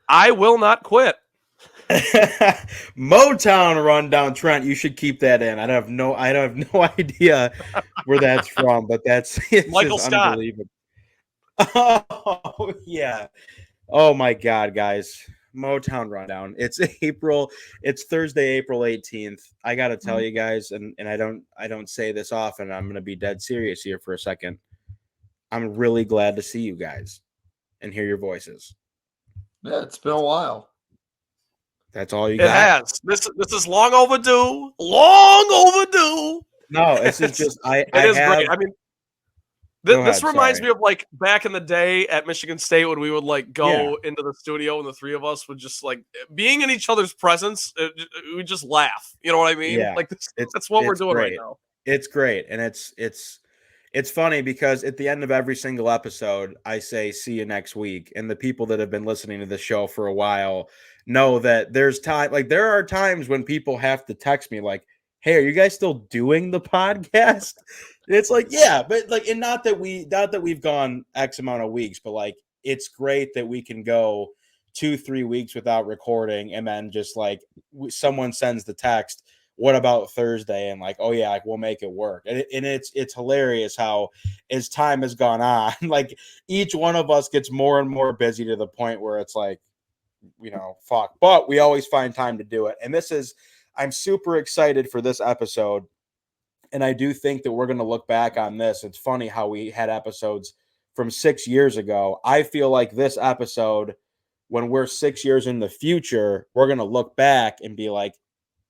I will not quit. Motown rundown, Trent. You should keep that in. I have no idea where that's from, but it's Michael just Scott. unbelievable. Oh yeah. Oh my God, guys. Motown rundown. It's Thursday, April 18th. I gotta tell you guys, and I don't say this often, I'm gonna be dead serious here for a second. I'm really glad to see you guys and hear your voices. Yeah, it's been a while. That's all you It got? has. This is long overdue. Long overdue. No, this is just It is great. I mean, this reminds me of like back in the day at Michigan State when we would like go into the studio and the three of us would just like being in each other's presence. We would just laugh. You know what I mean? Yeah, like that's what we're doing right now. It's great, and it's funny because at the end of every single episode, I say, "See you next week," and the people that have been listening to the show for a while know that there are times when people have to text me like, "Hey, are you guys still doing the podcast?" And it's like, yeah, but like, and not that we've gone X amount of weeks, but like, it's great that we can go 2-3 weeks without recording, and then just like someone sends the text, "What about Thursday?" And like, oh yeah, like, we'll make it work. And it's hilarious how as time has gone on, like each one of us gets more and more busy to the point where it's like, fuck. But we always find time to do it. And I'm super excited for this episode. And I do think that we're going to look back on this. It's funny how we had episodes from 6 years ago. I feel like this episode, when we're 6 years in the future, we're going to look back and be like,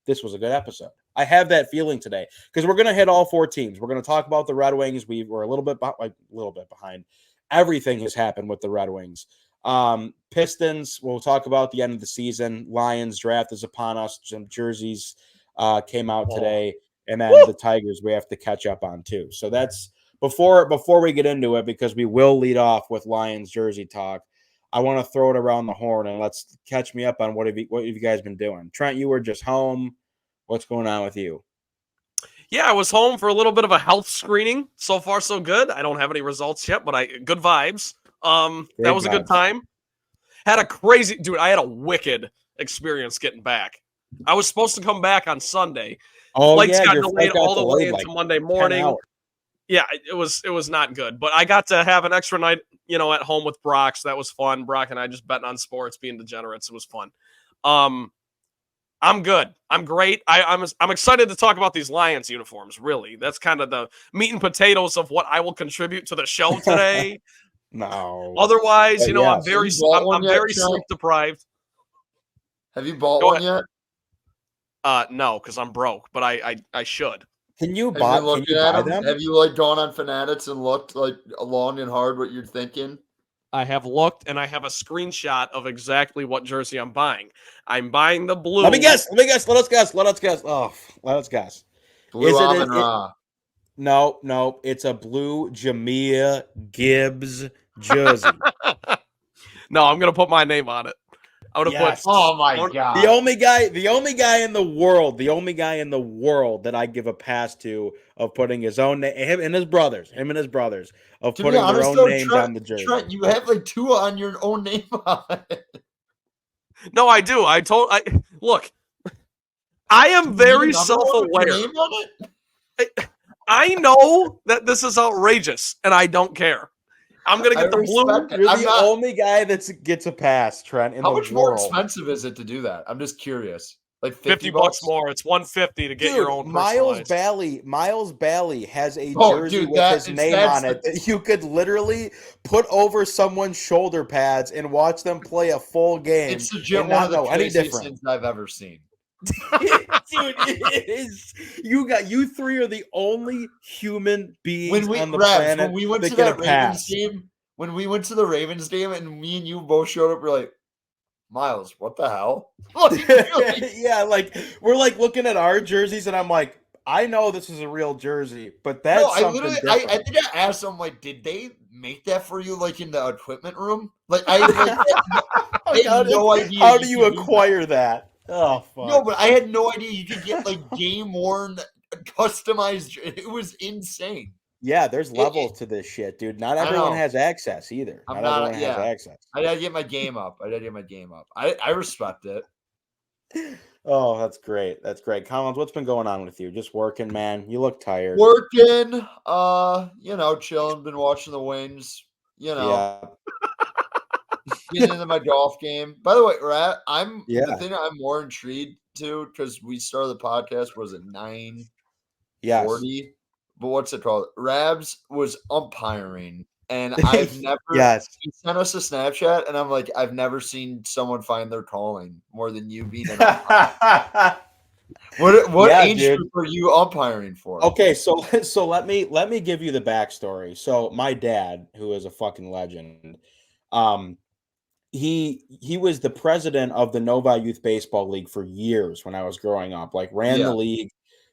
this was a good episode. I have that feeling today because we're going to hit all four teams. We're going to talk about the Red Wings. We were a little bit behind. Everything has happened with the Red Wings. Pistons, we'll talk about the end of the season. Lions draft is upon us. Some jerseys came out today. And then the Tigers we have to catch up on too. So that's before we get into it, because we will lead off with Lions jersey talk. I want to throw it around the horn and let's catch me up on what have you guys been doing. Trent, you were just home. What's going on with you? Yeah, I was home for a little bit of a health screening. So far, so good. I don't have any results yet, but good vibes. That was a good time. Had a crazy dude. I had a wicked experience getting back. I was supposed to come back on Sunday. Flights got delayed all the way into Monday morning. Yeah, it was not good. But I got to have an extra night, at home with Brock, so that was fun. Brock and I just betting on sports, being degenerates. It was fun. I'm good. I'm great. I'm excited to talk about these Lions uniforms, really. That's kind of the meat and potatoes of what I will contribute to the show today. No. Otherwise, I'm very sleep deprived. Have you bought one yet? No, because I'm broke, but I should. Can you buy them? Have you gone on Fanatics and looked long and hard what you're thinking? I have looked, and I have a screenshot of exactly what jersey I'm buying. I'm buying the blue. Let me guess. Let us guess. Oh, let us guess. Blue Amon Ra. No. It's a blue Jamia Gibbs jersey. No, I'm gonna put my name on it. I would have put. Oh my God! The only guy in the world that I give a pass to of putting his own name, him and his brothers, of putting their own names on the jersey. Trent, you have two on your own name on it. No, I do. Look. I am very self-aware. I know that this is outrageous, and I don't care. I'm gonna get the blue. You're the only guy that gets a pass, Trent. How much more expensive is it to do that? I'm just curious. Like $50 more. It's $150 to get your own. Miles Bailey has a jersey with his name on it that you could literally put over someone's shoulder pads and watch them play a full game. It's legit one of the craziest things I've ever seen. Dude, it is. You three are the only human beings on the planet when we went to that Ravens game. When we went to the Ravens game, and me and you both showed up, we're like, Miles, what the hell? Yeah, we're looking at our jerseys, and I'm like, I know this is a real jersy, but that's something different. I think I asked them, did they make that for you, in the equipment room? I had no idea. How do you acquire that? Oh, fuck. No, but I had no idea you could get game worn, customized. It was insane. Yeah, there's levels to this shit, dude. Not everyone has access either. I'm Not not. everyone has access. I gotta get my game up. I respect it. Oh, that's great. That's great. Collins, what's been going on with you? Just working, man. You look tired. Working, chilling, been watching the Wings, Yeah. getting into my golf game. By the way, Rat, Yeah. the thing I'm more intrigued to, because we started the podcast, was it 9:40? Yes. But what's it called? Rabs was umpiring, and I've never. Yes. He sent us a Snapchat, and I'm like, I've never seen someone find their calling more than you being an umpire. What age group are you umpiring for? Okay, so let me give you the backstory. So my dad, who is a fucking legend, he was the president of the Novi Youth Baseball League for years when I was growing up. Like ran the league,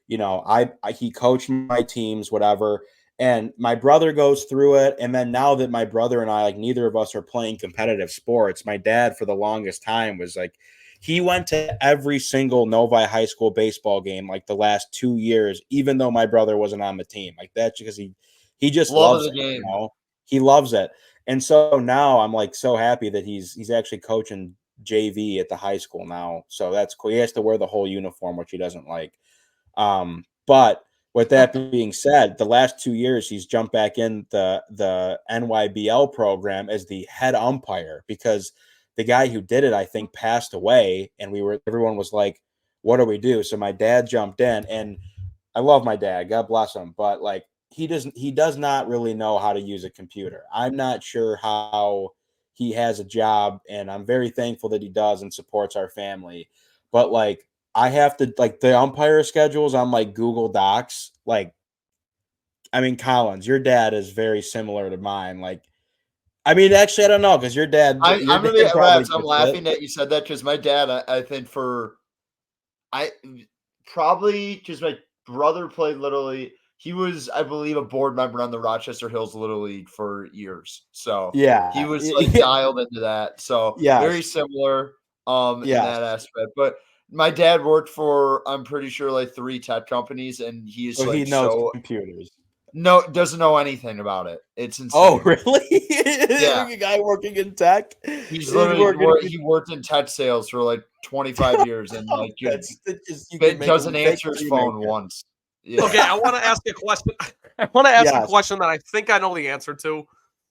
he coached my teams, whatever. And my brother goes through it, and then now that my brother and I, like, neither of us are playing competitive sports, my dad for the longest time was like, he went to every single Novi high school baseball game like the last 2 years, even though my brother wasn't on the team. Like that's because he just loves the it, game. He loves it. And so now I'm like so happy that he's actually coaching JV at the high school now. So that's cool. He has to wear the whole uniform, which he doesn't like. But with that being said, the last 2 years he's jumped back in the NYBL program as the head umpire because the guy who did it, I think, passed away, and everyone was like, what do we do? So my dad jumped in, and I love my dad, God bless him, but like he does not really know how to use a computer. I'm not sure how he has a job, and I'm very thankful that he does and supports our family. But like I have to, like, the umpire schedules on like Google Docs, like, I mean, Collins, your dad is very similar to mine. Like, I mean, actually, I don't know, because your dad. I'm laughing that you said that because my dad, I think probably because my brother played Little League. He was, I believe, a board member on the Rochester Hills Little League for years. So yeah, he was like dialed into that. So very similar in that aspect. But my dad worked for, I'm pretty sure, like 3 tech companies, and he's so like he knows computers. No, doesn't know anything about it. It's insane. Oh, really? Yeah. A guy working in tech. He worked in tech sales for like 25 years and like doesn't answer his phone once. Yeah. Okay, I want to ask a question. I want to ask a question that I think I know the answer to.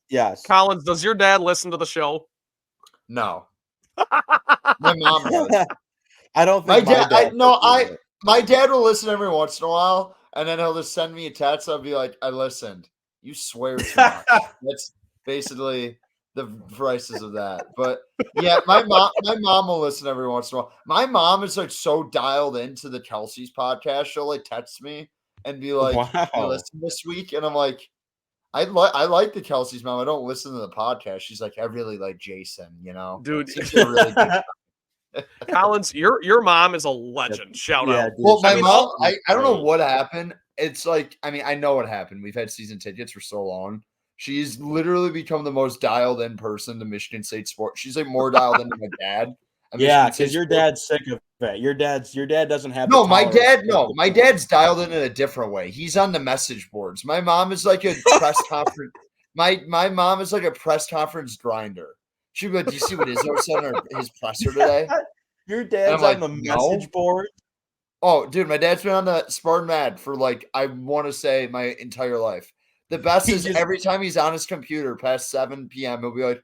Yes. Collins, does your dad listen to the show? No. My mom does. I don't think my dad will listen every once in a while, and then he'll just send me a text. I'll be like, I listened. You swear too much. That's basically the prices of that. But yeah, my mom will listen every once in a while. My mom is like so dialed into the Kelsey's podcast. She'll like text me and be like, wow. You listen this week? And I'm like, I like the Kelsey's mom. I don't listen to the podcast. She's like, I really like Jason, Dude. Really good. Collins, your mom is a legend. Shout out. Dude. Well, my mom, I don't know what happened. It's like, I mean, I know what happened. We've had season tickets for so long. She's literally become the most dialed in person to Michigan State sports. She's like more dialed into my dad. Yeah, because your dad's sick of it. Your dad doesn't have my dad's dialed in a different way. He's on the message boards. My mom is like a press conference. My mom is like a press conference grinder. She'd be like, do you see what Izzo said on his presser today? Your dad's on the message board? Oh, dude, my dad's been on the Spartan Mad for like, I want to say my entire life. The best is every time he's on his computer past 7 p.m., he'll be like,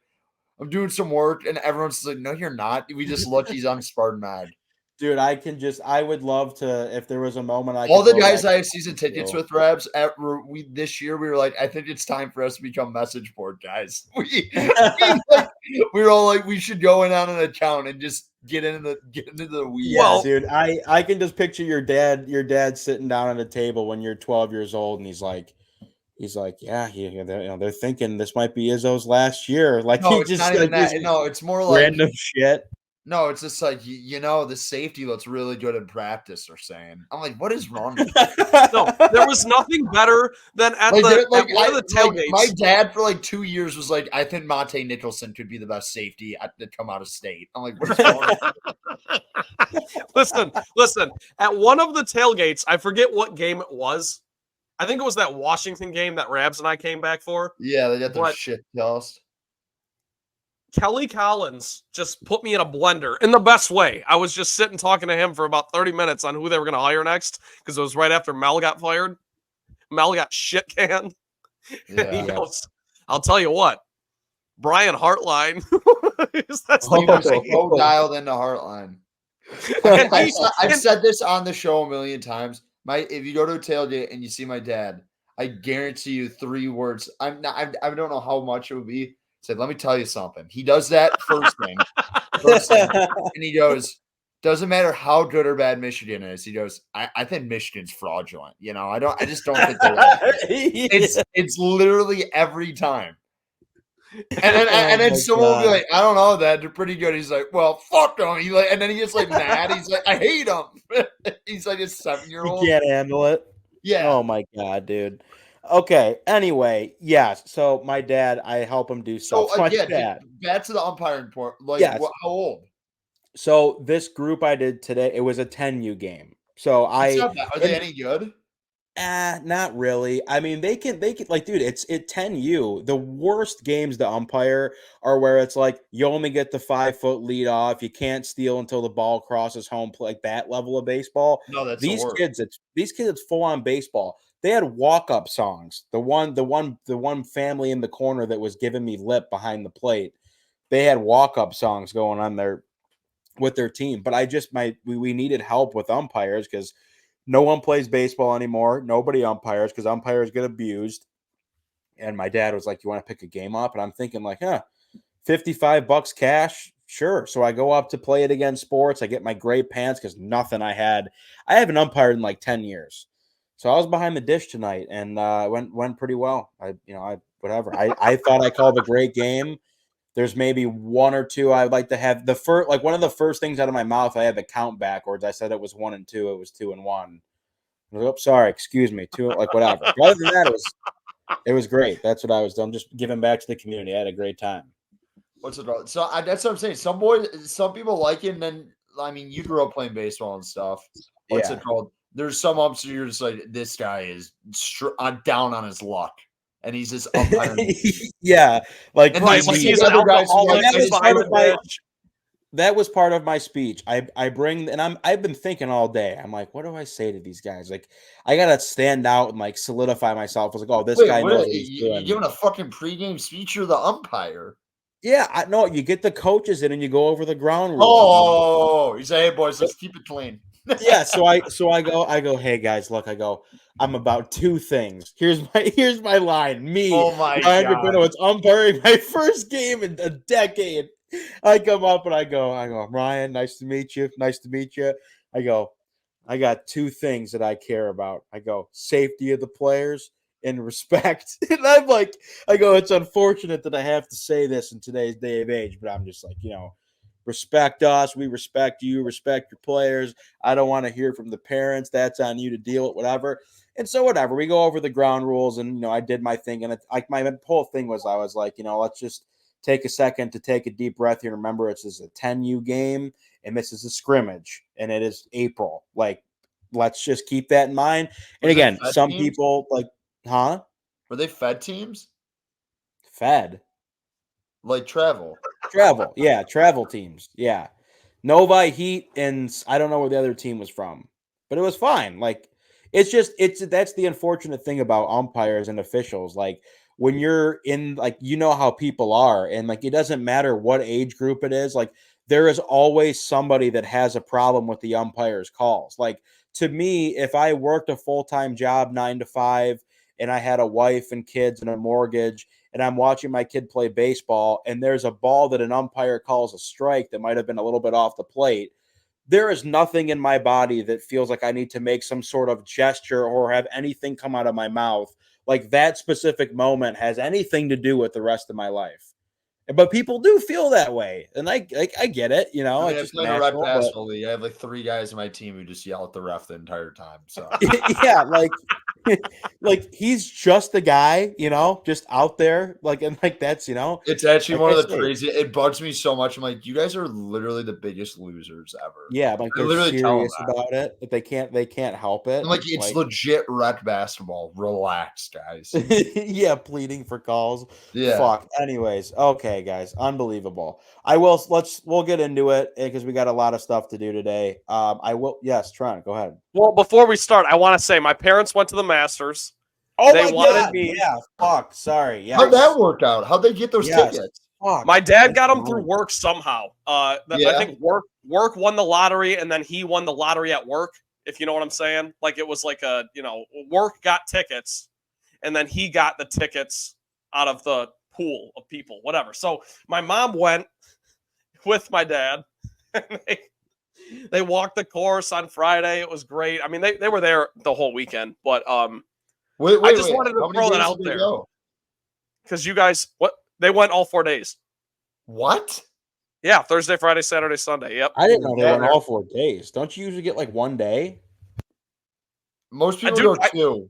I'm doing some work. And everyone's like, no, you're not. We just look, he's on Spartan Mad. Dude, I would love to, if there was a moment all the guys I have season tickets with, Rabs, this year we were like, I think it's time for us to become message board guys. We were all like, we should go in on an account and just get into the weeds. Yeah, dude, I can just picture your dad sitting down at a table when you're 12 years old, and he's like, yeah, they're thinking this might be Izzo's last year. Like, no, it's not even that. No, it's more like random shit. No, it's just like, the safety looks really good in practice, they're saying. I'm like, what is wrong with that? No, there was nothing better than at one of the tailgates. My dad for like 2 years was like, I think Monte Nicholson could be the best safety to come out of state. I'm like, what is wrong with Listen. At one of the tailgates, I forget what game it was. I think it was that Washington game that Rabs and I came back for. Yeah, they got their shit tossed. Kelly Collins just put me in a blender in the best way. I was just sitting talking to him for about 30 minutes on who they were going to hire next because it was right after Mel got fired. Mel got shit canned. Yeah. He goes, I'll tell you what, Brian Hartline. That's he was so dialed into Hartline. I've said this on the show a million times. If you go to a tailgate and you see my dad, I guarantee you 3 words. I don't know how much it would be. Said, let me tell you something. He does that first thing, and he goes, doesn't matter how good or bad Michigan is. He goes, I think Michigan's fraudulent. You know, I just don't think they're it's literally every time. And then someone will be like, I don't know that they're pretty good. He's like, well, fuck them. And then he gets like mad. He's like, I hate them. He's like a 7-year-old. You can't handle it. Yeah. Oh my God, dude. Okay. Anyway, yes. So my dad, I help him do stuff. So back to the umpiring part. Like, how old? So this group I did today, it was a 10U game. So are they any good? Not really. I mean, they can like, dude, it's 10U. The worst games to umpire are where it's like you only get the 5-foot lead off. You can't steal until the ball crosses home, like that level of baseball. No, that's these kids. It's full on baseball. They had walk-up songs. The one family in the corner that was giving me lip behind the plate. They had walk-up songs going on there with their team. But we needed help with umpires because no one plays baseball anymore. Nobody umpires because umpires get abused. And my dad was like, you want to pick a game up? And I'm thinking like, $55 cash. Sure. So I go up to play it against sports. I get my gray pants because I haven't umpired in like 10 years. So I was behind the dish tonight and went pretty well. I thought I called a great game. There's maybe 1 or 2 I'd like to have the first, like one of the first things out of my mouth. I had the count backwards. I said it was 1 and 2. It was 2 and 1. I was like, sorry, excuse me. 2, like whatever. But other than that, it was great. That's what I was doing. Just giving back to the community. I had a great time. What's it about? So that's what I'm saying. Some people like it, and then I mean, you grew up playing baseball and stuff. What's it called? There's some umps you're just like, this guy is down on his luck, and he's just umpiring. Yeah, like right, he's other guys. That was part of my speech. I've been thinking all day. I'm like, what do I say to these guys? Like, I gotta stand out and like solidify myself. I was like, oh, this guy knows what he's doing. You're giving a fucking pregame speech. You're the umpire. Yeah, I know. You get the coaches in and you go over the ground rules. Oh, you say, hey boys, let's keep it clean. Yeah, so I go, hey guys, look, I'm about 2 things. Here's my line. Me, Ryan Rapinoe, it's umpiring my first game in a decade. I come up and I go, Ryan, nice to meet you. Nice to meet you. I go, I got 2 things that I care about. I go, safety of the players and respect. And I'm like, I go, it's unfortunate that I have to say this in today's day of age, but I'm just like, respect us. We respect you. Respect your players. I don't want to hear from the parents. That's on you to deal with, whatever. And so whatever. We go over the ground rules, and I did my thing. And my whole thing was, I was like, let's just take a second to take a deep breath here. Remember, this is a 10U game, and this is a scrimmage, and it is April. Like, let's just keep that in mind. And again, some people like, huh? Were they Fed teams? Fed. Like travel, yeah, travel teams, yeah. Novi, Heat, and I don't know where the other team was from, but it was fine. Like, that's the unfortunate thing about umpires and officials. Like, when you're in, like, how people are, and like, it doesn't matter what age group it is. Like, there is always somebody that has a problem with the umpire's calls. Like, to me, if I worked a full-time job 9 to 5, and I had a wife and kids and a mortgage, and I'm watching my kid play baseball, and there's a ball that an umpire calls a strike that might have been a little bit off the plate, there is nothing in my body that feels like I need to make some sort of gesture or have anything come out of my mouth like that specific moment has anything to do with the rest of my life. But people do feel that way, and I get it. I just playing a red pass league. I have like 3 guys in my team who just yell at the ref the entire time. So yeah, like like he's just a guy, just out there, and that's, It's actually like one I of the say, craziest. It bugs me so much. I'm like, you guys are literally the biggest losers ever. yeah, like I they're literally tell them serious that. about it, but they can't help it. I'm like, it's legit rec basketball. Relax, guys. Yeah, pleading for calls. Yeah. Fuck. Anyways, okay, guys, unbelievable. We'll get into it because we got a lot of stuff to do today. Yes, Trent, go ahead. Well, before we start, I want to say my parents went to the Masters. Oh They my wanted God! me. Yeah, fuck. Sorry. Yes. How'd that work out? How'd they get those tickets? Fuck. My dad got them through work somehow. I Yeah. think work won the lottery, and then he won the lottery at work. If you know what I'm saying, like it was like work got tickets, and then he got the tickets out of the pool of people, whatever. So my mom went with my dad, and they walked the course on Friday. It was great. I mean, they were there the whole weekend, but Wait. I just wanted How to many throw that days out did they there go? because you guys, they went all 4 days. What? Yeah, Thursday, Friday, Saturday, Sunday. Yep. I didn't know they Yeah. went all 4 days. Don't you usually get like 1 day? Most people go 2.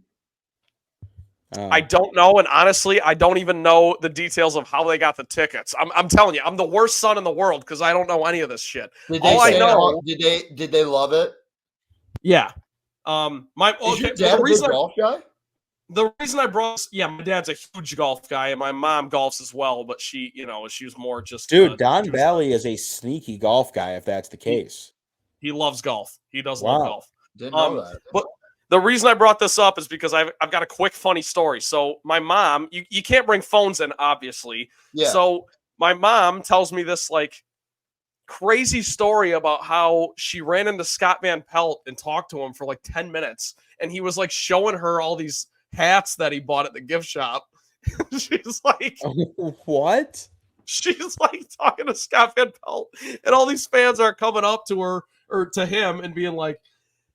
I don't know, and honestly, I don't even know the details of how they got the tickets. I'm telling you, I'm the worst son in the world because I don't know any of this shit. Did I know, did they love it? yeah. Is your dad a big golf guy? The reason I brought, my dad's a huge golf guy, and my mom golfs as well, but she was more just. Dude, Don Valley is a sneaky golf guy. If that's the case, he loves golf. He does love golf. Didn't know that. But the reason I brought this up is because I've got a quick funny story. So my mom, you can't bring phones in, obviously. Yeah. So my mom tells me this like crazy story about how she ran into Scott Van Pelt and talked to him for like 10 minutes, and he was like showing her all these hats that he bought at the gift shop. She's like, what? She's like talking to Scott Van Pelt, and all these fans are coming up to her or to him and being like,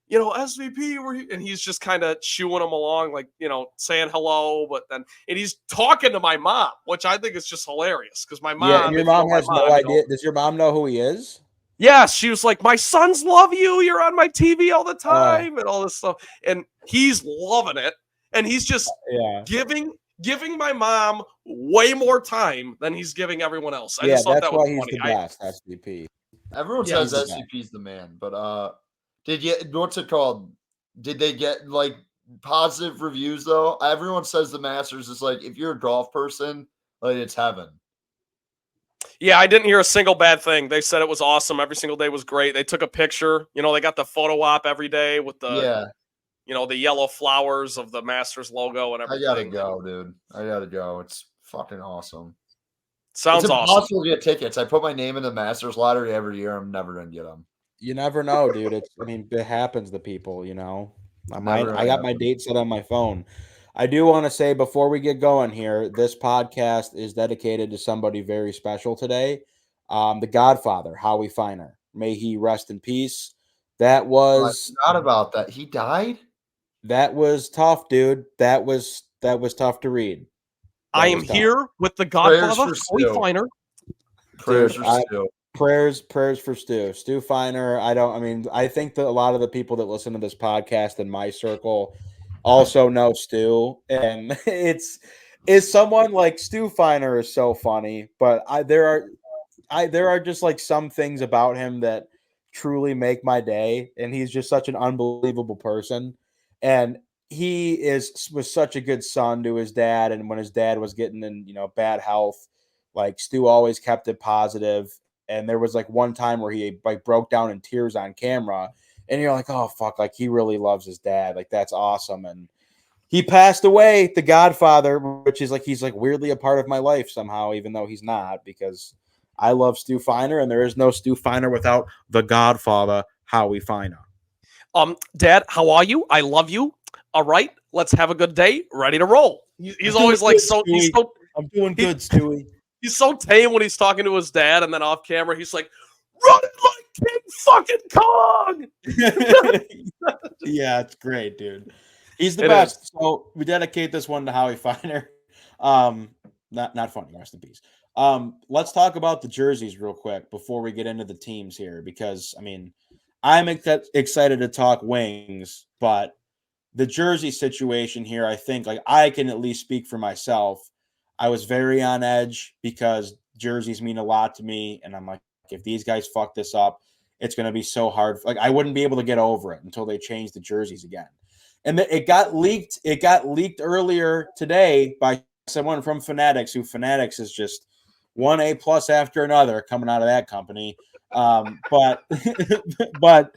SVP, and he's just kind of chewing them along, like, saying hello, and he's talking to my mom, which I think is just hilarious because my mom. Yeah, and your mom has no idea. Does your mom know who he is? Yeah, she was like, my sons love you. You're on my TV all the time and all this stuff. And he's loving it. And he's just giving my mom way more time than he's giving everyone else. I just thought that was funny. That's the best, SVP. Everyone says SVP's the man, but what's it called? Did they get like positive reviews though? Everyone says the Masters is like, if you're a golf person, like it's heaven. Yeah, I didn't hear a single bad thing. They said it was awesome. Every single day was great. They took a picture. They got the photo op every day with the the yellow flowers of the Masters logo and everything. I gotta go, dude. I gotta go. It's fucking awesome. Sounds awesome. It's impossible to get tickets. I put my name in the Masters lottery every year. I'm never gonna get them. You never know, dude. It happens to people, I got my date set on my phone. I do want to say before we get going here, this podcast is dedicated to somebody very special today. The Godfather, Howie Feiner. May he rest in peace. That was I forgot about that. He died? That was tough, dude. That was tough to read. I am here with the Godfather, Howie Feiner. Prayers for Stu. Prayers for Stu. Stu Feiner. I think that a lot of the people that listen to this podcast in my circle also know Stu, and it's someone like Stu Feiner is so funny, but there are just like some things about him that truly make my day, and he's just such an unbelievable person, and he was such a good son to his dad, and when his dad was getting in bad health, like Stu always kept it positive. And there was like one time where he like broke down in tears on camera, and you're like, oh fuck, like he really loves his dad. Like that's awesome. And he passed away, the Godfather, which is like, he's like weirdly a part of my life somehow, even though he's not, because I love Stu Feiner, and there is no Stu Feiner without the Godfather, Howie Feiner. Dad, how are you? I love you. All right, let's have a good day. Ready to roll. He's always like, I'm doing good, Stewie. He's so tame when he's talking to his dad, and then off camera, he's like, running like King fucking Kong. Yeah, it's great, dude. He's the best. So we dedicate this one to Howie Feiner. Not funny. Rest in peace. Let's talk about the jerseys real quick before we get into the teams here, because I'm excited to talk wings, but the jersey situation here, I think, like, I can at least speak for myself. I was very on edge because jerseys mean a lot to me. And I'm like, if these guys fuck this up, it's going to be so hard. Like, I wouldn't be able to get over it until they change the jerseys again. And it got leaked. It got leaked earlier today by someone from Fanatics, who Fanatics is just one A+ after another coming out of that company. But but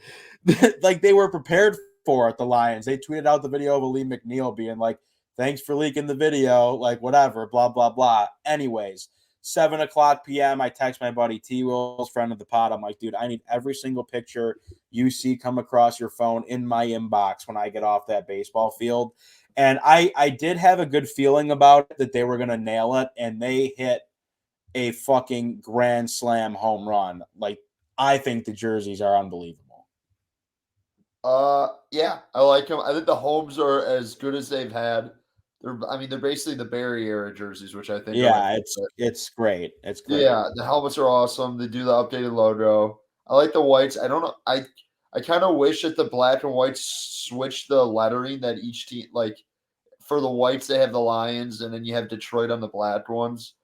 like, they were prepared for it, the Lions. They tweeted out the video of Ali McNeil being like, thanks for leaking the video, like, whatever, blah, blah, blah. Anyways, 7:00 p.m., I text my buddy T-Wills, friend of the pod. I'm like, dude, I need every single picture you see come across your phone in my inbox when I get off that baseball field. And I did have a good feeling about it, that they were going to nail it, and they hit a fucking grand slam home run. Like, I think the jerseys are unbelievable. Yeah, I like them. I think the homes are as good as they've had. They're basically the Barry era jerseys, which I think. Yeah, it's great. It's great. Yeah, the helmets are awesome. They do the updated logo. I like the whites. I don't know. I kind of wish that the black and whites switched the lettering, that each team, like, for the whites they have the Lions, and then you have Detroit on the black ones.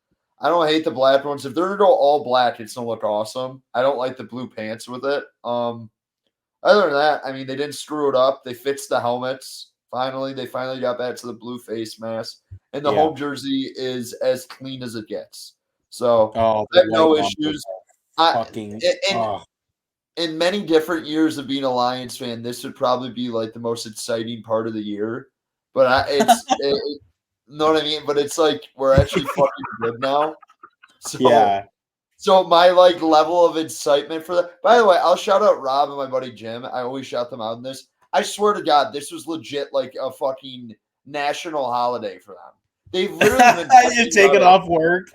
I don't hate the black ones. If they're gonna go all black, it's gonna look awesome. I don't like the blue pants with it. Other than that, I mean, they didn't screw it up. They fixed the helmets. They finally got back to the blue face mask, and the home jersey is as clean as it gets. So I have no issues. In many different years of being a Lions fan, this would probably be like the most exciting part of the year. But you know what I mean? But it's like, we're actually fucking good now. So, yeah. So my like level of excitement for that. By the way, I'll shout out Rob and my buddy Jim. I always shout them out in this. I swear to God, this was legit like a fucking national holiday for them. They've literally been taking off work,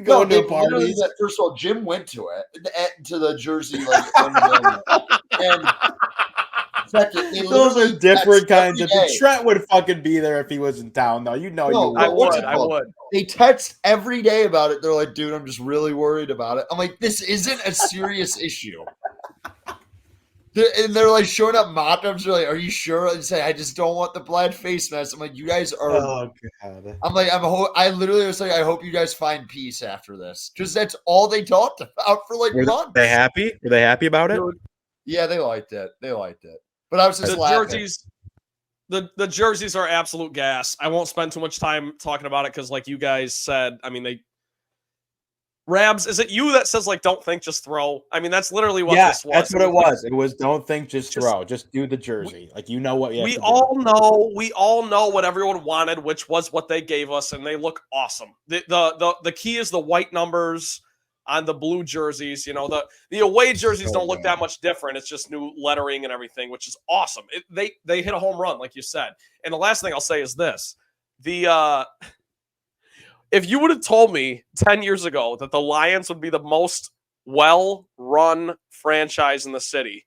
going to a party. First of all, Jim went to it, to the jersey, like, and second, those are different kinds of. Trent would fucking be there if he was in town, though. You know, I would. They text every day about it. They're like, dude, I'm just really worried about it. I'm like, this isn't a serious issue. And they're like showing up mock-ups. They're like, are you sure? And say, I just don't want the black face mask. I'm like, you guys are. Oh God. I'm like, I literally was like, I hope you guys find peace after this, because that's all they talked about for like months. They happy? Were they happy about it? Yeah, they liked it. But I was just laughing. Jerseys. The jerseys are absolute gas. I won't spend too much time talking about it because, like you guys said, I mean, Rabs, is it you that says, like, don't think, just throw? I mean, that's literally what this was. That's what it was. It was don't think, just throw. Just do the jersey. Like, you know what you have to do. We all know what everyone wanted, which was what they gave us, and they look awesome. The key is the white numbers on the blue jerseys. You know, the away jerseys don't look that much different. It's just new lettering and everything, which is awesome. They hit a home run, like you said. And the last thing I'll say is this. If you would have told me 10 years ago that the Lions would be the most well-run franchise in the city,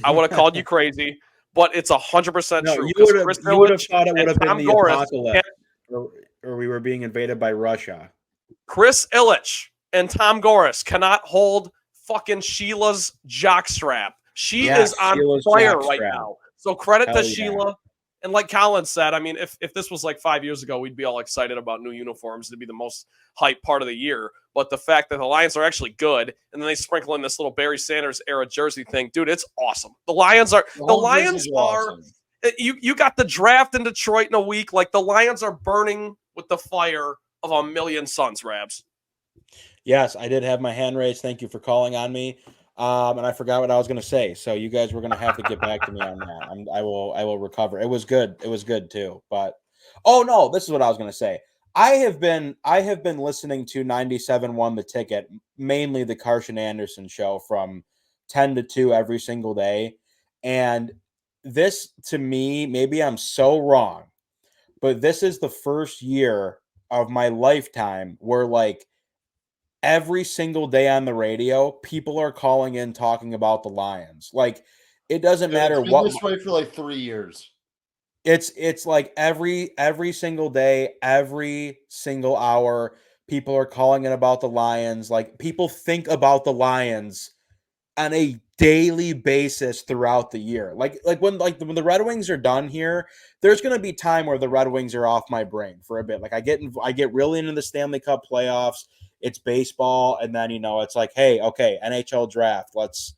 I would have called you crazy, but it's 100% true. You would have thought it would have been the apocalypse, or we were being invaded by Russia. Chris Ilitch and Tom Goris cannot hold fucking Sheila's jockstrap. She is on fire right now. So credit to Sheila. And like Colin said, I mean, if this was like 5 years ago, we'd be all excited about new uniforms to be the most hype part of the year. But the fact that the Lions are actually good, and then they sprinkle in this little Barry Sanders era jersey thing, dude, it's awesome. The Lions are awesome. You got the draft in Detroit in a week. Like, the Lions are burning with the fire of a million suns, Rabs. Yes, I did have my hand raised. Thank you for calling on me. And I forgot what I was going to say. So you guys were going to have to get back to me on that. I will recover. It was good. It was good too. But no, this is what I was going to say. I have been listening to 97.1 The Ticket, mainly the Carson Anderson show from 10 to 2 every single day. And this, to me, maybe I'm so wrong, but this is the first year of my lifetime where, like, every single day on the radio, people are calling in talking about the Lions. Like, it doesn't matter what. It's been this way for like 3 years. It's like every single day, every single hour, people are calling in about the Lions. Like, people think about the Lions on a daily basis throughout the year. Like when the Red Wings are done here, there's going to be time where the Red Wings are off my brain for a bit. Like I get really into the Stanley Cup playoffs. It's baseball, and then it's like, hey, okay, NHL draft. Let's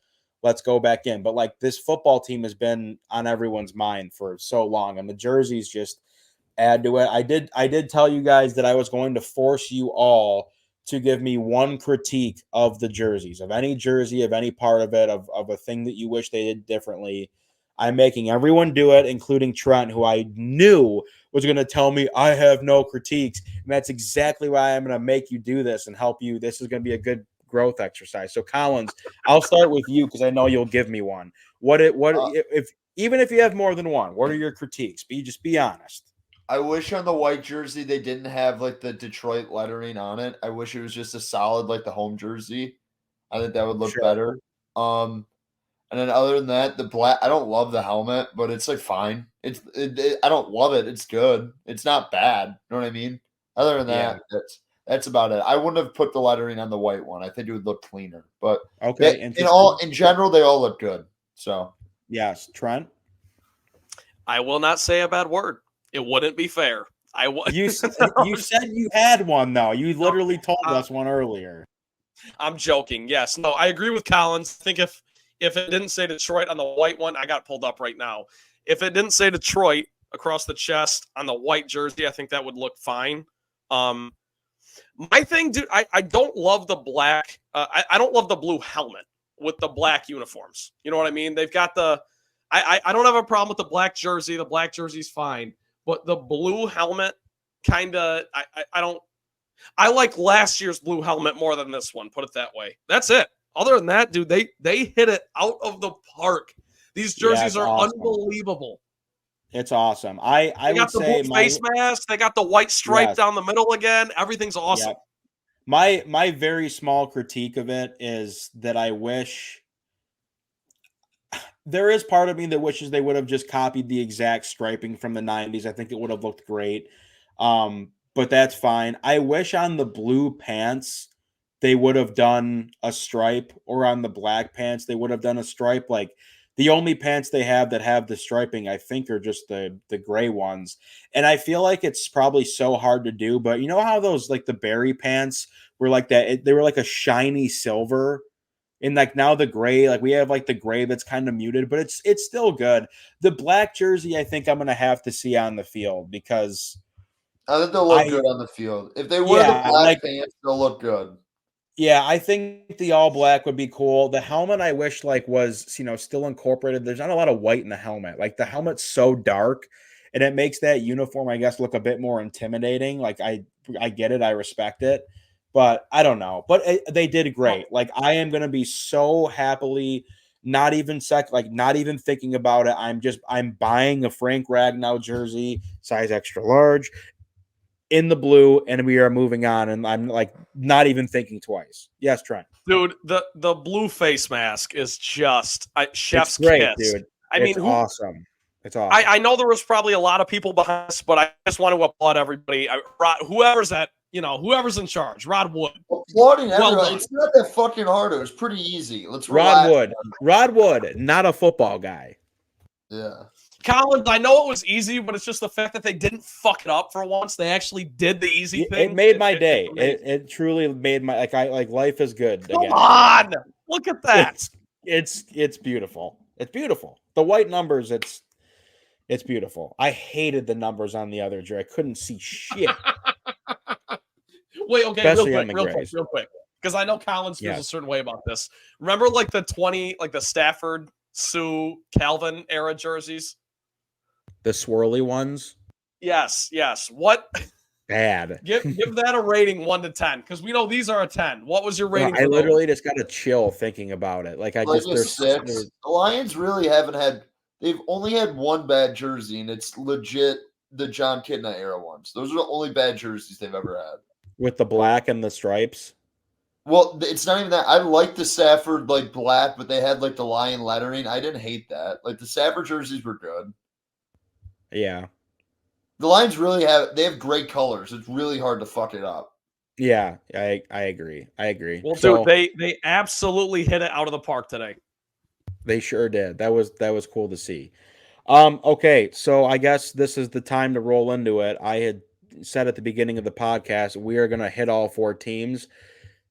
go back in. But like this football team has been on everyone's mind for so long, and the jerseys just add to it. I did tell you guys that I was going to force you all to give me one critique of the jerseys, of any jersey, of any part of it, of a thing that you wish they did differently. I'm making everyone do it, including Trent, who I knew was going to tell me I have no critiques. And that's exactly why I'm going to make you do this and help you. This is going to be a good growth exercise. So Collins, I'll start with you because I know you'll give me one. If even if you have more than one, what are your critiques? Just be honest. I wish on the white jersey they didn't have like the Detroit lettering on it. I wish it was just a solid like the home jersey. I think that would look better. And then other than that, the black. I don't love the helmet, but it's like fine. I don't love it. It's good. It's not bad. You know what I mean? Other than that, that's about it. I wouldn't have put the lettering on the white one. I think it would look cleaner. But okay, in general, they all look good. So yes, Trent. I will not say a bad word. It wouldn't be fair. You said you had one though. You literally told us one earlier. I'm joking. Yes. No, I agree with Collins. I think if it didn't say Detroit on the white one, I got pulled up right now. If it didn't say Detroit across the chest on the white jersey, I think that would look fine. My thing, dude, I don't love the black. I don't love the blue helmet with the black uniforms. You know what I mean? They've got I don't have a problem with the black jersey. The black jersey's fine. But the blue helmet kind of, I don't, I like last year's blue helmet more than this one, put it that way. That's it. Other than that, dude, they hit it out of the park. These jerseys are awesome. Unbelievable. It's awesome. I would say the blue face mask. They got the white stripe down the middle again. Everything's awesome. Yep. My very small critique of it is that I wish there is part of me that wishes they would have just copied the exact striping from the 90s. I think it would have looked great. But that's fine. I wish on the blue pants they would have done a stripe, or on the black pants they would have done a stripe. Like the only pants they have that have the striping, I think, are just the gray ones. And I feel like it's probably so hard to do, but you know how those like the Barry pants were like that? They were like a shiny silver. And like now the gray, like we have like the gray that's kind of muted, but it's still good. The black jersey, I think I'm gonna have to see on the field because I think they'll look good on the field. If they wear the black pants, they'll look good. Yeah, I think the all black would be cool. The helmet I wish like was, still incorporated. There's not a lot of white in the helmet. Like the helmet's so dark and it makes that uniform, I guess, look a bit more intimidating. Like I get it, I respect it. But I don't know. But they did great. Like I am going to be so happily, not even thinking about it. I'm buying a Frank Ragnow jersey, size extra large, in the blue, and we are moving on. And I'm like not even thinking twice. Yes, Trent. Dude, the blue face mask is just chef's kiss, dude. It's awesome. It's awesome. I know there was probably a lot of people behind us, but I just want to applaud everybody. Whoever's in charge, Rod Wood. Applauding everyone. It's not that fucking hard. It was pretty easy. Rod Wood, not a football guy. Yeah. Collins, I know it was easy, but it's just the fact that they didn't fuck it up for once. They actually did the easy thing. It made my day. It truly made my life is good. Come on, look at that. It's beautiful. It's beautiful. The white numbers. It's beautiful. I hated the numbers on the other jersey. I couldn't see shit. Wait, okay, real quick, because I know Collins feels a certain way about this. Remember, like the Stafford, Sue, Calvin era jerseys, the swirly ones. Yes. What? Bad. Give that a rating 1 to 10, because we know these are a 10. What was your rating? I literally just got to chill thinking about it. Like there's 6. The Lions really haven't had. They've only had one bad jersey, and it's legit the John Kidna era ones. Those are the only bad jerseys they've ever had. With the black and the stripes? Well, it's not even that. I like the Stafford like black, but they had like the lion lettering. I didn't hate that. Like the Stafford jerseys were good. Yeah. The Lions really have great colors. It's really hard to fuck it up. Yeah, I agree. I agree. Well, dude, So they absolutely hit it out of the park today. they sure did. That was cool to see. Okay, so I guess this is the time to roll into it. I had said at the beginning of the podcast we are going to hit all four teams.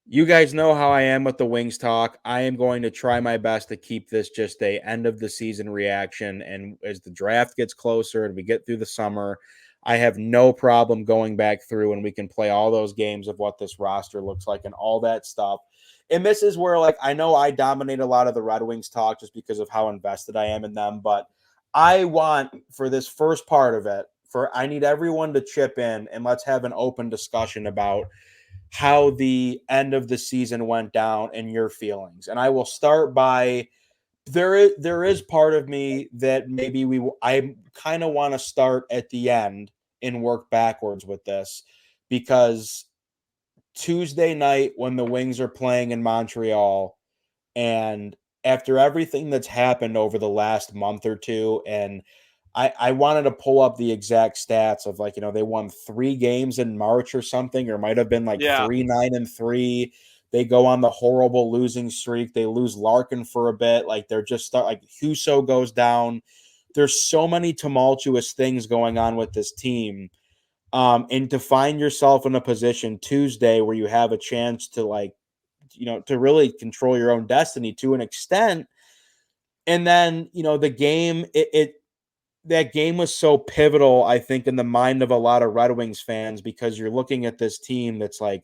You guys know how I am with the Wings talk. I am going to try my best to keep this just a end of the season reaction. And as the draft gets closer and we get through the summer, I have no problem going back through and we can play all those games of what this roster looks like and all that stuff. And this is where, like, I know I dominate a lot of the Red Wings talk just because of how invested I am in them, but I want for this first part of it, I need everyone to chip in and let's have an open discussion about how the end of the season went down and your feelings. And I will start by there is part of me that maybe I kind of want to start at the end and work backwards with this because Tuesday night when the Wings are playing in Montreal and after everything that's happened over the last month or two, and I wanted to pull up the exact stats of, like, they won 3 games in March or something, or might have been like Yeah. 3-9-3. They go on the horrible losing streak. They lose Larkin for a bit. Like, they're just like Huso goes down. There's so many tumultuous things going on with this team. And to find yourself in a position Tuesday where you have a chance to, like, to really control your own destiny to an extent. And then, the game, that game was so pivotal, I think, in the mind of a lot of Red Wings fans, because you're looking at this team that's like,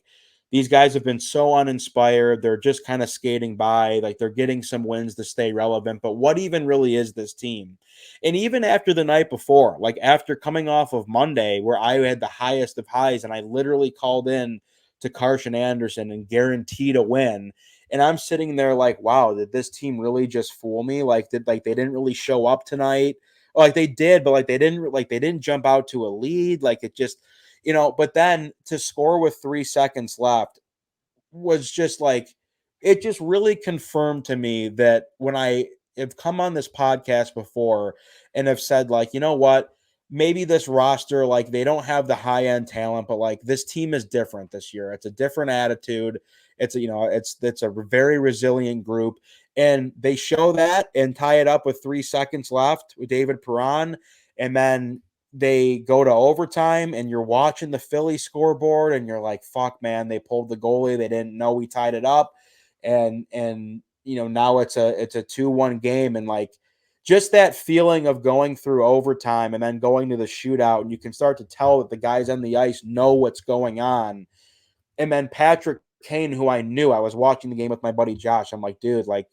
these guys have been so uninspired. They're just kind of skating by, like they're getting some wins to stay relevant. But what even really is this team? And even after the night before, like after coming off of Monday, where I had the highest of highs and I literally called in to Carson Anderson and guaranteed a win. And I'm sitting there like, wow, did this team really just fool me? Like, they didn't really show up tonight? Like they did, but they didn't jump out to a lead. Like it just, but then to score with 3 seconds left was just like, it just really confirmed to me that when I have come on this podcast before and have said, like, you know what, maybe this roster, like, they don't have the high end talent, but like this team is different this year. It's a different attitude. It's a very resilient group. And they show that and tie it up with 3 seconds left with David Perron. And then they go to overtime and you're watching the Philly scoreboard and you're like, fuck, man, they pulled the goalie. They didn't know we tied it up. And now it's a 2-1 game. And like, just that feeling of going through overtime and then going to the shootout, and you can start to tell that the guys on the ice know what's going on. And then Patrick Kane, who I knew, I was watching the game with my buddy Josh. I'm like, dude, like,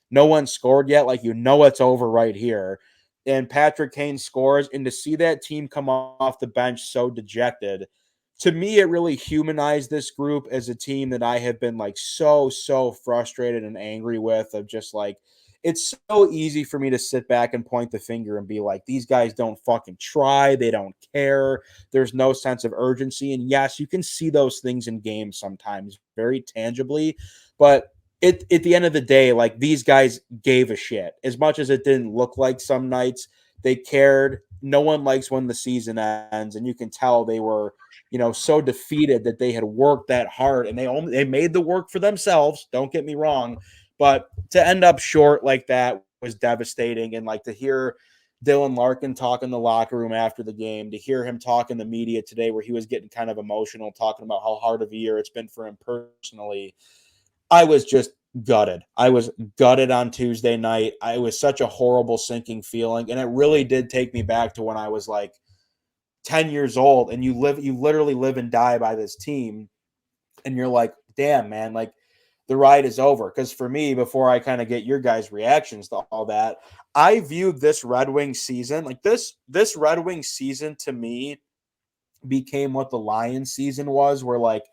no one scored yet. Like, it's over right here. And Patrick Kane scores. And to see that team come off the bench so dejected, to me, it really humanized this group as a team that I have been like so frustrated and angry with, of just like, it's so easy for me to sit back and point the finger and be like, these guys don't fucking try. They don't care. There's no sense of urgency. And yes, you can see those things in games sometimes very tangibly, but at the end of the day, like, these guys gave a shit. As much as it didn't look like some nights, they cared. No one likes when the season ends, and you can tell they were, so defeated that they had worked that hard, and they made the work for themselves. Don't get me wrong, but to end up short like that was devastating. And like, to hear Dylan Larkin talk in the locker room after the game, to hear him talk in the media today, where he was getting kind of emotional, talking about how hard of a year it's been for him personally. I was just gutted. I was gutted on Tuesday night. It was such a horrible sinking feeling. And it really did take me back to when I was like 10 years old, and you literally live and die by this team. And you're like, damn, man, like, the ride is over. Because for me, before I kind of get your guys' reactions to all that, I viewed this Red Wings season, like this Red Wings season to me became what the Lions season was, where like,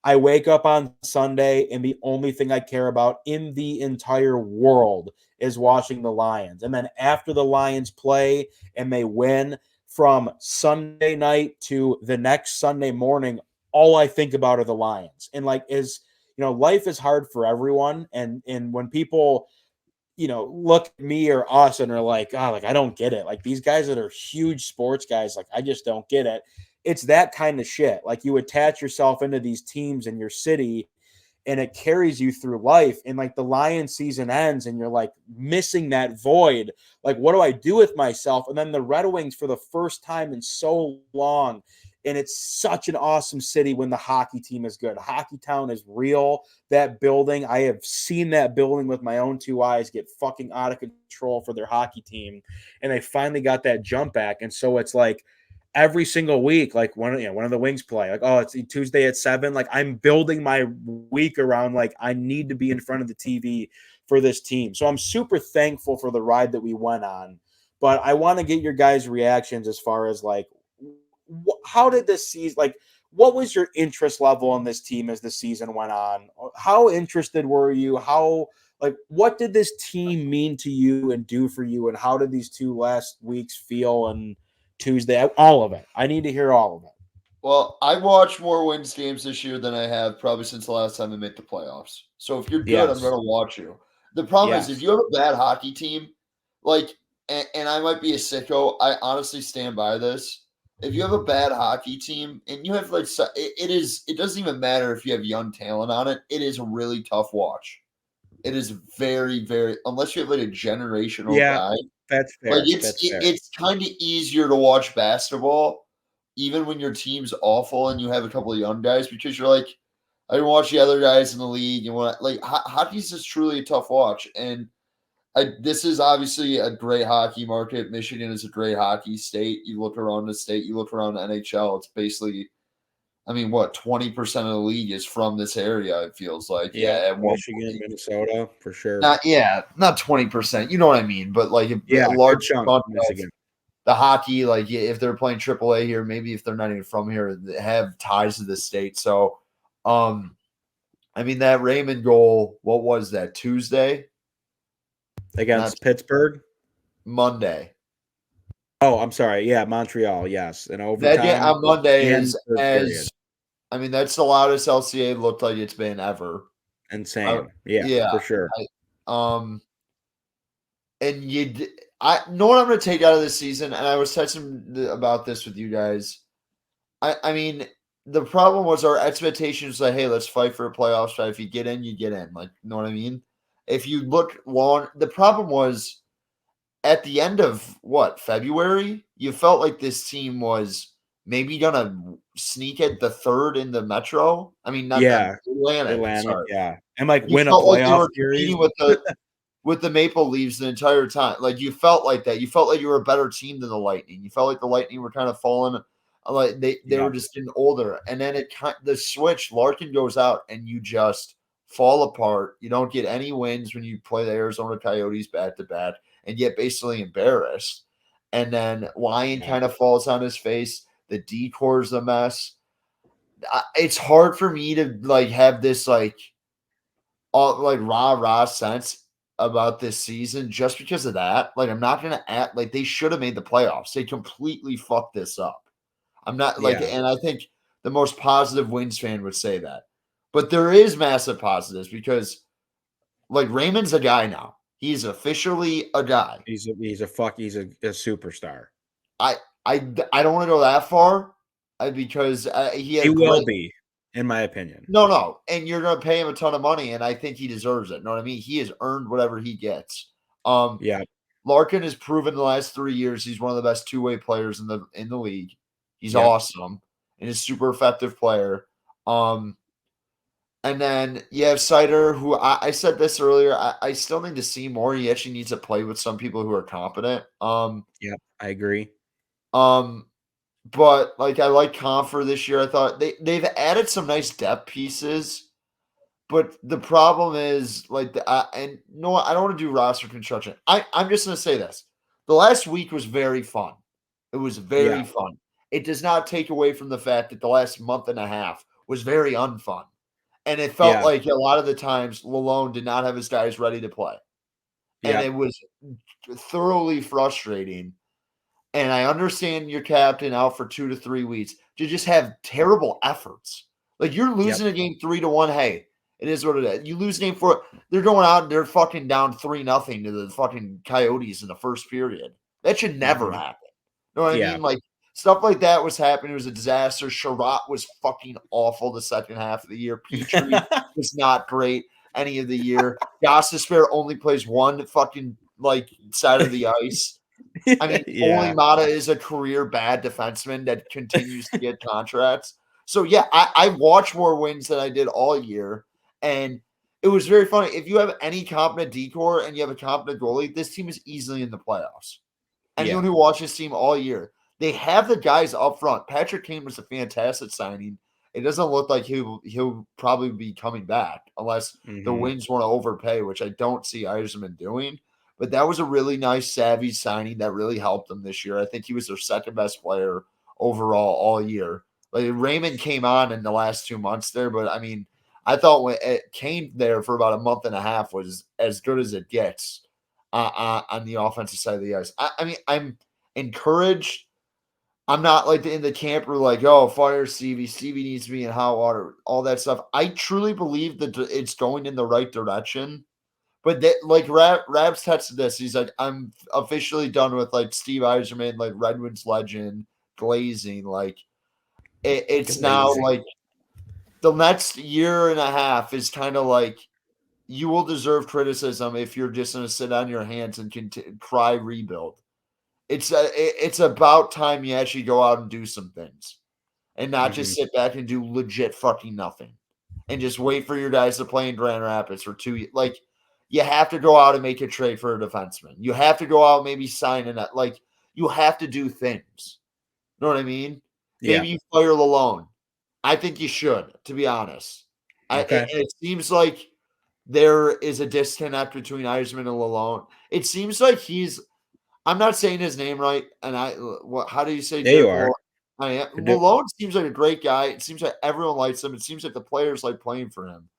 I wake up on Sunday and the only thing I care about in the entire world is watching the Lions. And then after the Lions play and they win, from Sunday night to the next Sunday morning, all I think about are the Lions. And like, life is hard for everyone. And when people, look at me or us and are like, oh, like, I don't get it. Like, these guys that are huge sports guys, like, I just don't get it. it's that kind of shit. Like you attach yourself into these teams in your city and it carries you through life. And like the Lions season ends and you're like missing that void. Like, what do I do with myself? And then the Red Wings for the first time in so long. And it's such an awesome city when the hockey team is good. Hockey Town is real. That building, I have seen that building with my own two eyes get fucking out of control for their hockey team. And they finally got that jump back. And so it's like, every single week, like one of the Wings play, like, oh, it's Tuesday at 7. Like I'm building my week around like I need to be in front of the TV for this team. So I'm super thankful for the ride that we went on. But I want to get your guys' reactions as far as like how did this season, like what was your interest level on this team as the season went on? How interested were you? How like what did this team mean to you and do for you? And how did these 2 last weeks feel and Tuesday, all of it. I need to hear all of it. Well, I watched more Wings games this year than I have probably since the last time they made the playoffs. So if you're good, I'm going to watch you. The problem is if you have a bad hockey team, like, and I might be a sicko, I honestly stand by this. If you have a bad hockey team and you have like, it doesn't even matter if you have young talent on it. It is a really tough watch. It is very, very, unless you have like a generational guy. That's fair. Like it's kind of easier to watch basketball, even when your team's awful and you have a couple of young guys, because you're like, I can watch the other guys in the league. And want like hockey's just truly a tough watch. And this is obviously a great hockey market. Michigan is a great hockey state. You look around the state, you look around the NHL. It's basically, I mean, what 20% of the league is from this area. It feels like, Michigan, Minnesota for sure. Not 20%. You know what I mean? But like a large chunk of Michigan. The hockey, like if they're playing AAA here, maybe if they're not even from here, they have ties to the state. So, I mean that Raymond goal. What was that Tuesday against Pittsburgh? Monday. Oh, I'm sorry. Yeah, Montreal. Yes, and overtime that on Monday is I mean, that's the loudest LCA looked like it's been ever. Insane. For sure. And I know what I'm going to take out of this season, and I was touching about this with you guys. I mean, the problem was our expectations like, hey, let's fight for a playoff spot. If you get in, you get in. Like, you know what I mean? If you look long, the problem was at the end of February, you felt like this team was maybe gonna sneak at the 3rd in the Metro. I mean, not Atlanta, sorry. And like win a playoff series with the Maple Leafs the entire time. Like you felt like that. You felt like you were a better team than the Lightning. You felt like the Lightning were kind of falling, like they were just getting older. And then the switch, Larkin goes out, and you just fall apart. You don't get any wins when you play the Arizona Coyotes back to back, and get basically embarrassed. And then Lyon kind of falls on his face. The decor's a mess. It's hard for me to like have this like rah sense about this season just because of that. Like I'm not gonna act like they should have made the playoffs. They completely fucked this up. I'm not like, and I think the most positive Wings fan would say that. But there is massive positives because like Raymond's a guy now. He's officially a guy. He's a superstar. I don't want to go that far because he will be, in my opinion. No, and you're going to pay him a ton of money, and I think he deserves it. You know what I mean? He has earned whatever he gets. Larkin has proven the last 3 years he's one of the best two-way players in the league. He's awesome and he's a super effective player. And then you have Sider, who I said this earlier. I still need to see more. He actually needs to play with some people who are competent. I agree. But like I like Confer this year. I thought they've added some nice depth pieces, but the problem is like I don't want to do roster construction. I'm just gonna say this: the last week was very fun. It was very fun. It does not take away from the fact that the last month and a half was very unfun. And it felt like a lot of the times Lalone did not have his guys ready to play. And it was thoroughly frustrating. And I understand your captain out for 2 to 3 weeks to just have terrible efforts. Like you're losing a game 3-1. Hey, it is what it is. You lose game 4. They're going out and they're fucking down 3-0 to the fucking Coyotes in the first period. That should never happen. You know what I mean? Like Stuff like that was happening. It was a disaster. Sherratt was fucking awful the second half of the year. Petrie was not great any of the year. Gostisbehere only plays one fucking side of the ice. I mean, only Mata is a career bad defenseman that continues to get contracts. So yeah, I watched more wins than I did all year, and it was very funny. If you have any competent decor and you have a competent goalie, this team is easily in the playoffs. Anyone who watched this team all year, they have the guys up front. Patrick Kane was a fantastic signing. It doesn't look like he'll probably be coming back unless the Wings want to overpay, which I don't see Yzerman doing. But that was a really nice, savvy signing that really helped them this year. I think he was their second best player overall all year. Like Raymond came on in the last 2 months there, but I mean, I thought when it came there for about a month and a half was as good as it gets on the offensive side of the ice. I mean, I'm encouraged. I'm not like in the camp where like, oh, fire Stevie. Stevie needs to be in hot water, all that stuff. I truly believe that it's going in the right direction. But that, like Rabs texted this. He's like, I'm officially done with like Steve Yzerman, like Red Wings legend, glazing. Like it's now like the next year and a half is kind of like you will deserve criticism if you're just going to sit on your hands and cry rebuild. It's about time you actually go out and do some things and not just sit back and do legit fucking nothing and just wait for your guys to play in Grand Rapids for 2 years. Like, you have to go out and make a trade for a defenseman. You have to go out, maybe sign in that. Like, you have to do things. You know what I mean? Yeah. Maybe you fire Lalone. I think you should, to be honest. Okay. It seems like there is a disconnect between Yzerman and Lalone. It seems like I'm not saying his name right, and how do you say? There you are. Malone seems like a great guy. It seems like everyone likes him. It seems like the players like playing for him.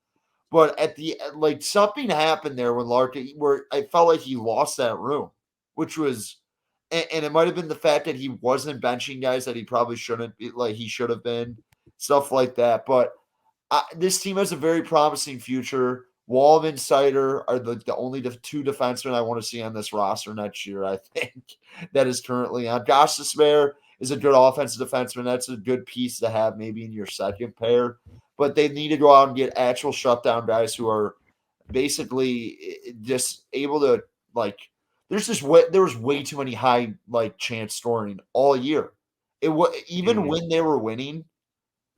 But at the something happened there when Larkin, where I felt like he lost that room, which was, and it might have been the fact that he wasn't benching guys that he probably shouldn't be, like he should have been, stuff like that. But this team has a very promising future. Wall and Sider are the only two defensemen I want to see on this roster next year, I think, that is currently on. Gostisbehere is a good offensive defenseman. That's a good piece to have maybe in your second pair. But they need to go out and get actual shutdown guys who are basically just able to, like, there was way too many high, like, chance scoring all year. Even when they were winning,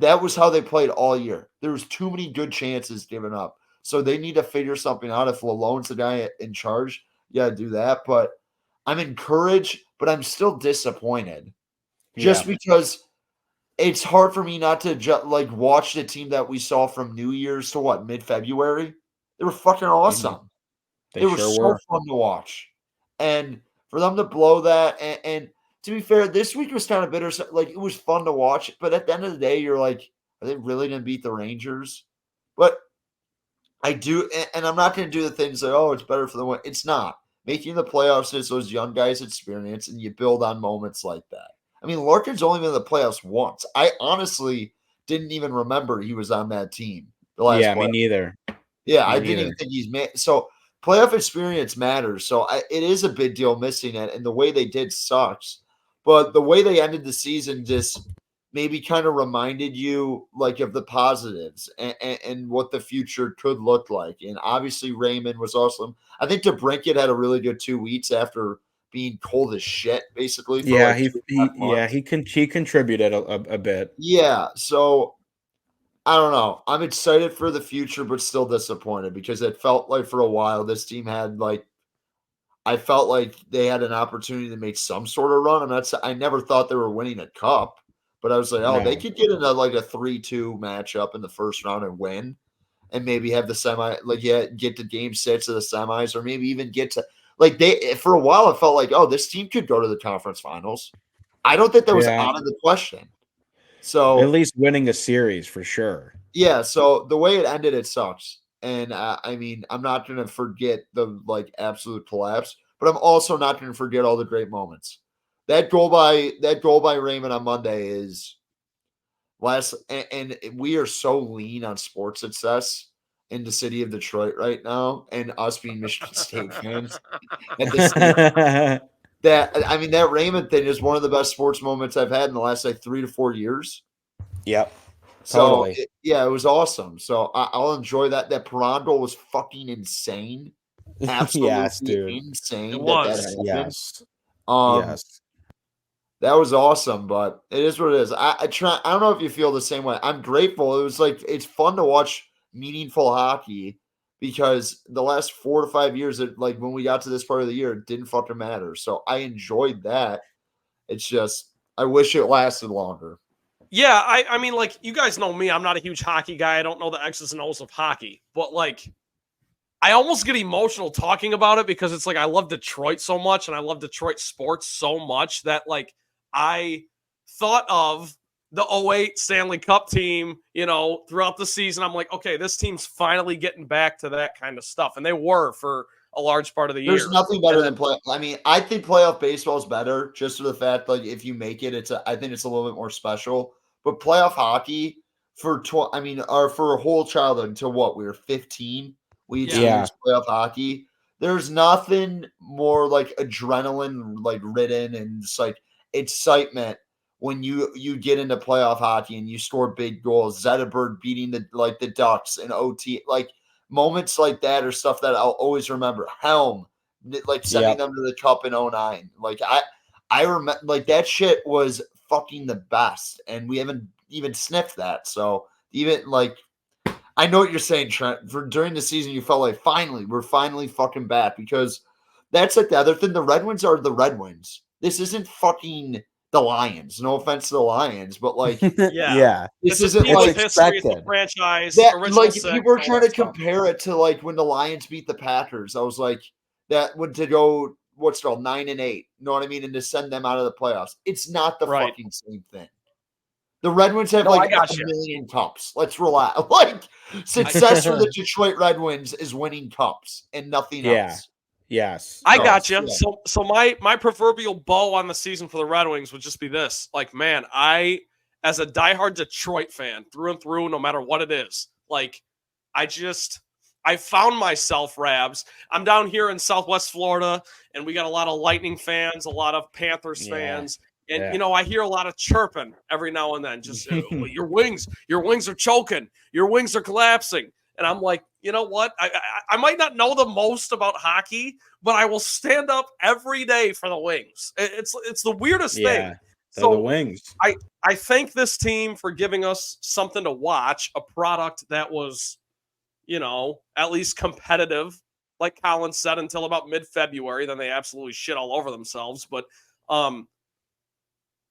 that was how they played all year. There was too many good chances given up. So they need to figure something out. If Lalone's the guy in charge, do that. But I'm encouraged, but I'm still disappointed. Just because it's hard for me not to watch the team that we saw from New Year's to mid-February. They were fucking awesome. They were so fun to watch. And for them to blow that, and to be fair, this week was kind of bitter. Like, it was fun to watch, but at the end of the day, you're like, are they really going to beat the Rangers? But I do, and I'm not going to do the things like, oh, it's better for the win. It's not. Making the playoffs is those young guys' experience, and you build on moments like that. I mean, Larkin's only been in the playoffs once. I honestly didn't even remember he was on that team. The last playoff. Me neither. Yeah, I didn't even think he's made. So playoff experience matters. So it is a big deal missing it, and the way they did sucks. But the way they ended the season just maybe kind of reminded you like of the positives and what the future could look like. And obviously Raymond was awesome. I think DeBrincat had a really good 2 weeks after being cold as shit, basically. He contributed a bit. Yeah, so I don't know. I'm excited for the future, but still disappointed because it felt like for a while this team had I felt like they had an opportunity to make some sort of run. I never thought they were winning a cup. But I was like, they could get into like a 3-2 matchup in the first round and win, and maybe have the semi, get to game 6 of the semis, or maybe even get to for a while. It felt like, this team could go to the conference finals. I don't think that was out of the question. So at least winning a series for sure. Yeah. So the way it ended, it sucks. And I mean, I'm not going to forget the absolute collapse, but I'm also not going to forget all the great moments. That goal by Raymond on Monday is and we are so lean on sports success in the city of Detroit right now, and us being Michigan State fans at this that Raymond thing is one of the best sports moments I've had in the last like 3 to 4 years. Yep. So Totally. it was awesome. So I'll enjoy that. That Perondel was fucking insane. Absolutely Yes, dude. insane. It was. Happened. Yes. Yes. That was awesome, but it is what it is. I don't know if you feel the same way. I'm grateful. It was like it's fun to watch meaningful hockey because the last 4 to 5 years, like when we got to this part of the year, it didn't fucking matter. So I enjoyed that. It's just I wish it lasted longer. Yeah, I mean, like, you guys know me. I'm not a huge hockey guy. I don't know the X's and O's of hockey. But, like, I almost get emotional talking about it because it's like I love Detroit so much and I love Detroit sports so much that, like, I thought of the 08 Stanley Cup team, throughout the season. I'm like, okay, this team's finally getting back to that kind of stuff. And they were for a large part of the year. There's nothing better than play. I mean, I think playoff baseball is better just for the fact, like, if you make it, I think it's a little bit more special. But playoff hockey for a whole childhood until what we were 15, we experienced playoff hockey. There's nothing more like adrenaline, like ridden, and just like excitement when you get into playoff hockey and you score big goals. Zetterberg beating the Ducks in OT, like moments like that are stuff that I'll always remember. Helm, like sending them to the cup in 09. Like I remember, like that shit was fucking the best, and we haven't even sniffed that. So even like, I know what you're saying, Trent. For during the season, you felt like we're finally fucking back, because that's like the other thing. The Red Wings are the Red Wings. This isn't fucking the Lions. No offense to the Lions, but like, this isn't like history. It's a franchise. Like people were trying to compare it to like when the Lions beat the Packers. I was like, that would to go 9-8. You know what I mean? And to send them out of the playoffs. It's not the fucking same thing. The Red Wings have a million cups. Let's relax. Like, success for the Detroit Red Wings is winning cups and nothing else. Yes. I got you. So my proverbial bow on the season for the Red Wings would just be this. Like, man, I, as a diehard Detroit fan through and through, no matter what it is, like, I found myself, Rabs. I'm down here in Southwest Florida, and we got a lot of Lightning fans, a lot of Panthers fans. And, I hear a lot of chirping every now and then. Just, your wings are choking. Your wings are collapsing. And I'm like, you know what? I might not know the most about hockey, but I will stand up every day for the Wings. It's the weirdest thing. So the Wings. I thank this team for giving us something to watch, a product that was, at least competitive, like Colin said, until about mid-February. Then they absolutely shit all over themselves. But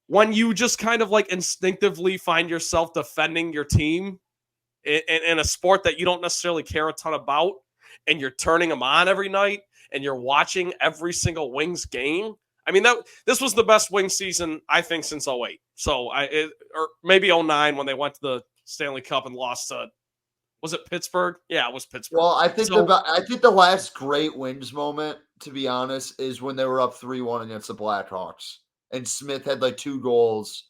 when you just kind of like instinctively find yourself defending your team in a sport that you don't necessarily care a ton about, and you're turning them on every night, and you're watching every single Wings game. I mean, this was the best Wings season, I think, since 08. So or maybe 09 when they went to the Stanley Cup and lost to, was it Pittsburgh? Yeah, it was Pittsburgh. Well, I think the last great Wings moment, to be honest, is when they were up 3-1 against the Blackhawks, and Smith had like 2 goals,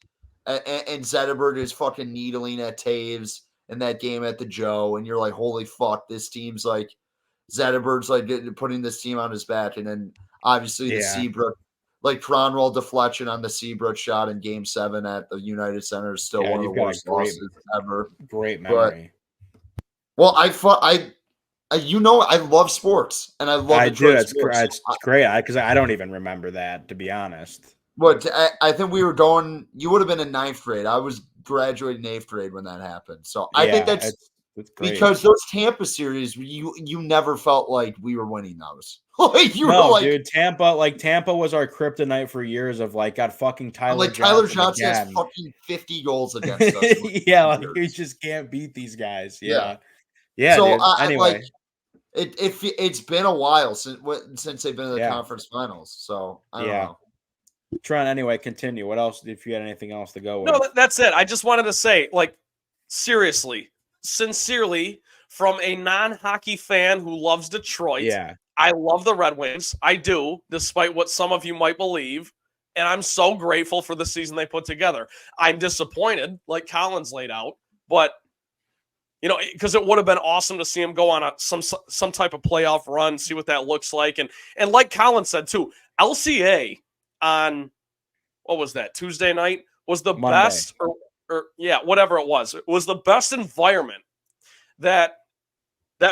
and Zetterberg is fucking needling at Taves in that game at the Joe, and you're like, holy fuck, this team's like, Zetterberg's like putting this team on his back, and then obviously the Seabrook, like Cronwell deflection on the Seabrook shot in Game 7 at the United Center is still one of the worst losses ever. Great memory. Well, I love sports, and I love Detroit sports. It's great because I don't even remember that, to be honest. But I think we were going. You would have been in 9th grade. I was graduating 8th grade when that happened. So I think that's because those Tampa series, you never felt like we were winning those. Dude, Tampa was our kryptonite for years. Of like, got fucking Tyler Johnson has fucking 50 goals against us. You just can't beat these guys. Yeah. So dude. Anyway, it's been a while since they've been in the conference finals. So I don't know. Trent, anyway, continue. What else? If you had anything else to go with? No, that's it. I just wanted to say, like, seriously, sincerely, from a non-hockey fan who loves Detroit, I love the Red Wings. I do, despite what some of you might believe. And I'm so grateful for the season they put together. I'm disappointed, like Colin's laid out, but because it would have been awesome to see him go on some type of playoff run, see what that looks like. And like Colin said too, LCA on, what was that, Tuesday night, was the Monday. best, or yeah, whatever it was the best environment that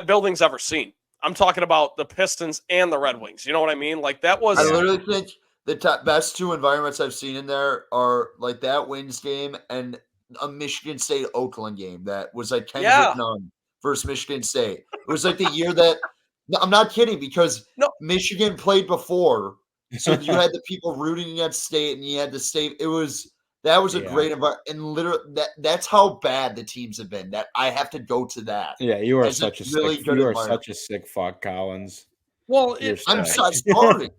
building's ever seen. I'm talking about the Pistons and the Red Wings. You know what I mean? Like, that was. I literally think the best two environments I've seen in there are like that Wings game and a Michigan State Oakland game that was like Kendrick Nunn versus Michigan State. It was like the year that, no, I'm not kidding, because Michigan played before, so you had the people rooting against State, and you had the State. That was a great environment, and literally that's how bad the teams have been. That I have to go to that. Yeah, you are such a sick fuck, Collins. Well, I'm sorry.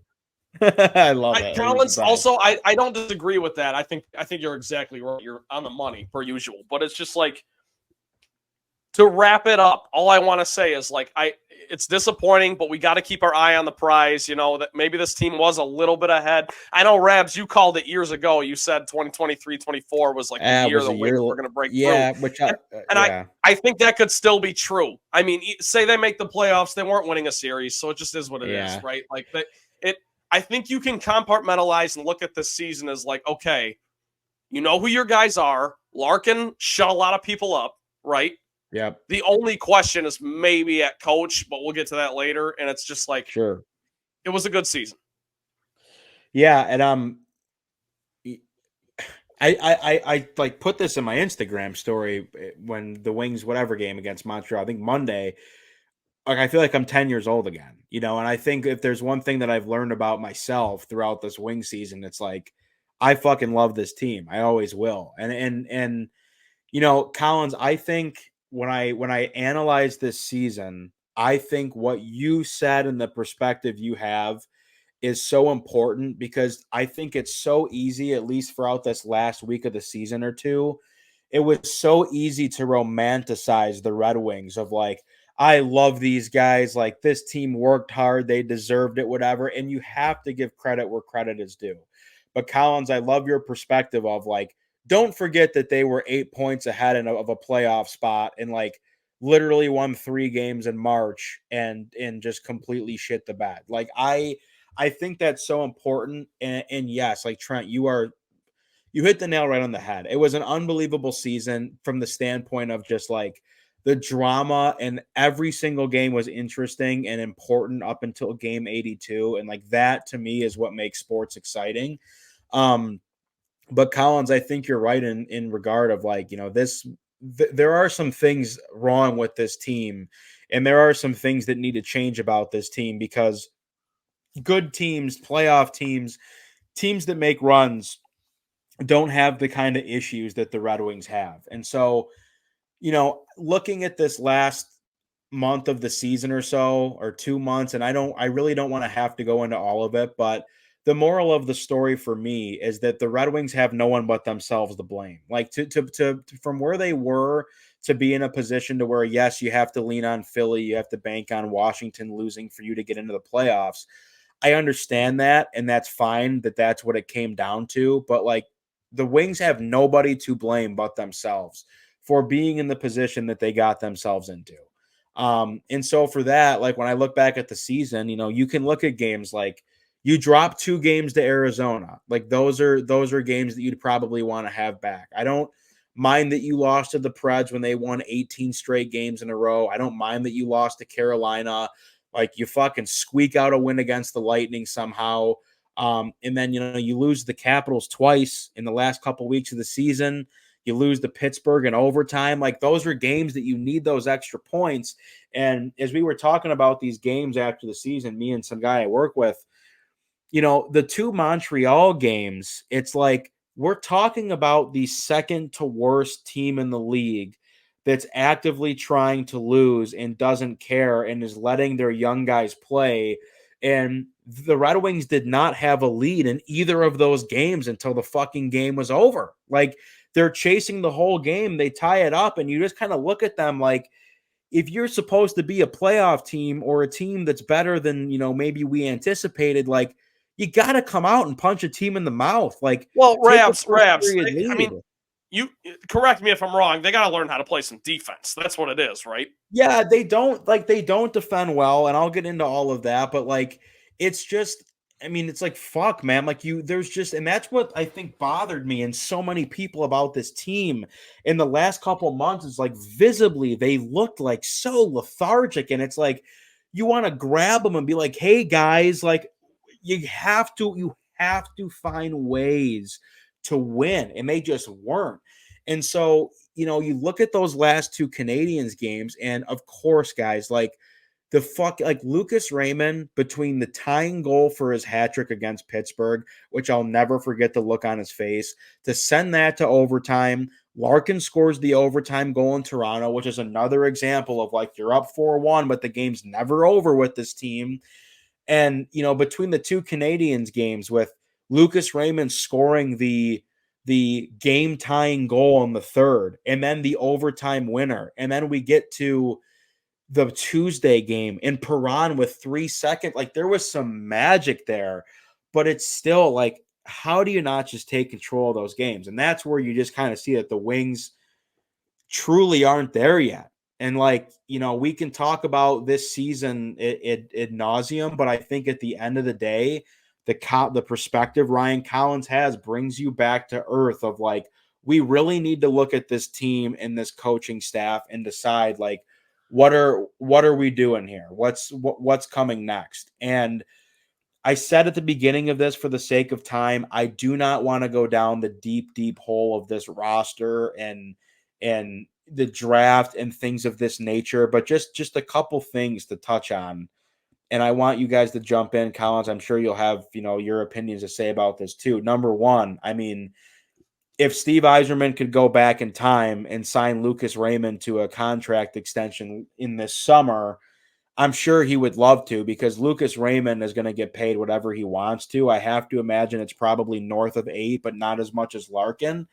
I love it. Collins, also, I don't disagree with that. I think you're exactly right. You're on the money per usual, but it's just like, to wrap it up, all I want to say is, like, it's disappointing, but we got to keep our eye on the prize. You know, that maybe this team was a little bit ahead. I know, Rabs, you called it years ago. You said 2023-24 was like the year the Wings were going to break through. I think that could still be true. I mean, say they make the playoffs, they weren't winning a series, so it just is what it is, right? Like, I think you can compartmentalize and look at this season as like, okay, you know who your guys are. Larkin shut a lot of people up, right? Yep. The only question is maybe at coach, but we'll get to that later. And it's just like, sure, it was a good season. Yeah, and I like put this in my Instagram story when the Wings whatever game against Montreal, I think Monday. Like, I feel like I'm 10 years old again, you know. And I think if there's one thing that I've learned about myself throughout this Wing season, it's like, I fucking love this team. I always will. And you know, Collins, I think when I analyze this season, I think what you said and the perspective you have is so important, because I think it's so easy, at least throughout this last week of the season or two, it was so easy to romanticize the Red Wings of like, I love these guys, like this team worked hard, they deserved it, whatever. And you have to give credit where credit is due. But Collins, I love your perspective of like, don't forget that they were 8 points ahead of a playoff spot and like literally won 3 games in March and just completely shit the bed. Like, I think that's so important. And yes, like Trent, you hit the nail right on the head. It was an unbelievable season from the standpoint of just like the drama, and every single game was interesting and important up until game 82. And like that to me is what makes sports exciting. But Collins, I think you're right in regard of like, you know, there are some things wrong with this team, and there are some things that need to change about this team, because good teams, playoff teams that make runs don't have the kind of issues that the Red Wings have. And so, you know, looking at this last month of the season or so, or 2 months, and I really don't want to have to go into all of it, but the moral of the story for me is that the Red Wings have no one but themselves to blame. Like to from where they were to be in a position to where, yes, you have to lean on Philly, you have to bank on Washington losing for you to get into the playoffs. I understand that, and that's fine that that's what it came down to. But like, the Wings have nobody to blame but themselves for being in the position that they got themselves into. And so for that, like when I look back at the season, you know, you can look at games like you dropped 2 games to Arizona. Like those are games that you'd probably want to have back. I don't mind that you lost to the Preds when they won 18 straight games in a row. I don't mind that you lost to Carolina. Like, you fucking squeak out a win against the Lightning somehow. And then, you know, you lose the Capitals twice in the last couple weeks of the season. You lose to Pittsburgh in overtime. Like, those are games that you need those extra points. And as we were talking about these games after the season, me and some guy I work with, you know, the 2 Montreal games, it's like we're talking about the second to worst team in the league that's actively trying to lose and doesn't care and is letting their young guys play. And the Red Wings did not have a lead in either of those games until the fucking game was over. Like, they're chasing the whole game. They tie it up, and you just kind of look at them like, if you're supposed to be a playoff team or a team that's better than, you know, maybe we anticipated, like, you got to come out and punch a team in the mouth. Like, well, Rabs. I mean, you correct me if I'm wrong. They got to learn how to play some defense. That's what it is, right? Yeah, they don't defend well, and I'll get into all of that. But like, it's just, I mean, it's like, fuck, man. Like and that's what I think bothered me and so many people about this team in the last couple months is like visibly they looked like so lethargic. And it's like, you want to grab them and be like, hey guys, like you have to find ways to win. And they just weren't. And so, you look at those last two Canadians games, and of course, guys, like, Lucas Raymond, between the tying goal for his hat trick against Pittsburgh, which I'll never forget the look on his face, to send that to overtime. Larkin scores the overtime goal in Toronto, which is another example of like you're up 4-1, but the game's never over with this team. And between the two Canadians games, with Lucas Raymond scoring the game tying goal in the third, and then the overtime winner, and then we get to the Tuesday game in Perron with 3 seconds. Like there was some magic there, but it's still like, how do you not just take control of those games? And that's where you just kind of see that the Wings truly aren't there yet. And like, we can talk about this season ad nauseum, but I think at the end of the day, the perspective Ryan Collins has brings you back to earth of like, we really need to look at this team and this coaching staff and decide like, what are we doing here? What's coming next? And I said at the beginning of this, for the sake of time, I do not want to go down the deep hole of this roster and the draft and things of this nature, but just a couple things to touch on. And I want you guys to jump in, Collins. I'm sure you'll have, your opinions to say about this too. Number one, I mean, if Steve Yzerman could go back in time and sign Lucas Raymond to a contract extension in this summer, I'm sure he would love to, because Lucas Raymond is going to get paid whatever he wants to. I have to imagine it's probably north of 8, but not as much as Larkin.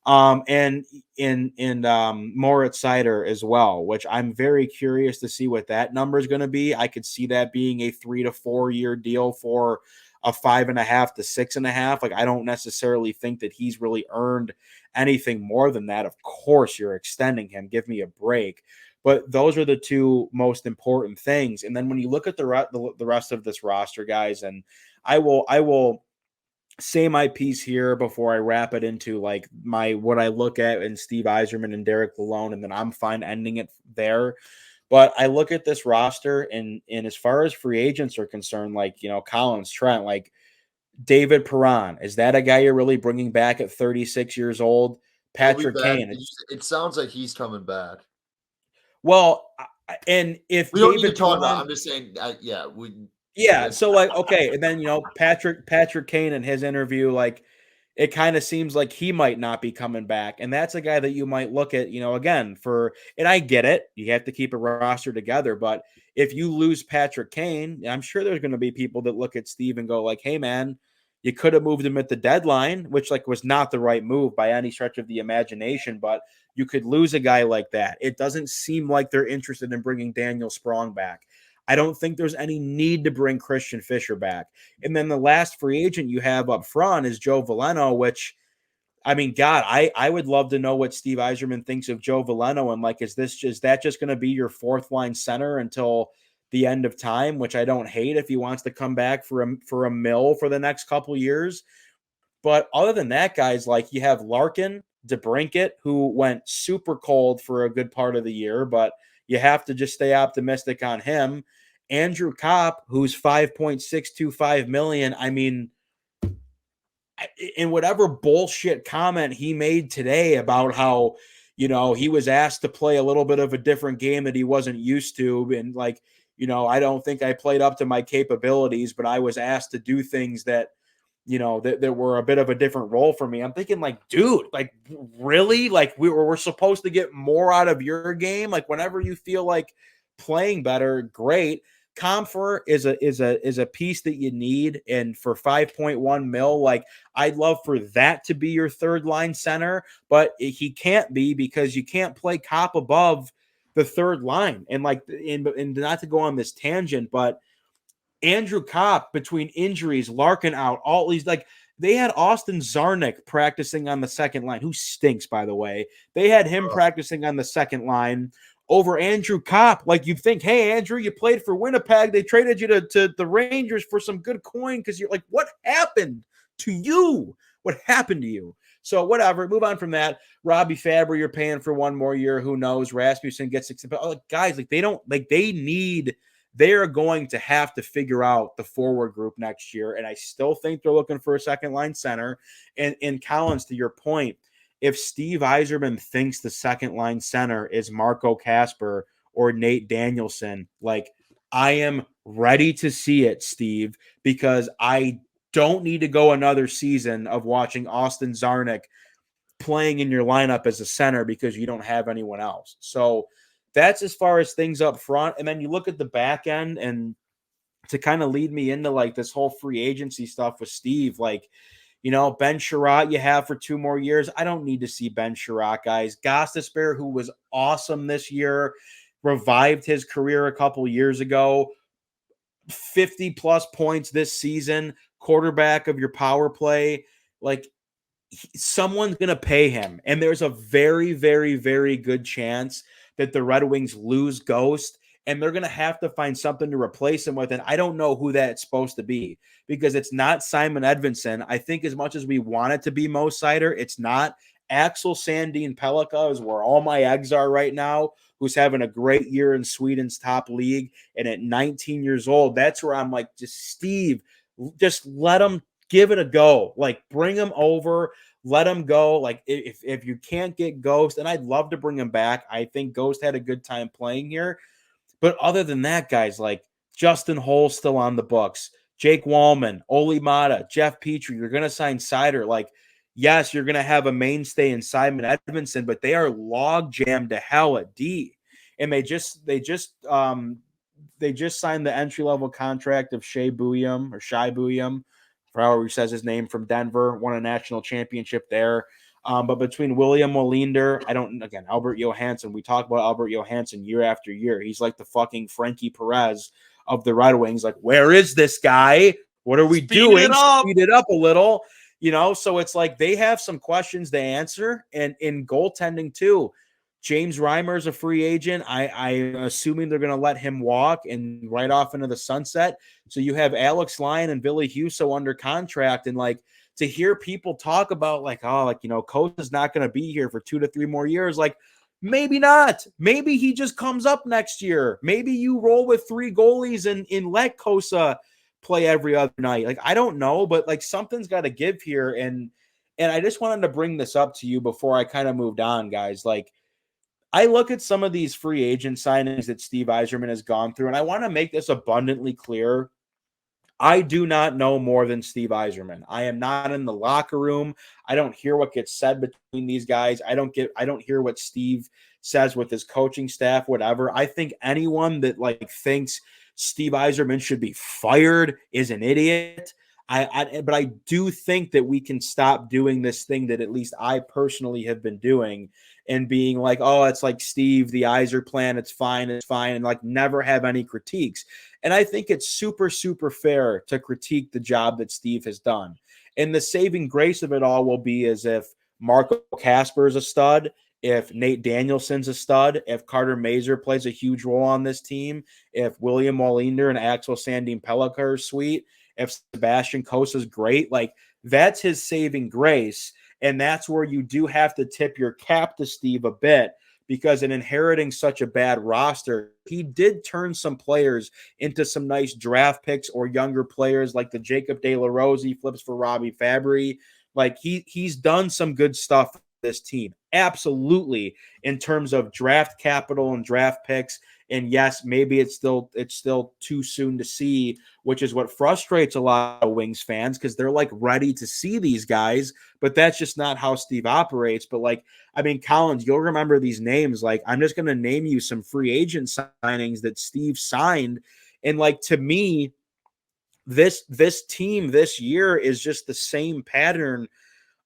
And Moritz Seider as well, which I'm very curious to see what that number is going to be. I could see that being a 3 to 4 year deal for a 5.5 to 6.5. Like, I don't necessarily think that he's really earned anything more than that. Of course, you're extending him. Give me a break. But those are the two most important things. And then when you look at the rest of this roster, guys, and I will say my piece here before I wrap it into like what I look at in Steve Yzerman and Derek Lalonde, and then I'm fine ending it there. But I look at this roster, and as far as free agents are concerned, like, Collins, Trent, like David Perron, is that a guy you're really bringing back at 36 years old? Patrick Kane. It sounds like he's coming back. Well, and if we don't need to talk about, I'm just saying, yeah. So like, okay, and then Patrick Kane in his interview, like, it kind of seems like he might not be coming back. And that's a guy that you might look at, again, and I get it. You have to keep a roster together. But if you lose Patrick Kane, I'm sure there's going to be people that look at Steve and go like, hey, man, you could have moved him at the deadline, which like was not the right move by any stretch of the imagination. But you could lose a guy like that. It doesn't seem like they're interested in bringing Daniel Sprong back. I don't think there's any need to bring Christian Fischer back. And then the last free agent you have up front is Joe Veleno, which, I mean, God, I would love to know what Steve Yzerman thinks of Joe Veleno. And like, is that just going to be your fourth line center until the end of time, which I don't hate if he wants to come back for a mill for the next couple years. But other than that, guys, like, you have Larkin, DeBrincat, who went super cold for a good part of the year, but you have to just stay optimistic on him. Andrew Kopp, who's $5.625 million. I mean, in whatever bullshit comment he made today about how, he was asked to play a little bit of a different game that he wasn't used to. And like, I don't think I played up to my capabilities, but I was asked to do things that, that were a bit of a different role for me. I'm thinking like, dude, like, really? Like, we're supposed to get more out of your game? Like, whenever you feel like playing better, great. Comfer is a piece that you need, and for 5.1 mil, like, I'd love for that to be your third line center, but he can't be, because you can't play Cop above the third line. And like, and not to go on this tangent, but Andrew Kopp, between injuries, Larkin out, all these, like, they had Austin Zarnik practicing on the second line, who stinks, by the way. They had him practicing on the second line over Andrew Kopp. Like, you think, hey, Andrew, you played for Winnipeg. They traded you to the Rangers for some good coin because you're like, what happened to you? What happened to you? So whatever, move on from that. Robbie Fabry, you're paying for one more year. Who knows? Rasmussen gets 6. But guys, like, they are going to have to figure out the forward group next year. And I still think they're looking for a second line center. And Collins, to your point, if Steve Yzerman thinks the second line center is Marco Kasper or Nate Danielson, like, I am ready to see it, Steve, because I don't need to go another season of watching Austin Zarnik playing in your lineup as a center because you don't have anyone else. So that's as far as things up front. And then you look at the back end, and to kind of lead me into like this whole free agency stuff with Steve, like, you know, Ben Sherratt you have for 2 more years. I don't need to see Ben Sherratt, guys. Gostisbehere, who was awesome this year, revived his career a couple years ago, 50 plus points this season, quarterback of your power play. Like, someone's going to pay him. And there's a very, very, very good chance that the Red Wings lose Ghost, and they're going to have to find something to replace him with. And I don't know who that's supposed to be, because it's not Simon Edvinsson. I think as much as we want it to be Mo Seider, it's not. Axel Sandin Pellikka is where all my eggs are right now, who's having a great year in Sweden's top league. And at 19 years old, that's where I'm like, just Steve, just let him give it a go. Like, bring him over, let him go. Like, if you can't get Ghost, and I'd love to bring him back. I think Ghost had a good time playing here. But other than that, guys, like Justin Holl still on the books, Jake Wallman, Oli Mata, Jeff Petrie, you're going to sign Seider. Like, yes, you're going to have a mainstay in Simon Edvinsson, but they are log jammed to hell at D. And they just signed the entry level contract of Shai Buium, however he says his name, from Denver, won a national championship there. But between William Wallinder, Albert Johansson, we talk about Albert Johansson year after year. He's like the fucking Frankie Perez of the Red Wings. Like, where is this guy? What are we doing? Speed it up a little, you know? So it's like they have some questions to answer. And in goaltending too, James Reimer is a free agent. I'm assuming they're going to let him walk and right off into the sunset. So you have Alex Lyon and Billy Huso under contract, and like, to hear people talk about like, oh, like, you know, Kosa's not going to be here for 2 to 3 more years. Like, maybe not. Maybe he just comes up next year. Maybe you roll with 3 goalies and let Kosa play every other night. Like, I don't know, but like, something's got to give here. And I just wanted to bring this up to you before I kind of moved on, guys. Like, I look at some of these free agent signings that Steve Yzerman has gone through, and I want to make this abundantly clear. I do not know more than Steve Yzerman. I am not in the locker room. I don't hear what gets said between these guys. I don't hear what Steve says with his coaching staff, whatever. I think anyone that like thinks Steve Yzerman should be fired is an idiot. But I do think that we can stop doing this thing that at least I personally have been doing, and being like, oh, it's like Steve, the Yzer plan, it's fine, and like never have any critiques. And I think it's super, super fair to critique the job that Steve has done. And the saving grace of it all will be as if Marco Kasper is a stud, if Nate Danielson's a stud, if Carter Mazur plays a huge role on this team, if William Wallinder and Axel Sandin Pellikka are sweet, if Sebastian Kosa's great, like, that's his saving grace. And that's where you do have to tip your cap to Steve a bit, because in inheriting such a bad roster, he did turn some players into some nice draft picks or younger players, like the Jacob De La Rose he flips for Robbie Fabry. Like, he's done some good stuff for this team. Absolutely. In terms of draft capital and draft picks. And yes, maybe it's still too soon to see, which is what frustrates a lot of Wings fans, because they're like ready to see these guys, but that's just not how Steve operates. But like, I mean, Collins, you'll remember these names. Like, I'm just going to name you some free agent signings that Steve signed. And like, to me, this team this year is just the same pattern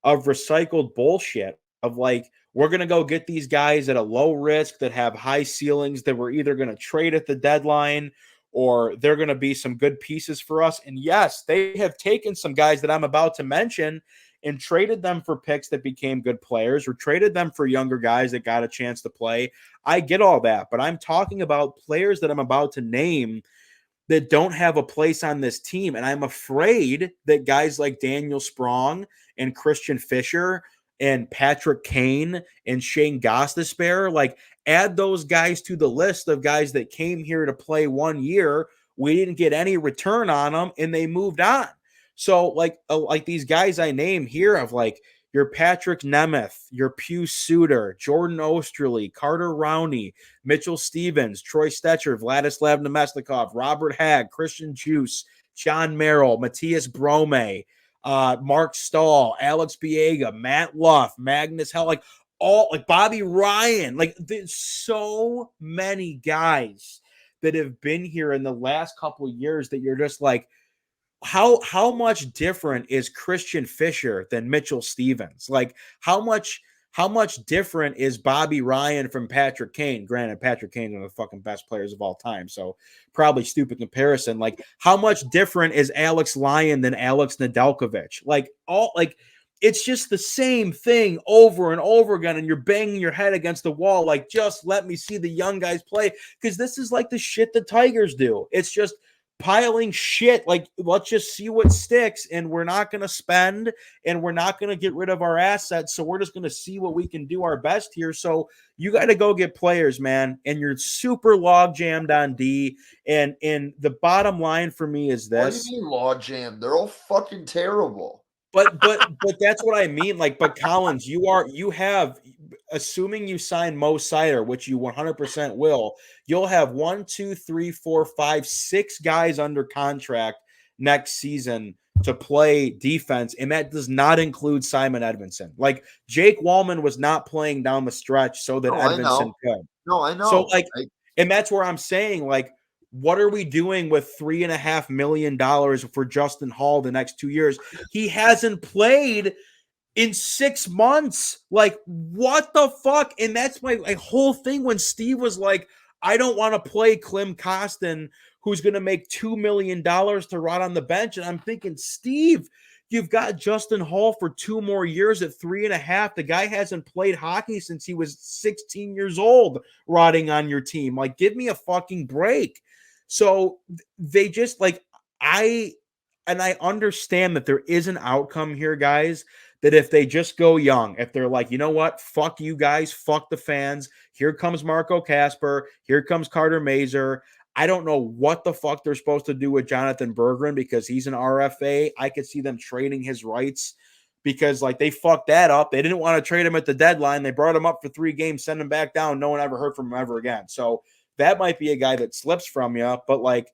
of recycled bullshit of like, we're going to go get these guys at a low risk that have high ceilings that we're either going to trade at the deadline, or they're going to be some good pieces for us. And yes, they have taken some guys that I'm about to mention and traded them for picks that became good players or traded them for younger guys that got a chance to play. I get all that, but I'm talking about players that I'm about to name that don't have a place on this team. And I'm afraid that guys like Daniel Sprong and Christian Fisher and Patrick Kane and Shane Gostisbehere, like add those guys to the list of guys that came here to play 1 year. We didn't get any return on them and they moved on. So like these guys I name here of like your Patrick Nemeth, your Pew Suter, Jordan Osterley, Carter Rowney, Mitchell Stevens, Troy Stetcher, Vladislav Nemesnikov, Robert Hagg, Christian Juice, John Merrill, Matthias Brome, Mark Stahl, Alex Biega, Matt Luff, Magnus Hell, like all like Bobby Ryan. Like there's so many guys that have been here in the last couple of years that you're just like, how much different is Christian Fisher than Mitchell Stevens? Like how much different is Bobby Ryan from Patrick Kane? Granted, Patrick Kane's one of the fucking best players of all time, so probably stupid comparison. Like how much different is Alex Lyon than Alex Nedeljkovic? Like it's just the same thing over and over again, and you're banging your head against the wall. Like, just let me see the young guys play, because this is like the shit the Tigers do. It's just piling shit. Like, let's just see what sticks, and we're not going to spend, and we're not going to get rid of our assets, so we're just going to see what we can do our best here. So you got to go get players, man, and you're super log jammed on D. And the bottom line for me is this: what do you mean log jammed? They're all fucking terrible. But that's what I mean. Like, but Collins, you have, assuming you sign Mo Sider, which you 100% will, you'll have 1, 2, 3, 4, 5, 6 guys under contract next season to play defense, and that does not include Simon Edmondson. Like, Jake Wallman was not playing down the stretch so that Edmondson could. No, I know. So like, and that's where I'm saying, like, what are we doing with $3.5 million for Justin Hall the next 2 years? He hasn't played in 6 months. Like, what the fuck? And that's my whole thing when Steve was like, I don't want to play Klim Kostin, who's going to make $2 million to rot on the bench. And I'm thinking, Steve, you've got Justin Hall for 2 more years at 3.5. The guy hasn't played hockey since he was 16 years old, rotting on your team. Like, give me a fucking break. So they just like, I understand that there is an outcome here, guys, that if they just go young, if they're like, you know what, fuck you guys, fuck the fans, here comes Marco Kasper, here comes Carter Mazer. I don't know what the fuck they're supposed to do with Jonathan Berggren because he's an RFA. I could see them trading his rights because like they fucked that up. They didn't want to trade him at the deadline. They brought him up for 3 games, send him back down. No one ever heard from him ever again. So that might be a guy that slips from you, but like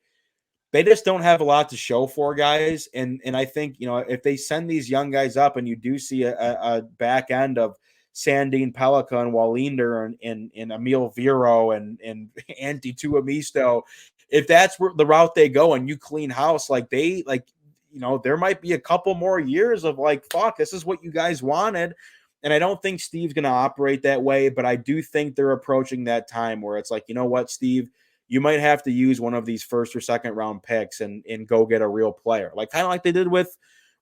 they just don't have a lot to show for, guys. And I think, you know, if they send these young guys up and you do see a back end of Sandin Pelika and Wallinder and Emil Vero and Antti Tuomisto, if that's where the route they go and you clean house, like they like, you know, there might be a couple more years of like, fuck, this is what you guys wanted. And I don't think Steve's going to operate that way, but I do think they're approaching that time where it's like, you know what, Steve, you might have to use one of these 1st or 2nd round picks and go get a real player, like kind of like they did with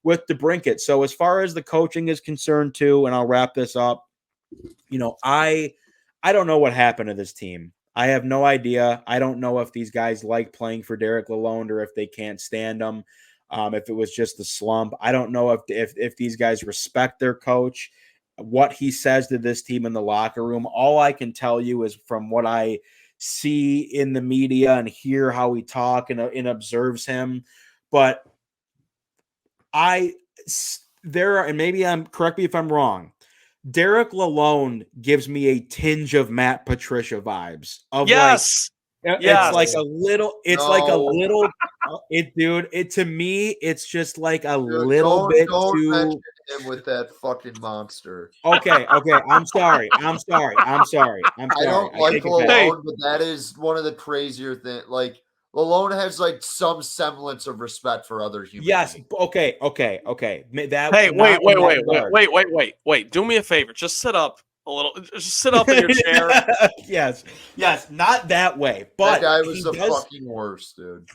DeBrincat. So as far as the coaching is concerned too, and I'll wrap this up, you know, I don't know what happened to this team. I have no idea. I don't know if these guys like playing for Derek Lalonde or if they can't stand him. If it was just the slump, I don't know if these guys respect their coach, what he says to this team in the locker room. All I can tell you is from what I see in the media and hear how he talks and observes him. But and maybe correct me if I'm wrong, Derek Lalonde gives me a tinge of Matt Patricia vibes. Of yes. It's like a little, to me, it's just like a little bit too him with that fucking monster. Okay. I'm sorry. I don't like Lalonde, but that is one of the crazier things. Like, Lalonde has like some semblance of respect for other humans. Yes. Okay. Wait. Do me a favor. Just sit up a little. Just sit up in your chair. Yes. Not that way. But that guy was the fucking worst, dude.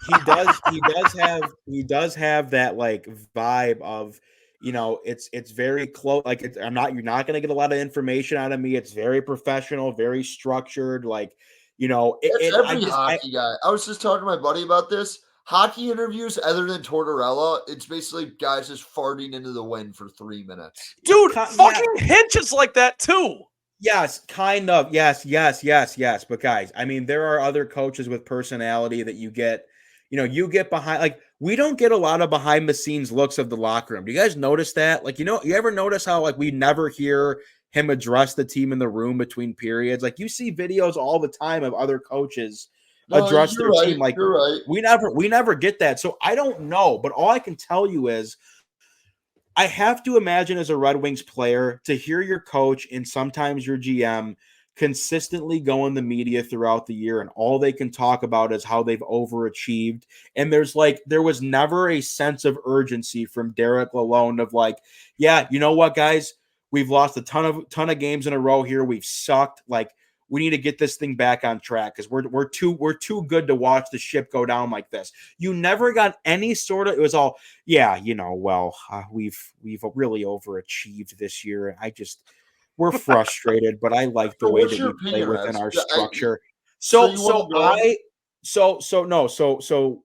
He does have that like vibe of, It's very close. Like you're not going to get a lot of information out of me. It's very professional, very structured. Like, That's every hockey guy. I was just talking to my buddy about this. Hockey interviews, other than Tortorella, it's basically guys just farting into the wind for 3 minutes. Dude, fucking Hinch is like that too. Yes, kind of. Yes. But guys, I mean, there are other coaches with personality that you get behind. Like, we don't get a lot of behind the scenes looks of the locker room. Do you guys notice that? Like, you ever notice how like we never hear him address the team in the room between periods? Like, you see videos all the time of other coaches address their team. Like, you're right. We never get that. So I don't know, but all I can tell you is I have to imagine as a Red Wings player to hear your coach and sometimes your GM consistently go in the media throughout the year, and all they can talk about is how they've overachieved. And there was never a sense of urgency from Derek Lalonde of like, yeah, you know what, guys, we've lost a ton of games in a row here. We've sucked. Like, we need to get this thing back on track because we're too good to watch the ship go down like this. You never got any sort of. It was all, yeah, we've really overachieved this year. We're frustrated, but I like the way that we play within our structure. So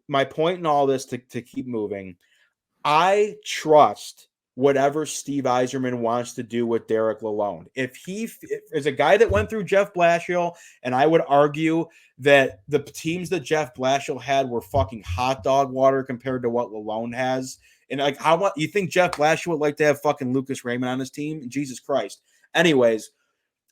my point in all this to keep moving, I trust whatever Steve Yzerman wants to do with Derek Lalonde. If is a guy that went through Jeff Blashill, and I would argue that the teams that Jeff Blashill had were fucking hot dog water compared to what Lalonde has. And like, you think Jeff Blashill would like to have fucking Lucas Raymond on his team? Jesus Christ. Anyways,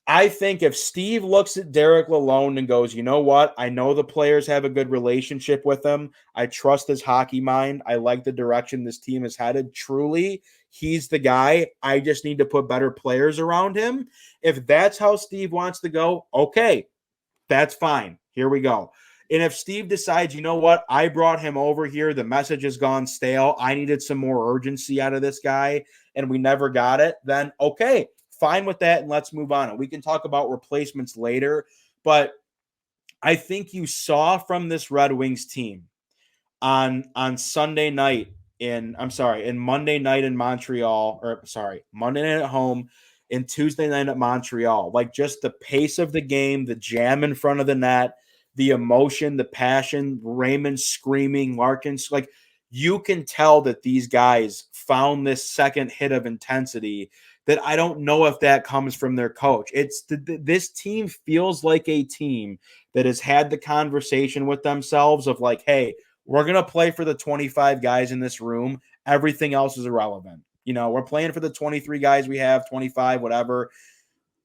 I think if Steve looks at Derek Lalonde and goes, you know what? I know the players have a good relationship with him. I trust his hockey mind. I like the direction this team is headed. Truly, he's the guy. I just need to put better players around him. If that's how Steve wants to go, okay, that's fine. Here we go. And if Steve decides, you know what? I brought him over here. The message has gone stale. I needed some more urgency out of this guy, and we never got it. Then, okay, fine with that, and let's move on. And we can talk about replacements later. But I think you saw from this Red Wings team on Sunday night in Monday night in Montreal, Monday night at home and Tuesday night at Montreal, like just the pace of the game, the jam in front of the net, the emotion, the passion, Raymond screaming, Larkins, like you can tell that these guys found this second hit of intensity that I don't know if that comes from their coach. This team feels like a team that has had the conversation with themselves of like, hey, we're going to play for the 25 guys in this room. Everything else is irrelevant. We're playing for the 23 guys we have, 25, whatever.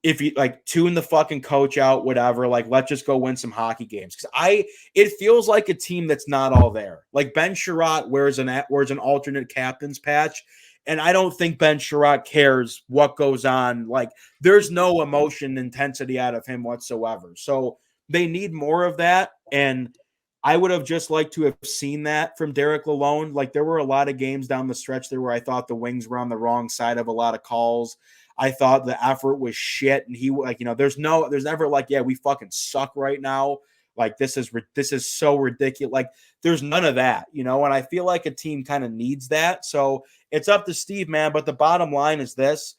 If you like tune the fucking coach out, whatever, like let's just go win some hockey games. Because it feels like a team that's not all there. Like Ben Sherratt wears an alternate captain's patch. And I don't think Ben Sherratt cares what goes on. Like there's no emotion intensity out of him whatsoever. So they need more of that. And I would have just liked to have seen that from Derek Lalonde. Like there were a lot of games down the stretch there where I thought the Wings were on the wrong side of a lot of calls. I thought the effort was shit. And he like, there's never like, yeah, we fucking suck right now. Like this is so ridiculous. Like there's none of that, and I feel like a team kind of needs that. So it's up to Steve, man. But the bottom line is this.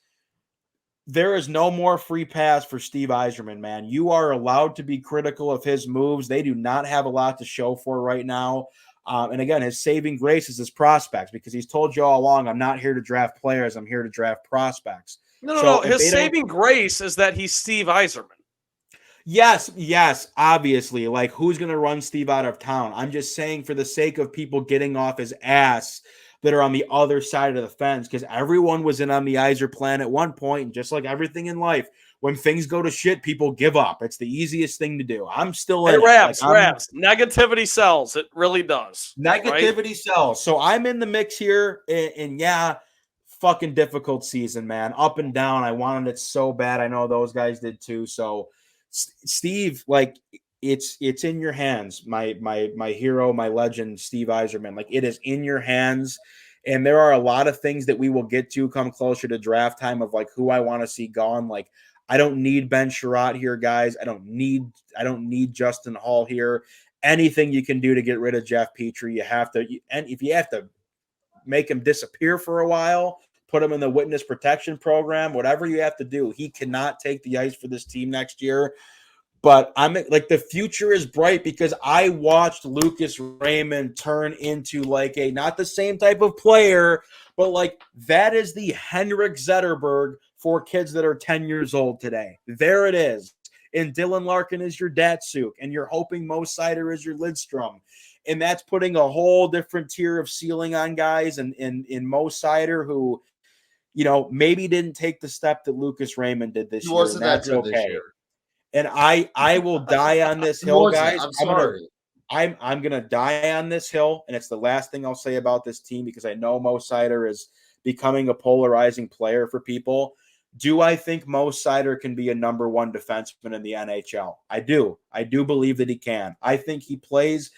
There is no more free pass for Steve Yzerman, man. You are allowed to be critical of his moves. They do not have a lot to show for right now. And again, his saving grace is his prospects because he's told you all along, I'm not here to draft players. I'm here to draft prospects. No. His saving grace is that he's Steve Yzerman. Yes, obviously. Like, who's going to run Steve out of town? I'm just saying for the sake of people getting off his ass that are on the other side of the fence, because everyone was in on the Yzer plan at one point, and just like everything in life, when things go to shit, people give up. It's the easiest thing to do. I'm still in Raps. Negativity sells. It really does. Negativity sells. So I'm in the mix here, and yeah, fucking difficult season, man. Up and down. I wanted it so bad. I know those guys did too. So Steve, like it's in your hands. My hero, my legend, Steve Yzerman. Like it is in your hands. And there are a lot of things that we will get to come closer to draft time of like who I want to see gone. Like I don't need Ben Sherratt here, guys. I don't need Justin Hall here. Anything you can do to get rid of Jeff Petrie, you have to. And if you have to make him disappear for a while, put him in the witness protection program, whatever you have to do. He cannot take the ice for this team next year. But I'm like, the future is bright because I watched Lucas Raymond turn into like not the same type of player, but like that is the Henrik Zetterberg for kids that are 10 years old today. There it is. And Dylan Larkin is your Datsuk, and you're hoping Mo Seider is your Lidstrom. And that's putting a whole different tier of ceiling on guys. And in Mo Seider, who, maybe didn't take the step that Lucas Raymond did this year. He wasn't that good this year. And I will die on this hill, guys. I'm sorry. I'm gonna die on this hill, and it's the last thing I'll say about this team because I know Mo Seider is becoming a polarizing player for people. Do I think Mo Seider can be a number one defenseman in the NHL? I do. I do believe that he can. I think he plays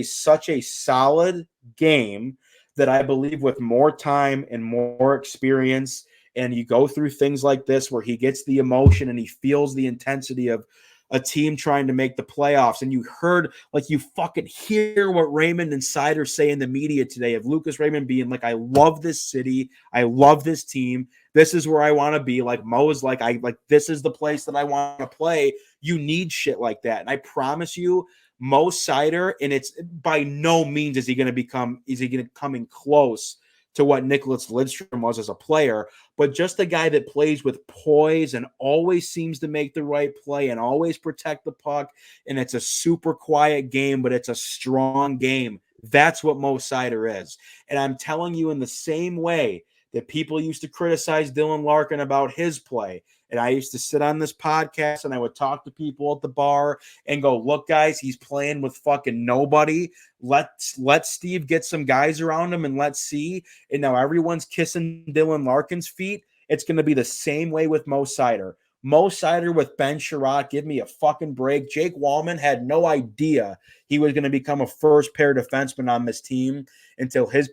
such a solid game that I believe with more time and more experience, and you go through things like this where he gets the emotion and he feels the intensity of a team trying to make the playoffs. And you heard, like, you fucking hear what Raymond and Seider say in the media today of Lucas Raymond being like, I love this city. I love this team. This is where I want to be. Like Mo's like, this is the place that I want to play. You need shit like that. And I promise you, Mo Seider, and it's by no means is he going to coming close to what Nicholas Lidstrom was as a player, but just a guy that plays with poise and always seems to make the right play and always protect the puck. And it's a super quiet game, but it's a strong game. That's what Mo Seider is. And I'm telling you, in the same way that people used to criticize Dylan Larkin about his play, and I used to sit on this podcast and I would talk to people at the bar and go, look, guys, he's playing with fucking nobody. Let Steve get some guys around him and let's see. And now everyone's kissing Dylan Larkin's feet. It's going to be the same way with Mo Seider. Mo Seider with Ben Sherratt, give me a fucking break. Jake Wallman had no idea he was going to become a first pair defenseman on this team until his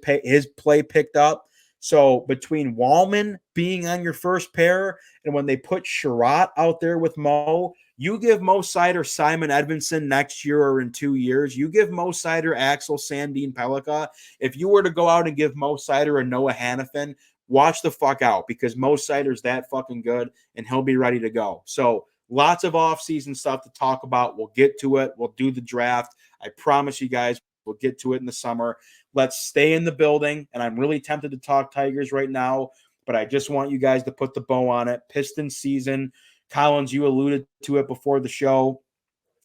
play picked up. So between Wallman being on your first pair and when they put Sherratt out there with Mo, you give Mo Seider Simon Edvinsson next year or in 2 years. You give Mo Seider Axel Sandin Pellikka. If you were to go out and give Mo Seider a Noah Hannafin, watch the fuck out because Mo Seider's that fucking good and he'll be ready to go. So lots of offseason stuff to talk about. We'll get to it. We'll do the draft. I promise you guys we'll get to it in the summer. Let's stay in the building. And I'm really tempted to talk Tigers right now, but I just want you guys to put the bow on it. Pistons season. Collins, you alluded to it before the show.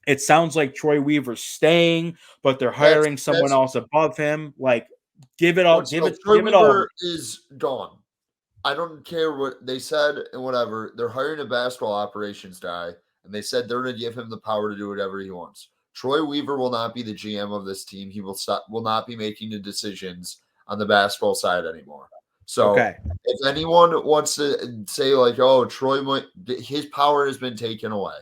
It sounds like Troy Weaver's staying, but they're hiring someone else above him. Like, give it all. Troy Weaver is gone. I don't care what they said and whatever. They're hiring a basketball operations guy, and they said they're going to give him the power to do whatever he wants. Troy Weaver will not be the GM of this team. He will not be making the decisions on the basketball side anymore. So if anyone wants to say like, oh, his power has been taken away.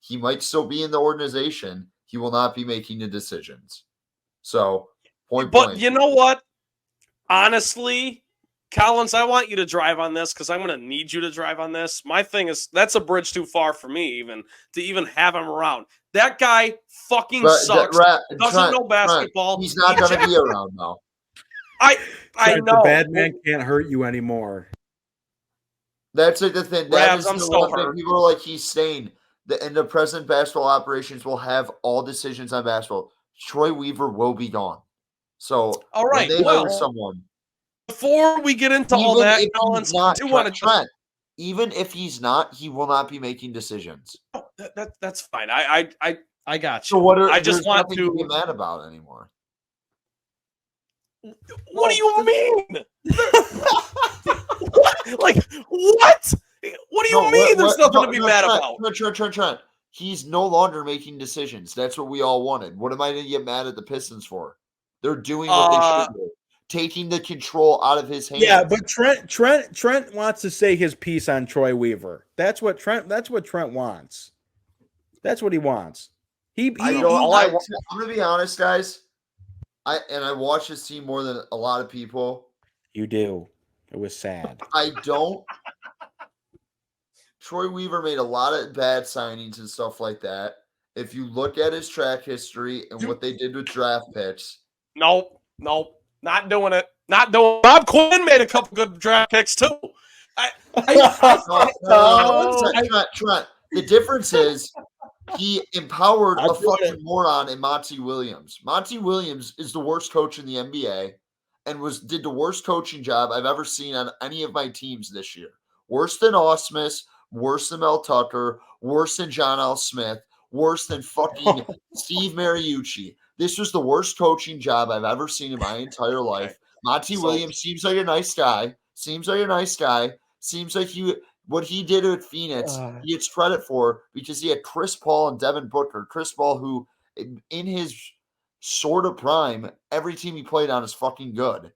He might still be in the organization. He will not be making the decisions. So point blank. But you know what? Honestly, Collins, I want you to drive on this because I'm going to need you to drive on this. My thing is that's a bridge too far for me to even have him around. That guy fucking sucks. Doesn't know basketball. He's not going to be around now. I know. The bad man can't hurt you anymore. That's like the thing. That is the one thing. People are like, he's staying. And the present basketball operations will have all decisions on basketball. Troy Weaver will be gone. So all right, when they hire someone. Before we get into all that, Collins, I do want to Trent. Even if he's not, he will not be making decisions. Oh, that's fine. I got you. So what I just want to be mad about anymore. What do you mean? Like what? What do you mean? There's nothing to be mad about. Trent. He's no longer making decisions. That's what we all wanted. What am I going to get mad at the Pistons for? They're doing what they should do. Taking the control out of his hands. Yeah, but Trent wants to say his piece on Troy Weaver. That's what Trent wants. That's what he wants. I'm gonna be honest, guys. I watch this team more than a lot of people. You do. It was sad. I don't. Troy Weaver made a lot of bad signings and stuff like that. If you look at his track history and what they did with draft picks. Nope. Not doing it. Not knowing Bob Quinn made a couple good draft picks too. Trent. The difference is he empowered a fucking moron in Monty Williams. Monty Williams is the worst coach in the NBA and did the worst coaching job I've ever seen on any of my teams this year. Worse than Osmus, worse than Mel Tucker, worse than John L. Smith, worse than fucking Steve Mariucci. This was the worst coaching job I've ever seen in my entire life. Monty Williams seems like a nice guy. Seems like what he did at Phoenix, he gets credit for because he had Chris Paul and Devin Booker. Chris Paul, who in his sort of prime, every team he played on is fucking good.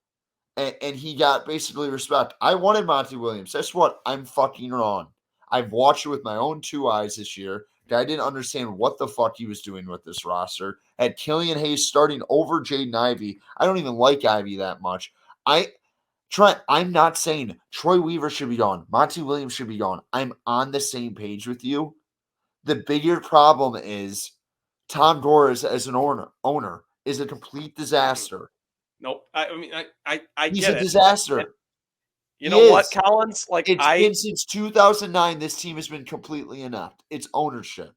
And he got basically respect. I wanted Monty Williams. Guess what? I'm fucking wrong. I've watched it with my own two eyes this year. I didn't understand what the fuck he was doing with this roster. Had Killian Hayes starting over Jaden Ivey. I don't even like Ivey that much. Trent, I'm not saying Troy Weaver should be gone. Monty Williams should be gone. I'm on the same page with you. The bigger problem is Tom Gores as an owner is a complete disaster. Nope. I mean, I He's get a disaster. You know what, Collins? Like it's been since 2009, this team has been completely inept. It's ownership.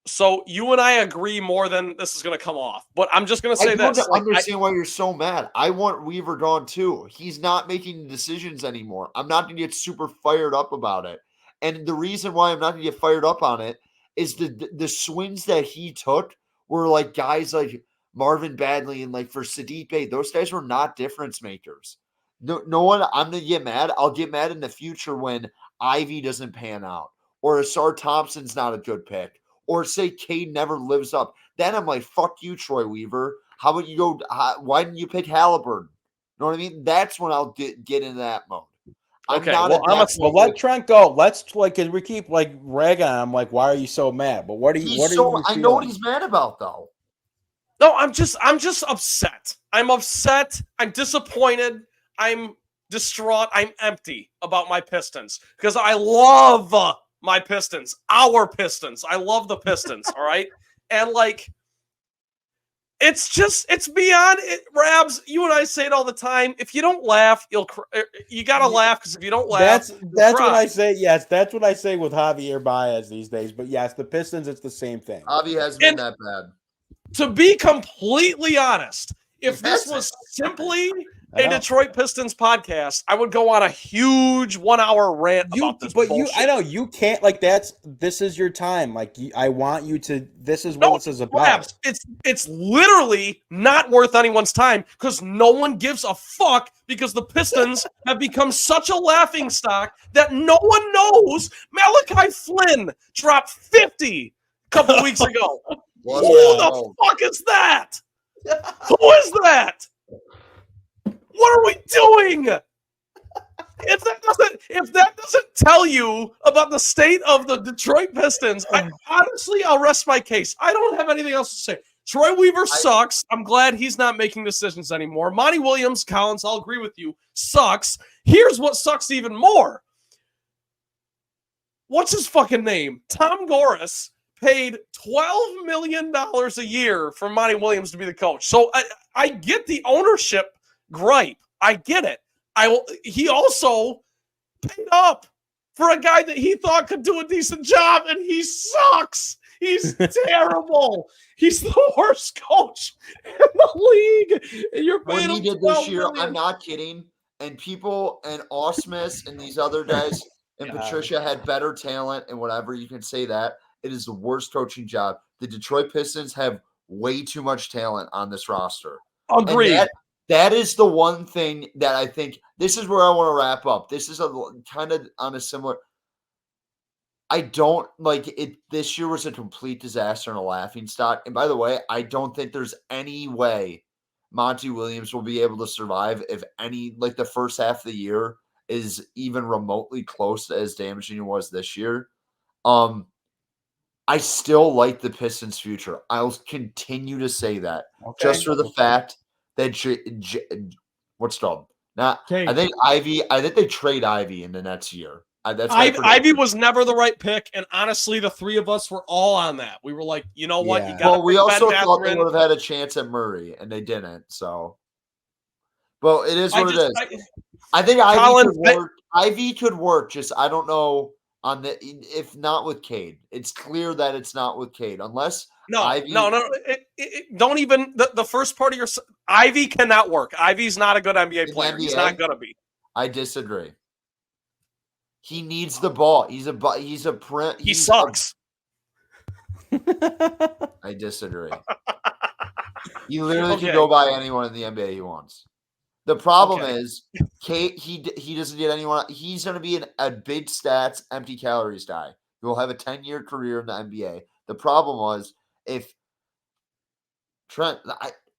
So you and I agree more than this is going to come off. But I'm just going to say this. I don't understand why you're so mad. I want Weaver gone too. He's not making decisions anymore. I'm not going to get super fired up about it. And the reason why I'm not going to get fired up on it is the swings that he took were like guys like Marvin Bagley and like for Sadiq Bey. Those guys were not difference makers. No one, I'm going to get mad. I'll get mad in the future when Ivy doesn't pan out or Asar Thompson's not a good pick or say Cade never lives up. Then I'm like, fuck you, Troy Weaver. How about you go? Why didn't you pick Halliburton? You know what I mean? That's when I'll get into that mode. Let Trent go. Let's because we keep like ragging on him. Like, why are you so mad? But what are you? I know what he's mad about though. No, I'm just upset. I'm upset. I'm disappointed. I'm distraught. I'm empty about my Pistons because I love my Pistons, our Pistons. I love the Pistons. All right. And like, it's beyond it. Rabs, you and I say it all the time. If you don't laugh, you got to laugh because if you don't laugh, that's what I say. Yes. That's what I say with Javier Baez these days. But yes, the Pistons, it's the same thing. Javi hasn't been that bad. To be completely honest, if this was simply a Detroit Pistons podcast, I would go on a huge 1 hour rant about this. But bullshit. I know you can't like this is your time. Like I want you to. This is what this is about. It's literally not worth anyone's time because no one gives a fuck because the Pistons have become such a laughingstock that no one knows. Malachi Flynn dropped 50 a couple weeks ago. Who the fuck is that? Who is that? What are we doing? If that doesn't tell you about the state of the Detroit Pistons, I'll rest my case. I don't have anything else to say. Troy Weaver sucks. I'm glad he's not making decisions anymore. Monty Williams, Collins, I'll agree with you, sucks. Here's what sucks even more. What's his fucking name? Tom Gores paid $12 million a year for Monty Williams to be the coach. So I get the ownership gripe. I get it. He also paid up for a guy that he thought could do a decent job, and he sucks. He's terrible. He's the worst coach in the league. And you're what he did this year, I'm not kidding. And people and Osmus and these other guys and Patricia had better talent and whatever. You can say that. It is the worst coaching job. The Detroit Pistons have way too much talent on this roster. Agreed. That is the one thing that I think this is where I want to wrap up. This is a kind of on a similar. I don't like it. This year was a complete disaster and a laughingstock. And by the way, I don't think there's any way Monty Williams will be able to survive if the first half of the year is even remotely close to as damaging it was this year. I still like the Pistons' future. I'll continue to say that just for the fact that what's called now. I think they trade Ivy in the next year. Ivy was never the right pick, and honestly, the three of us were all on that. We were like, you know what? You got. Well, we also thought they would have had a chance at Murray, and they didn't. So, Well, it is what it is. I think Ivy could work. Just I don't know on the if not with Cade. It's clear that it's not with Cade unless Ivy. No. Don't even the first part of your Ivy cannot work. Ivy's not a good NBA player. NBA, he's not gonna be. I disagree. He needs the ball. He sucks. I disagree. He literally can go by anyone in the NBA he wants. The problem is, Kate. He doesn't get anyone. He's going to be a big stats, empty calories guy. He will have a 10-year career in the NBA. The problem was if Trent.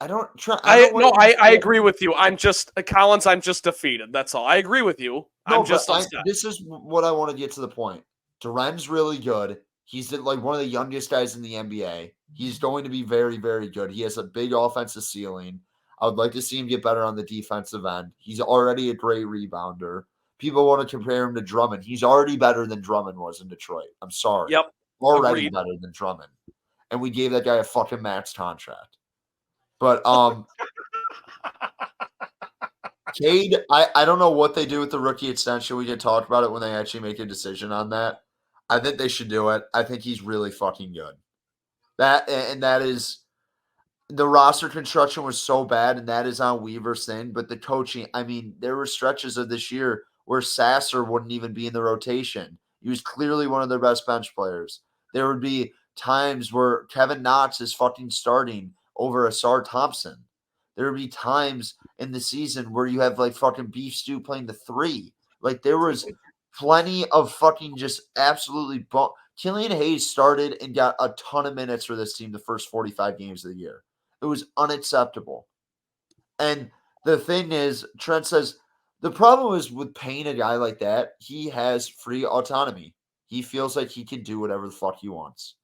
I agree with you. I'm just Collins. I'm just defeated. That's all. I agree with you. No, I'm just upset. This is what I want to get to the point. Duren's really good. He's like one of the youngest guys in the NBA. He's going to be very, very good. He has a big offensive ceiling. I would like to see him get better on the defensive end. He's already a great rebounder. People want to compare him to Drummond. He's already better than Drummond was in Detroit. I'm sorry. Yep. Already better than Drummond. And we gave that guy a fucking max contract. But Cade, I don't know what they do with the rookie extension. We can talk about it when they actually make a decision on that. I think they should do it. I think he's really fucking good. That is the roster construction was so bad, and that is on Weaver's thing. But the coaching, I mean, there were stretches of this year where Sasser wouldn't even be in the rotation. He was clearly one of their best bench players. There would be times where Kevin Knox is fucking starting over Asar Thompson. There would be times in the season where you have like fucking Beef Stew playing the 3. Like there was plenty of fucking just absolutely Killian Hayes started and got a ton of minutes for this team the first 45 games of the year. It was unacceptable. And the thing is, Trent says, the problem is with paying a guy like that, he has free autonomy. He feels like he can do whatever the fuck he wants.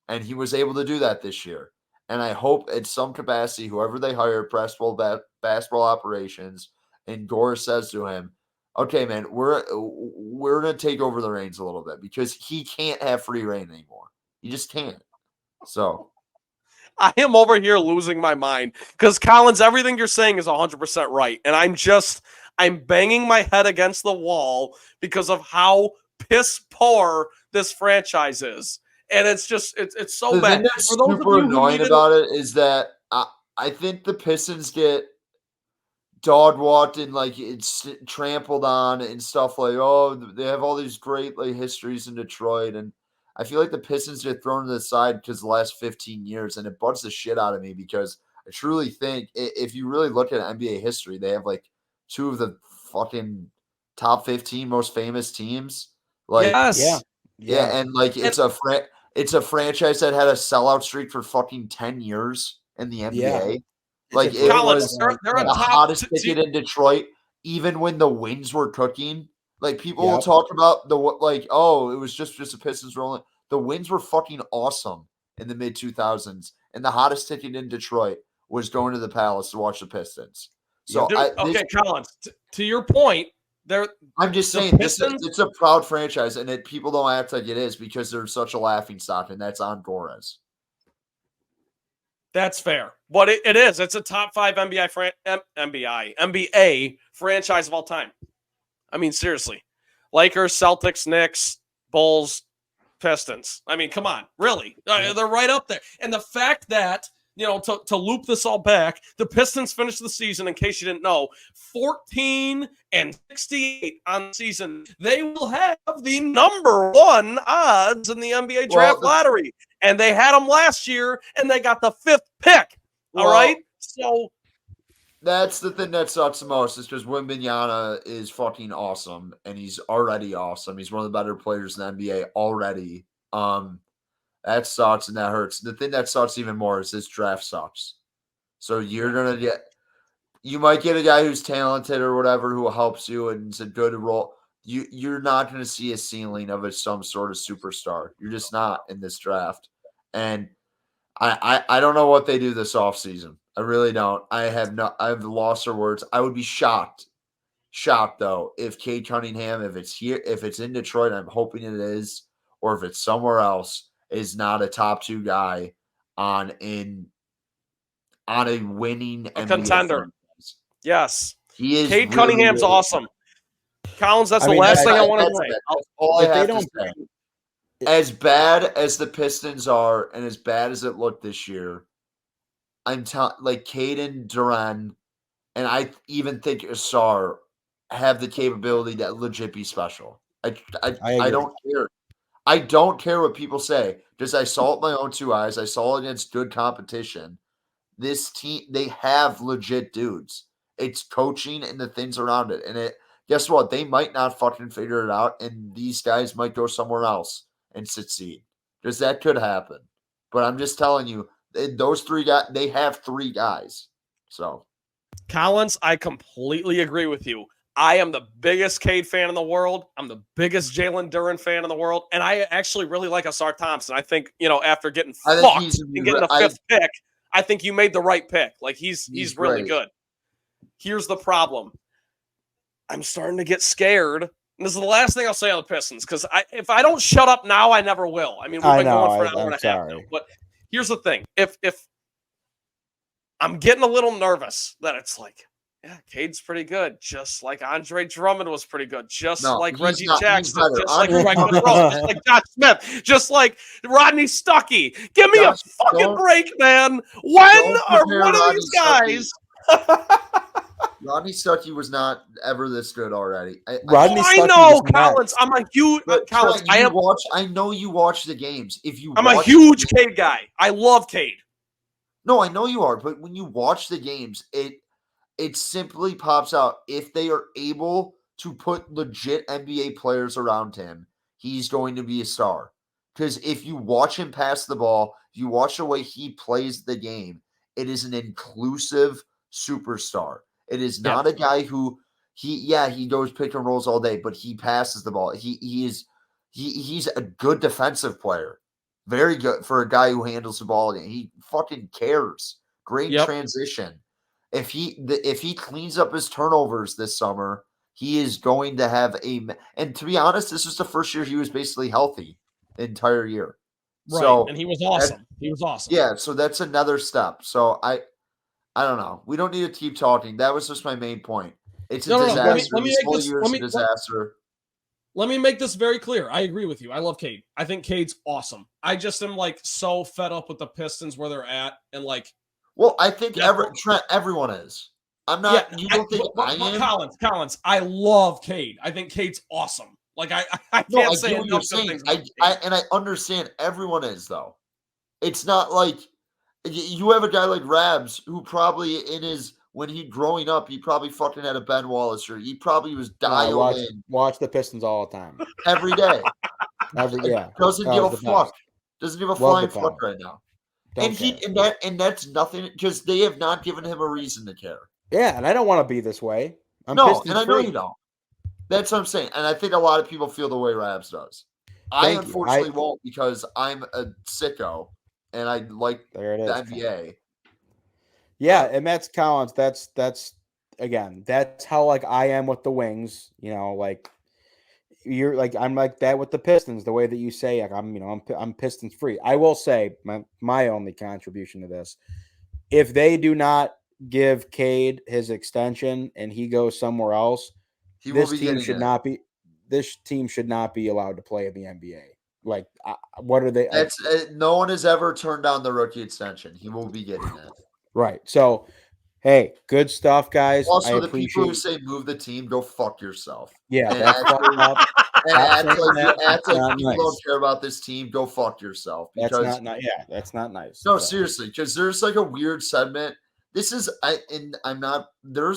And he was able to do that this year. And I hope at some capacity, whoever they hire, basketball operations, and Gore says to him, okay, man, we're going to take over the reins a little bit because he can't have free reign anymore. He just can't. So I am over here losing my mind because Collins, everything you're saying is 100% right. And I'm banging my head against the wall because of how piss poor this franchise is. And it's just, it's so bad. The thing that's super annoying about it is that I think the Pistons get dog walked and like it's trampled on and stuff like, oh, they have all these great like histories in Detroit. And I feel like the Pistons get thrown to the side because the last 15 years, and it bugs the shit out of me because I truly think if you really look at NBA history, they have like 2 of the fucking top 15 most famous teams. Like, yes. Yeah. And like it's a franchise that had a sellout streak for fucking 10 years in the NBA. Yeah. Like it was they're the hottest ticket in Detroit, even when the wings were cooking. Like people will talk about it was just the Pistons rolling. The wins were fucking awesome in the mid 2000s, and the hottest ticket in Detroit was going to the Palace to watch the Pistons. So Collins, to your point, I'm just saying it's a proud franchise, and people don't act like it is because they're such a laughing stock, and that's on Gores. That's fair. But it is. It's a top 5 NBA franchise of all time. I mean, seriously. Lakers, Celtics, Knicks, Bulls, Pistons. I mean, come on. Really? They're right up there. And the fact that, to loop this all back, the Pistons finished the season, in case you didn't know, 14-68 on the season. They will have the number 1 odds in the NBA draft lottery. And they had them last year, and they got the 5th pick. All right? So that's the thing that sucks the most is because Wembanyama is fucking awesome, and he's already awesome. He's one of the better players in the NBA already. That sucks and that hurts. The thing that sucks even more is this draft sucks. So you might get a guy who's talented or whatever who helps you and is a good role. You're not going to see a ceiling of some sort of superstar. You're just not in this draft. And I don't know what they do this offseason. I really don't. I've lost their words. I would be shocked though, if Cade Cunningham, if it's in Detroit, I'm hoping it is, or if it's somewhere else, is not a top 2 guy on a winning NBA contender. franchise. Yes. He is. Cade really, Cunningham's really awesome. Collins, that's I the mean, last I- thing I That's want to it. say. That's all I If they have to don't say. As bad as the Pistons are, and as bad as it looked this year, I'm telling like Caden Duran, and I even think Asar have the capability to legit be special. I agree. don't care. I don't care what people say. Just I saw it with my own two eyes. I saw it against good competition. This team, they have legit dudes. It's coaching and the things around it. And guess what? They might not fucking figure it out, and these guys might go somewhere else and succeed. Because that could happen. But I'm just telling you, those three guys, they have three guys. So Collins, I completely agree with you. I am the biggest Cade fan in the world. I'm the biggest Jalen Duren fan in the world. And I actually really like Asar Thompson. I think, after getting fucked and getting the fifth pick, I think you made the right pick. Like, he's really good. Here's the problem. I'm starting to get scared. And this is the last thing I'll say on the Pistons, because if I don't shut up now, I never will. I mean, we've been going for an hour and a half now. But here's the thing. If I'm getting a little nervous that it's like, yeah, Cade's pretty good, just like Andre Drummond was pretty good, just like Reggie Jackson, just like Greg Monroe, just like Josh Smith, just like Rodney Stuckey. Give me a fucking break, man. When are one of these guys? Rodney Stuckey was not ever this good already. I know, Collins. I'm a huge Collins. I know you watch the games. I'm a huge Cade guy. I love Cade. No, I know you are, but when you watch the games, it simply pops out. If they are able to put legit NBA players around him, he's going to be a star. Because if you watch him pass the ball, if you watch the way he plays the game, it is an inclusive superstar. It is not a guy who he goes pick and rolls all day, but he passes the ball. He's a good defensive player. Very good for a guy who handles the ball. He fucking cares. Great transition. If he cleans up his turnovers this summer, he is going to have and to be honest, this was the first year he was basically healthy the entire year. Right. So, and he was awesome. He was awesome. Yeah, so that's another step. So I don't know. We don't need to keep talking. That was just my main point. It's a disaster. Let me disaster. Let me make this very clear. I agree with you. I love Cade. I think Cade's awesome. I just am so fed up with the Pistons where they're at, and well, I think everyone is. I'm not. Yeah, you don't think I am? Collins. I love Cade. I think Cade's awesome. I can't say enough good things. I understand everyone is though. It's not like you have a guy like Rabs who probably when he growing up, he probably fucking had a Ben Wallace shirt. He probably was dialed in. Watch the Pistons all the time. Every day. Doesn't give a fuck. Doesn't give a flying fuck right now. And that's nothing because they have not given him a reason to care. Yeah, and I don't want to be this way. I know you don't. That's what I'm saying. And I think a lot of people feel the way Rabs does. I unfortunately won't because I'm a sicko and I like the NBA. Yeah, and that's Collins. That's how I am with the Wings. You're I'm like that with the Pistons. The way that you say I'm Pistons free. I will say my only contribution to this: if they do not give Cade his extension and he goes somewhere else, this team should not be allowed to play in the NBA. What are they? No one has ever turned down the rookie extension. He will be getting it. Right. So, hey, good stuff, guys. Also, the people who say move the team, go fuck yourself. Yeah, that's fucked up. Act like people don't care about this team. Go fuck yourself. Because that's not nice. No, seriously, because there's a weird segment. There's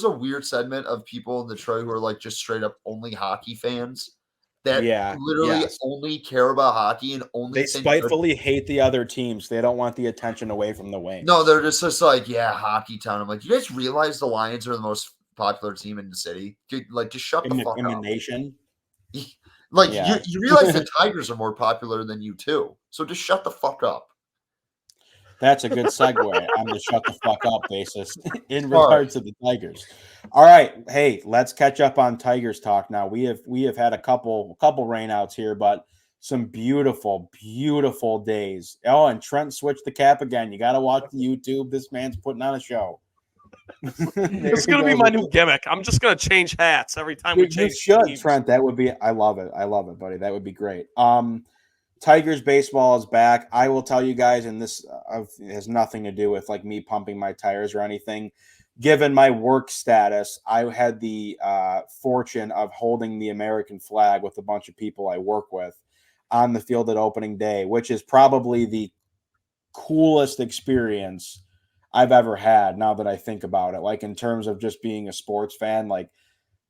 a weird segment of people in Detroit who are just straight up only hockey fans. That literally only care about hockey and only they spitefully hate the other teams. They don't want the attention away from the Wings. No, they're just hockey town. I'm like, you guys realize the Lions are the most popular team in the city? Just shut the fuck up. In the nation? You realize the Tigers are more popular than you too. So just shut the fuck up. That's a good segue on the shut the fuck up basis in regards to the Tigers. All right. Hey, let's catch up on Tigers talk now. We have had a couple rainouts here, but some beautiful, beautiful days. Oh, and Trent switched the cap again. You got to watch the YouTube. This man's putting on a show. It's going to be my new gimmick. I'm just going to change hats every time we change. You should, teams. Trent. That would be. I love it. I love it, buddy. That would be great. Tigers baseball is back. I will tell you guys, and this has nothing to do with like me pumping my tires or anything. Given my work status, I had the fortune of holding the American flag with a bunch of people I work with on the field at opening day, which is probably the coolest experience I've ever had. Now that I think about it, like in terms of just being a sports fan, like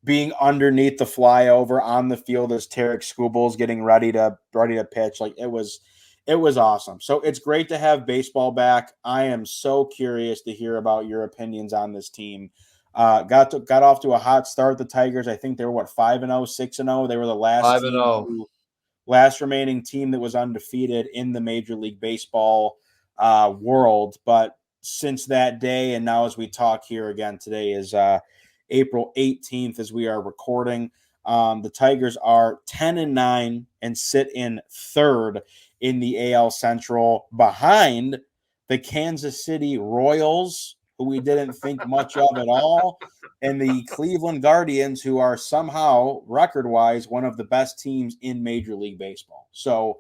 being underneath the flyover on the field as Tarek Skubals getting ready to pitch, like it was awesome. So it's great to have baseball back. I am so curious to hear about your opinions on this team. Got off to a hot start. The Tigers, I think they were 5-0, 6-0. They were the last remaining team that was undefeated in the Major League Baseball world. But since that day, and now as we talk here again, today is April 18th as we are recording. The Tigers are 10-9 and sit in third in the AL Central behind the Kansas City Royals, who we didn't think much of at all, and the Cleveland Guardians, who are somehow record-wise one of the best teams in Major League Baseball. So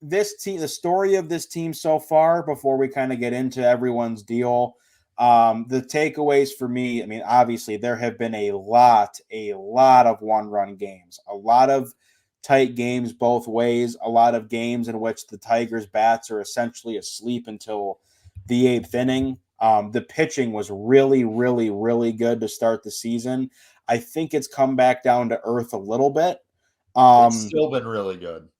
this team, the story of this team so far, before we kind of get into everyone's deal, the takeaways for me, I mean, obviously there have been a lot of one-run games, a lot of tight games both ways, a lot of games in which the Tigers' bats are essentially asleep until the 8th inning. The pitching was really, really, really good to start the season. I think it's come back down to earth a little bit. It's still been really good.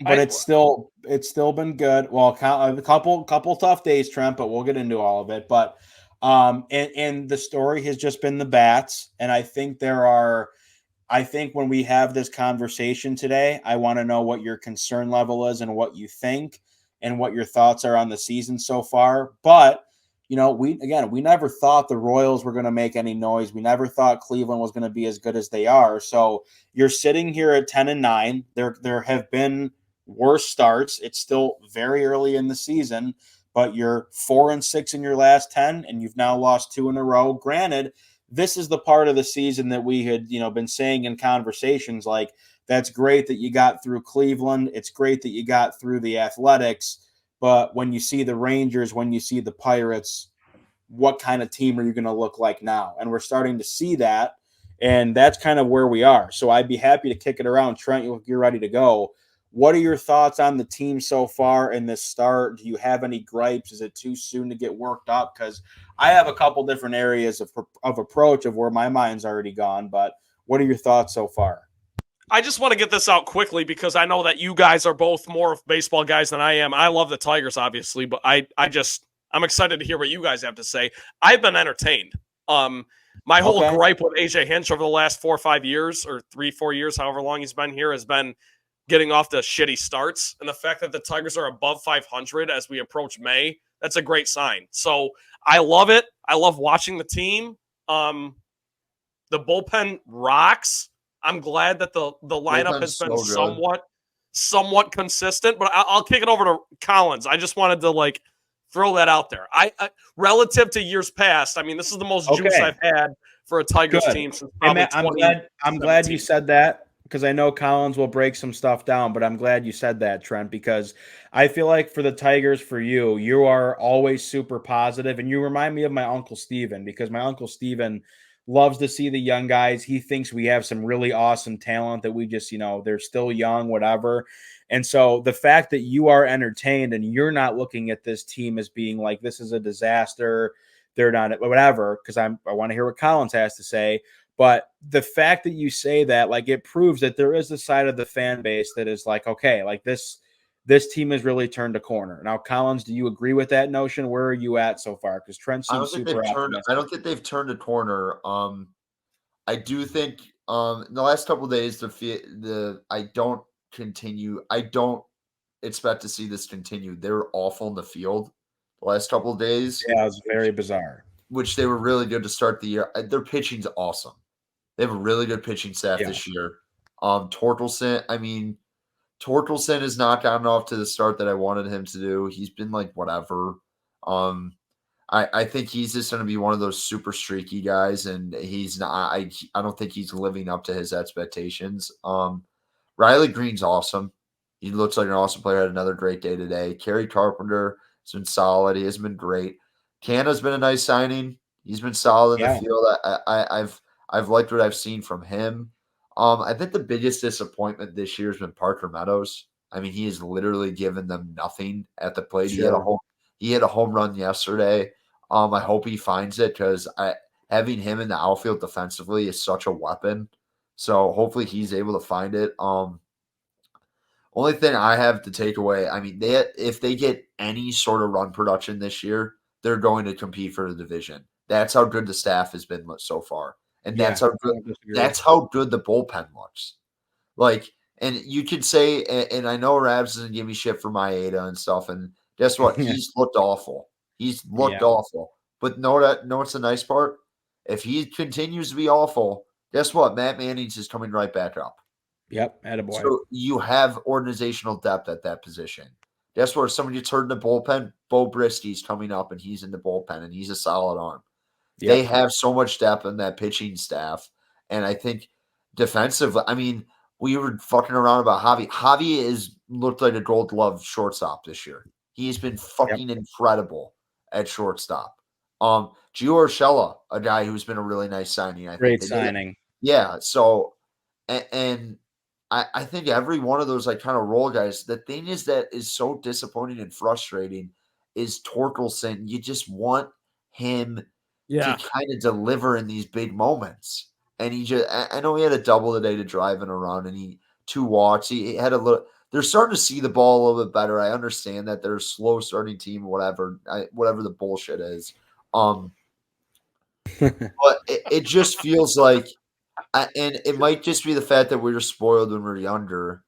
But it's still been good. Well, a couple tough days, Trent, but we'll get into all of it. But and the story has just been the bats. And I think when we have this conversation today, I want to know what your concern level is and what you think and what your thoughts are on the season so far. But we never thought the Royals were going to make any noise. We never thought Cleveland was going to be as good as they are. So you're sitting here at 10-9. There have been worse starts. It's still very early in the season, but you're 4-6 in your last 10, and you've now lost 2 in a row. Granted, this is the part of the season that we had, been saying in conversations like, that's great that you got through Cleveland. It's great that you got through the Athletics. But when you see the Rangers, when you see the Pirates, what kind of team are you going to look like now? And we're starting to see that, and that's kind of where we are. So I'd be happy to kick it around. Trent, you're ready to go. What are your thoughts on the team so far in this start? Do you have any gripes? Is it too soon to get worked up? Because I have a couple different areas of approach of where my mind's already gone. But what are your thoughts so far? I just want to get this out quickly because I know that you guys are both more baseball guys than I am. I love the Tigers, obviously, but I'm excited to hear what you guys have to say. I've been entertained. My whole gripe with AJ Hinch over the last 4 or 5 years, or 3-4 years, however long he's been here, has been getting off the shitty starts. And the fact that the Tigers are above 500 as we approach May, that's a great sign. So I love it. I love watching the team. The bullpen rocks. I'm glad that the lineup has been somewhat consistent, but I'll kick it over to Collins. I just wanted to throw that out there. I relative to years past, I mean, this is the most juice I've had for a Tigers team since probably I'm glad you said that, because I know Collins will break some stuff down, but I'm glad you said that, Trent, because I feel like for the Tigers, for you are always super positive, and you remind me of my Uncle Steven, because my Uncle Steven loves to see the young guys. He thinks we have some really awesome talent that we just, they're still young, whatever. And so the fact that you are entertained and you're not looking at this team as being like, this is a disaster, they're not, whatever, because I want to hear what Collins has to say. But the fact that you say that, it proves that there is a side of the fan base that is like, okay, this team has really turned a corner. Now, Collins, do you agree with that notion? Where are you at so far? Because Trent seems super optimistic. I don't think they've turned a corner. I do think in the last couple of days, I don't expect to see this continue. They were awful in the field the last couple of days. Yeah, it was very bizarre. Which they were really good to start the year. Their pitching's awesome. They have a really good pitching staff this year. Torkelson has not gotten off to the start that I wanted him to do. He's been whatever. I think he's just going to be one of those super streaky guys, and he's not. I don't think he's living up to his expectations. Riley Green's awesome. He looks like an awesome player. Had another great day today. Kerry Carpenter has been solid. He has been great. Canada's been a nice signing. He's been solid in the field. I've liked what I've seen from him. I think the biggest disappointment this year has been Parker Meadows. I mean, he has literally given them nothing at the plate. Sure. He had a home run yesterday. I hope he finds it because having him in the outfield defensively is such a weapon. So hopefully he's able to find it. Only thing I have to take away, I mean, if they get any sort of run production this year, they're going to compete for the division. That's how good the staff has been so far, and that's how good the bullpen looks. Like, and you could say, and I know Rabs doesn't give me shit for Maeda and stuff, and guess what? He's looked awful. He's looked awful. But know what's the nice part? If he continues to be awful, guess what? Matt Manning's is coming right back up. Yep, attaboy. So you have organizational depth at that position. Guess what? If somebody gets hurt in the bullpen, Bo Brisky's coming up, and he's in the bullpen, and he's a solid arm. Yep. They have so much depth in that pitching staff, and I think defensively, I mean, we were fucking around about Javi. Javi is looked like a Gold Glove shortstop this year. He's been fucking incredible at shortstop. Gio Urshela, a guy who's been a really nice signing. Great signing. Yeah. So, and I think every one of those like kind of role guys. The thing is that is so disappointing and frustrating is Torkelson. You just want him to kind of deliver in these big moments. And he just, I know he had a double today to drive in a run, and 2 walks. He had a little. They're starting to see the ball a little bit better. I understand that they're a slow starting team, whatever the bullshit is. But it just feels like, and it might just be the fact that we were spoiled when we were younger.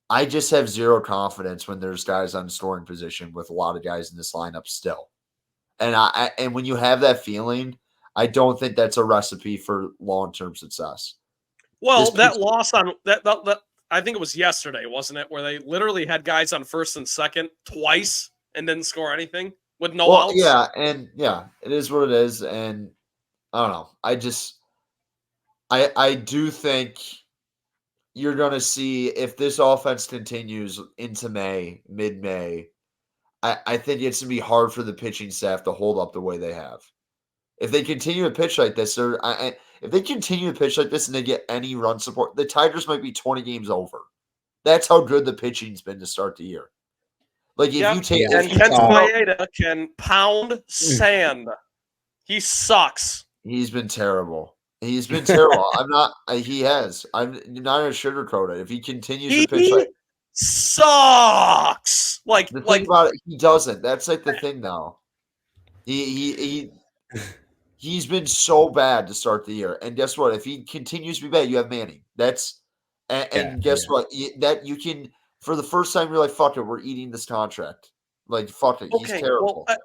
I just have zero confidence when there's guys on scoring position with a lot of guys in this lineup still. And and when you have that feeling, I don't think that's a recipe for long-term success. Well, that loss on that I think it was yesterday, wasn't it? Where they literally had guys on first and second twice and didn't score anything with no outs. Yeah, and it is what it is. And I don't know. I do think you're going to see if this offense continues into mid-May, I think it's going to be hard for the pitching staff to hold up the way they have. If they continue to pitch like this, if they continue to pitch like this and they get any run support, the Tigers might be 20 games over. That's how good the pitching's been to start the year. Like if you take and Kenta Maeda can pound sand. He sucks. He's been terrible. He's been terrible. He has. I'm not going to sugarcoat it. If he continues to pitch like sucks. Like the thing about it, he doesn't. That's like the thing now. He's been so bad to start the year. And guess what? If he continues to be bad, you have Manning. Guess what? That you can, for the first time, you're like, fuck it, we're eating this contract. Like, fuck it. He's terrible. Well,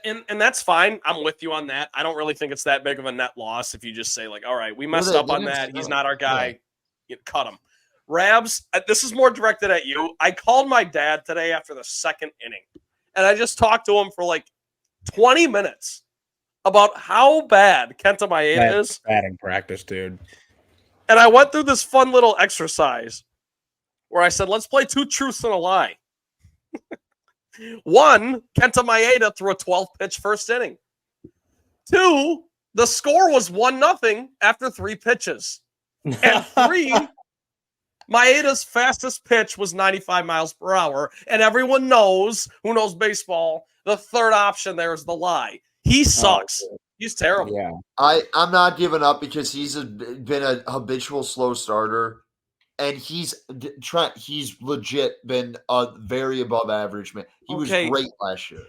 and that's fine. I'm with you on that. I don't really think it's that big of a net loss if you just say, like, all right, we messed up on that. He's not our guy. You cut him. Rabs, this is more directed at you. I called my dad today after the second inning, and I just talked to him for like 20 minutes about how bad Kenta Maeda is. Batting practice, dude. And I went through this fun little exercise where I said, let's play 2 truths and a lie. 1, Kenta Maeda threw a 12th pitch first inning. 2, the score was 1-0 after 3 pitches. And 3, Maeda's fastest pitch was 95 miles per hour. And everyone knows, who knows baseball, the third option there is the lie. He sucks. He's terrible. Yeah. I'm not giving up because he's been a habitual slow starter. And he's legit been a very above average man. He was great last year.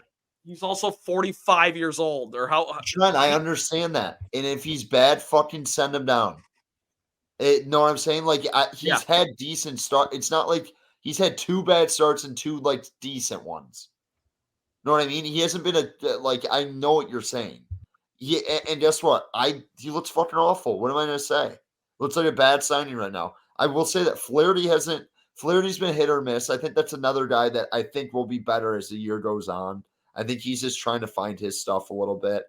He's also 45 years old. Or how? Trent, I understand that. And if he's bad, fucking send him down. Know what I'm saying? Like he's had decent start. It's not like he's had 2 bad starts and 2 like decent ones. Know what I mean? He hasn't been I know what you're saying. And guess what? He looks fucking awful. What am I gonna say? Looks like a bad signing right now. I will say that Flaherty's been hit or miss. I think that's another guy that I think will be better as the year goes on. I think he's just trying to find his stuff a little bit.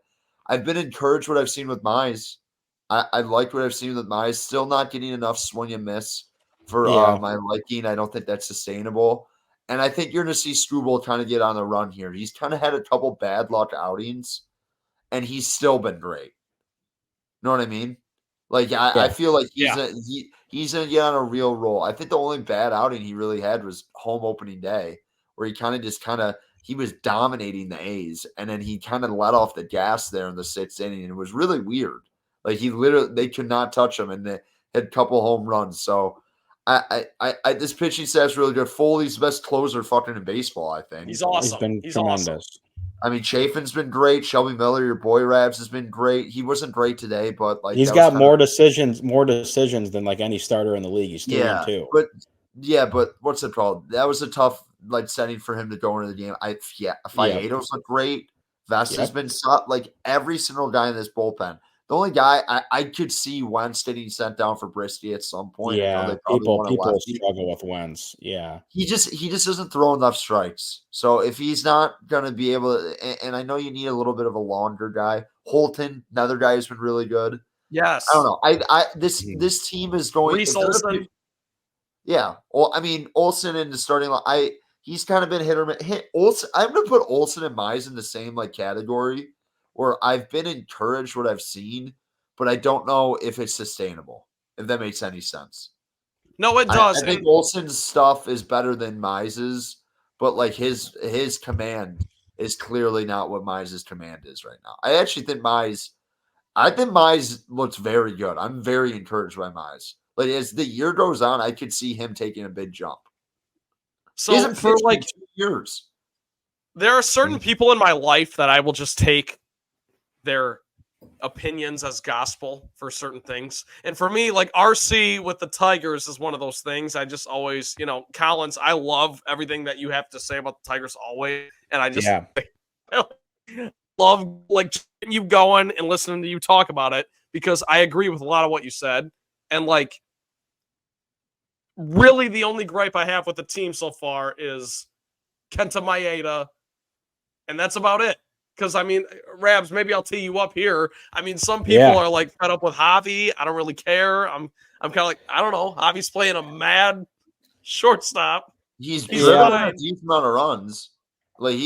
I've been encouraged what I've seen with Mize. I like what I've seen with Mize. Still not getting enough swing and miss for my liking. I don't think that's sustainable. And I think you're going to see Struble kind of get on the run here. He's kind of had a couple bad luck outings, and he's still been great. Know what I mean? Like I feel like he's gonna get on a real roll. I think the only bad outing he really had was home opening day, where he was dominating the A's, and then he kind of let off the gas there in the 6th inning. And it was really weird. Like they could not touch him, and they had a couple home runs. So I this pitching staff's really good. Foley's the best closer fucking in baseball, I think. He's awesome. He's tremendous. Awesome. I mean, Chafin's been great. Shelby Miller, your boy Rabs, has been great. He wasn't great today, but like he's got more decisions than like any starter in the league. He's 3-2. But what's the problem? That was a tough setting for him to go into the game. Faedo's looked great. Vest has been like every single guy in this bullpen. The only guy I could see Wentz getting sent down for Brisky at some point. Yeah, people struggle with Wentz. Yeah, he just doesn't throw enough strikes. So if he's not going to be able to, and I know you need a little bit of a longer guy. Holton, another guy who's been really good. Yes, I don't know. This team is going. Reese Olson. Yeah, well, I mean Olson in the starting line. He's kind of been hit or miss. Olson, I'm going to put Olson and Mize in the same category. Where I've been encouraged what I've seen, but I don't know if it's sustainable, if that makes any sense. No, it does. I think Olson's stuff is better than Mize's, but like his command is clearly not what Mize's command is right now. I think Mize looks very good. I'm very encouraged by Mize. But as the year goes on, I could see him taking a big jump. So for like 2 years. There are certain people in my life that I will just take their opinions as gospel for certain things. And for me, like RC with the Tigers is one of those things. I just always, Collins, I love everything that you have to say about the Tigers always. And I just love like you going and listening to you talk about it because I agree with a lot of what you said. And like, really the only gripe I have with the team so far is Kenta Maeda. And that's about it. Because, I mean, Rabs, maybe I'll tee you up here. I mean, some people are, like, fed up with Javi. I don't really care. I'm kind of like, I don't know. Javi's playing a mad shortstop. He's driven a decent amount of runs. Like,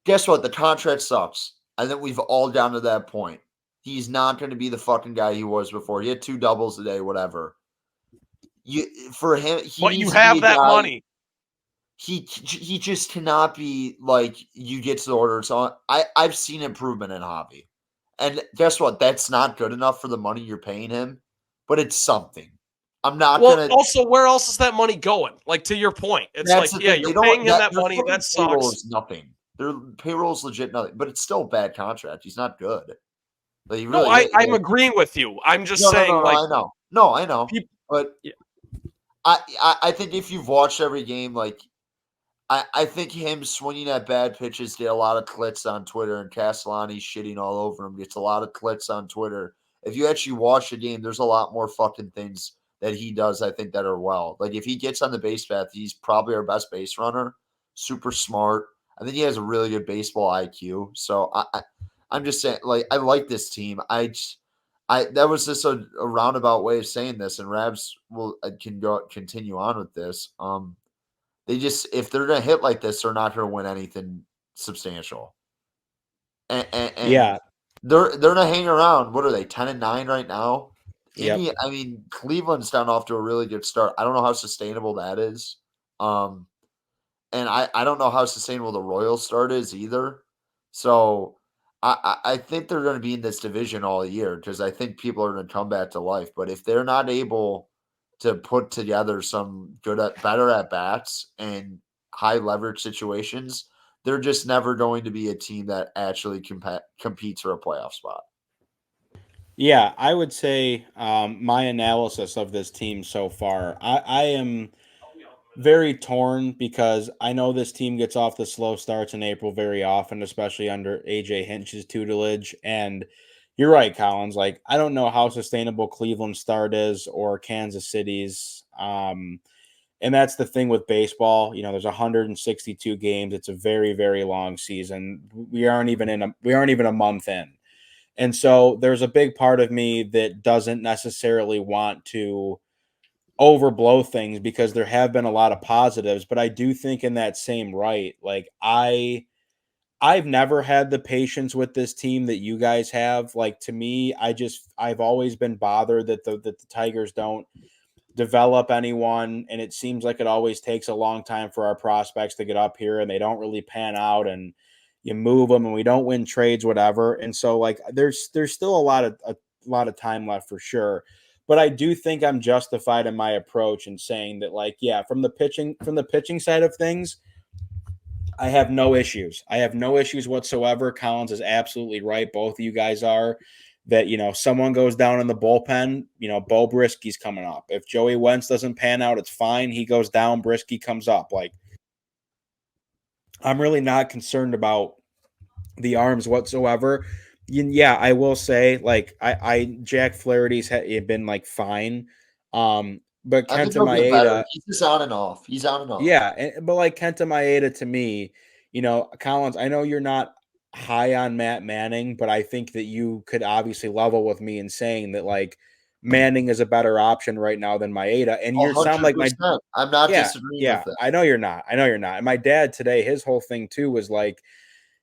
guess what? The contract sucks. I think we've all gotten to that point. He's not going to be the fucking guy he was before. He had 2 doubles a day, whatever. For him, but you have that money. He just cannot be like you get to the order. So I've seen improvement in Javi. And guess what? That's not good enough for the money you're paying him, but it's something. I'm not going to. Also, where else is that money going? Like, to your point, it's you're paying him that money. That sucks. Payroll is nothing. Their payroll is legit nothing, but it's still a bad contract. He's not good. Like, I'm agreeing with you. I'm just saying. I know. But I think if you've watched every game, like, I think him swinging at bad pitches get a lot of clicks on Twitter, and Castellani shitting all over him gets a lot of clicks on Twitter. If you actually watch the game, there's a lot more fucking things that he does, I think, that are well. Like, if he gets on the base path, he's probably our best base runner. Super smart. I think he has a really good baseball IQ. So I'm just saying, like, I like this team. That was just a roundabout way of saying this, and Rabs can continue on with this. They just, if they're going to hit like this, they're not going to win anything substantial. And they're going to hang around. What are they, 10-9 right now? Yep. I mean, Cleveland's down off to a really good start. I don't know how sustainable that is. And I don't know how sustainable the Royals start is either. So I think they're going to be in this division all year because I think people are going to come back to life. But if they're not able to put together some better at bats and high leverage situations, they're just never going to be a team that actually competes for a playoff spot. Yeah, I would say my analysis of this team so far, I am very torn because I know this team gets off the slow starts in April very often, especially under AJ Hinch's tutelage. And you're right, Collins. Like, I don't know how sustainable Cleveland's start is or Kansas City's. And And that's the thing with baseball. There's 162 games. It's a very, very long season. We aren't even a month in. And so there's a big part of me that doesn't necessarily want to overblow things because there have been a lot of positives, but I do think in that same right, like I've never had the patience with this team that you guys have. Like, to me, I've always been bothered that the Tigers don't develop anyone, and it seems like it always takes a long time for our prospects to get up here, and they don't really pan out, and you move them, and we don't win trades, whatever. And so, like, there's still a lot of time left for sure. But I do think I'm justified in my approach in saying that, like, yeah, from the pitching side of things, I have no issues. I have no issues whatsoever. Collins is absolutely right. Both of you guys are. That, someone goes down in the bullpen, Bo Brisky's coming up. If Joey Wentz doesn't pan out, it's fine. He goes down, Brisky comes up. Like, I'm really not concerned about the arms whatsoever. Yeah, I will say, like, I Jack Flaherty's been like fine. But I think Kenta he'll get better. Maeda, He's just on and off. He's on and off. yeah, but like Kenta Maeda, to me, Collins, I know you're not high on Matt Manning, but I think that you could obviously level with me in saying that, like, Manning is a better option right now than Maeda. And you sound like my 100%. I'm not yeah, disagreeing yeah. with that. I know you're not. And my dad today, his whole thing too was like,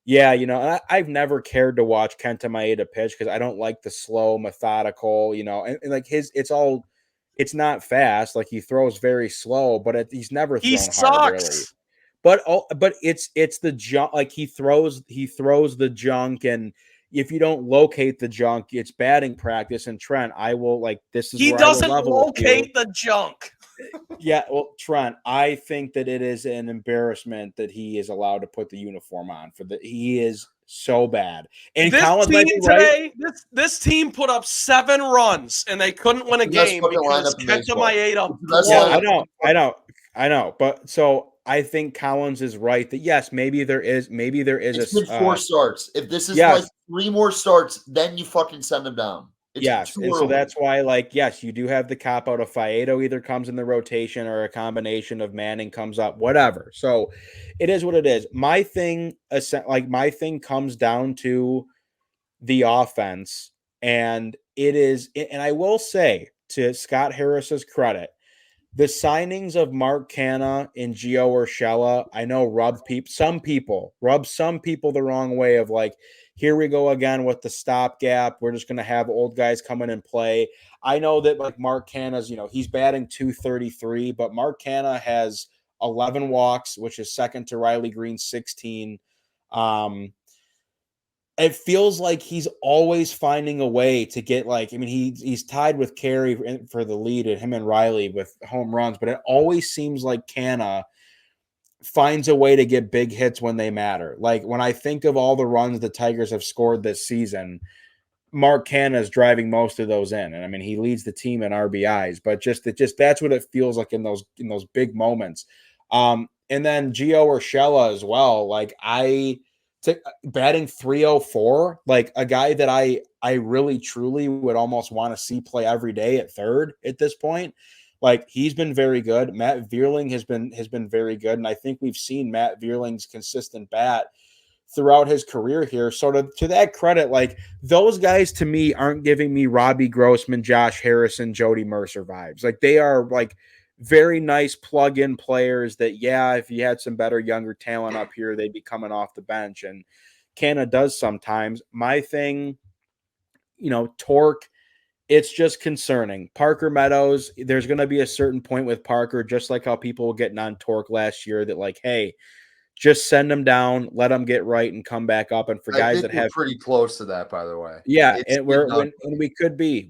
yeah, I've never cared to watch Kenta Maeda pitch because I don't like the slow, methodical, and like it's not fast. Like, he throws very slow, but he's never He thrown hard, really. sucks. But it's the junk. Like, he throws the junk, and if you don't locate the junk, it's batting practice. And Trent, I will, like, this is He where I will doesn't level with you. locate the junk. Yeah, well, Trent, I think that it is an embarrassment that he is allowed to put the uniform on he is so bad. And This Collins might be team right. today, this team put up 7 runs and they couldn't win a game because Kenta Maeda. Yeah, I know. But so I think Collins is right that yes, maybe there is It's been 4 starts. If this is yes. like 3 more starts, then you fucking send him down. It's yes, and so that's why, like, yes, you do have the cop out of Faedo either comes in the rotation or a combination of Manning comes up, whatever. So it is what it is. My thing comes down to the offense, and and I will say, to Scott Harris's credit, the signings of Mark Canha and Gio Urshela, I know rubbed some people the wrong way of like, here we go again with the stopgap. We're just going to have old guys come in and play. I know that, like, Mark Canha's, he's batting .233, but Mark Canha has 11 walks, which is second to Riley Green's 16. It feels like he's always finding a way to get, like, I mean, he's tied with Carey for the lead, and him and Riley with home runs, but it always seems like Canha finds a way to get big hits when they matter. Like, when I think of all the runs the Tigers have scored this season, Mark Canha is driving most of those in. And I mean, he leads the team in RBIs, but just that's what it feels like in those big moments. And then Gio Urshela as well. Like, batting 304, like a guy that I really truly would almost want to see play every day at third at this point. Like, he's been very good. Matt Vierling has been very good, and I think we've seen Matt Vierling's consistent bat throughout his career here. So to that credit, like, those guys to me aren't giving me Robbie Grossman, Josh Harrison, Jody Mercer vibes. Like, they are like very nice plug-in players that, yeah, if you had some better younger talent up here, they'd be coming off the bench. And Canha does sometimes. My thing, torque, it's just concerning. Parker Meadows, there's going to be a certain point with Parker, just like how people were getting on Torque last year, that, like, hey, just send them down, let them get right, and come back up. And for guys that have pretty close to that, by the way. Yeah, and we could be,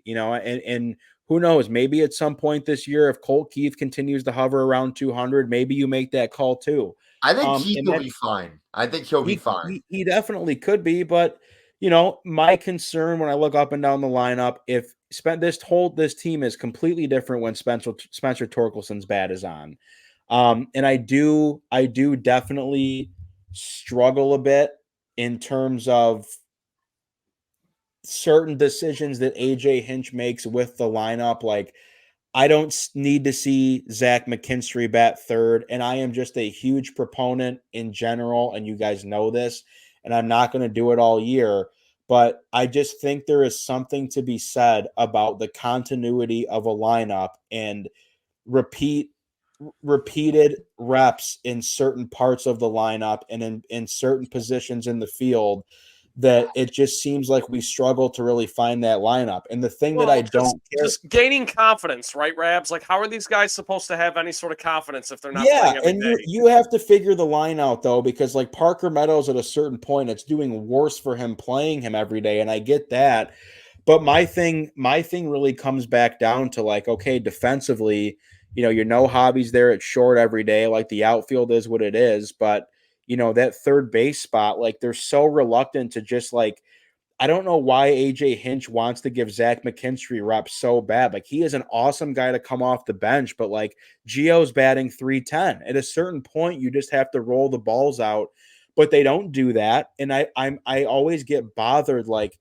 and who knows? Maybe at some point this year, if Colt Keith continues to hover around 200, maybe you make that call too. I think Keith will be fine. I think he'll be fine. He definitely could be, but my concern when I look up and down the lineup, if this team is completely different when Spencer Torkelson's bat is on. And I do definitely struggle a bit in terms of certain decisions that AJ Hinch makes with the lineup. Like, I don't need to see Zach McKinstry bat third, and I am just a huge proponent in general, and you guys know this, and I'm not going to do it all year, but I just think there is something to be said about the continuity of a lineup and repeated reps in certain parts of the lineup and in certain positions in the field that it just seems like we struggle to really find that lineup. And the thing that I don't care, just gaining confidence, right, Rabs? Like, how are these guys supposed to have any sort of confidence if they're not yeah, playing every and day? you have to figure the line out though, because like Parker Meadows at a certain point, it's doing worse for him playing him every day, and I get that. But my thing really comes back down to like, okay, defensively, Hobby's there at short every day, like the outfield is what it is, but that third base spot, like they're so reluctant to just like, I don't know why AJ Hinch wants to give Zach McKinstry reps so bad. Like he is an awesome guy to come off the bench, but like Gio's batting 310. At a certain point, you just have to roll the balls out, but they don't do that. And I always get bothered like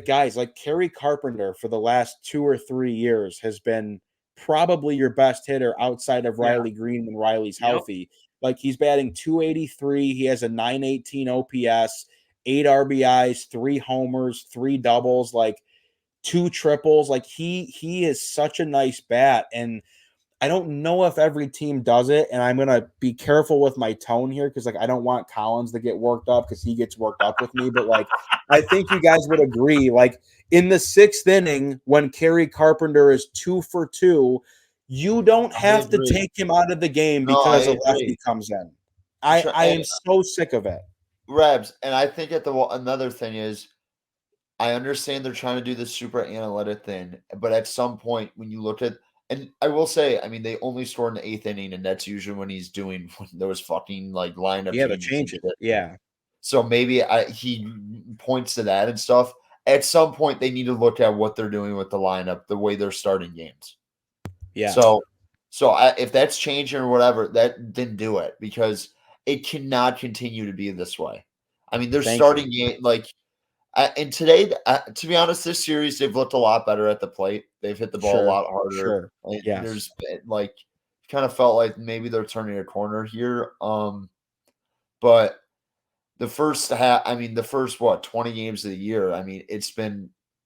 guys like Kerry Carpenter for the last 2 or 3 years has been probably your best hitter outside of Riley Green when Riley's healthy. Like he's batting 283. He has a 918 OPS, 8 RBIs, 3 homers, 3 doubles, like 2 triples. Like he is such a nice bat. And I don't know if every team does it, and I'm gonna be careful with my tone here because like I don't want Collins to get worked up because he gets worked up with me. But like I think you guys would agree, like in the 6th inning when Kerry Carpenter is 2 for 2, you don't have to take him out of the game because a lefty comes in. I am so sick of it. Rebs, and I think another thing is I understand they're trying to do this super analytic thing, but at some point when you look at, and I will say, I mean, they only scored in the 8th inning, and that's usually when he's doing those fucking like lineup changes. Yeah. So maybe he points to that and stuff. At some point, they need to look at what they're doing with the lineup, the way they're starting games. Yeah. So if that's changing or whatever, then do it because it cannot continue to be this way. I mean, they're starting game like. And today, to be honest, this series they've looked a lot better at the plate. They've hit the ball a lot harder. Sure. Yes. There's like kind of felt like maybe they're turning a corner here. But the first half, I mean, the first 20 games of the year, I mean,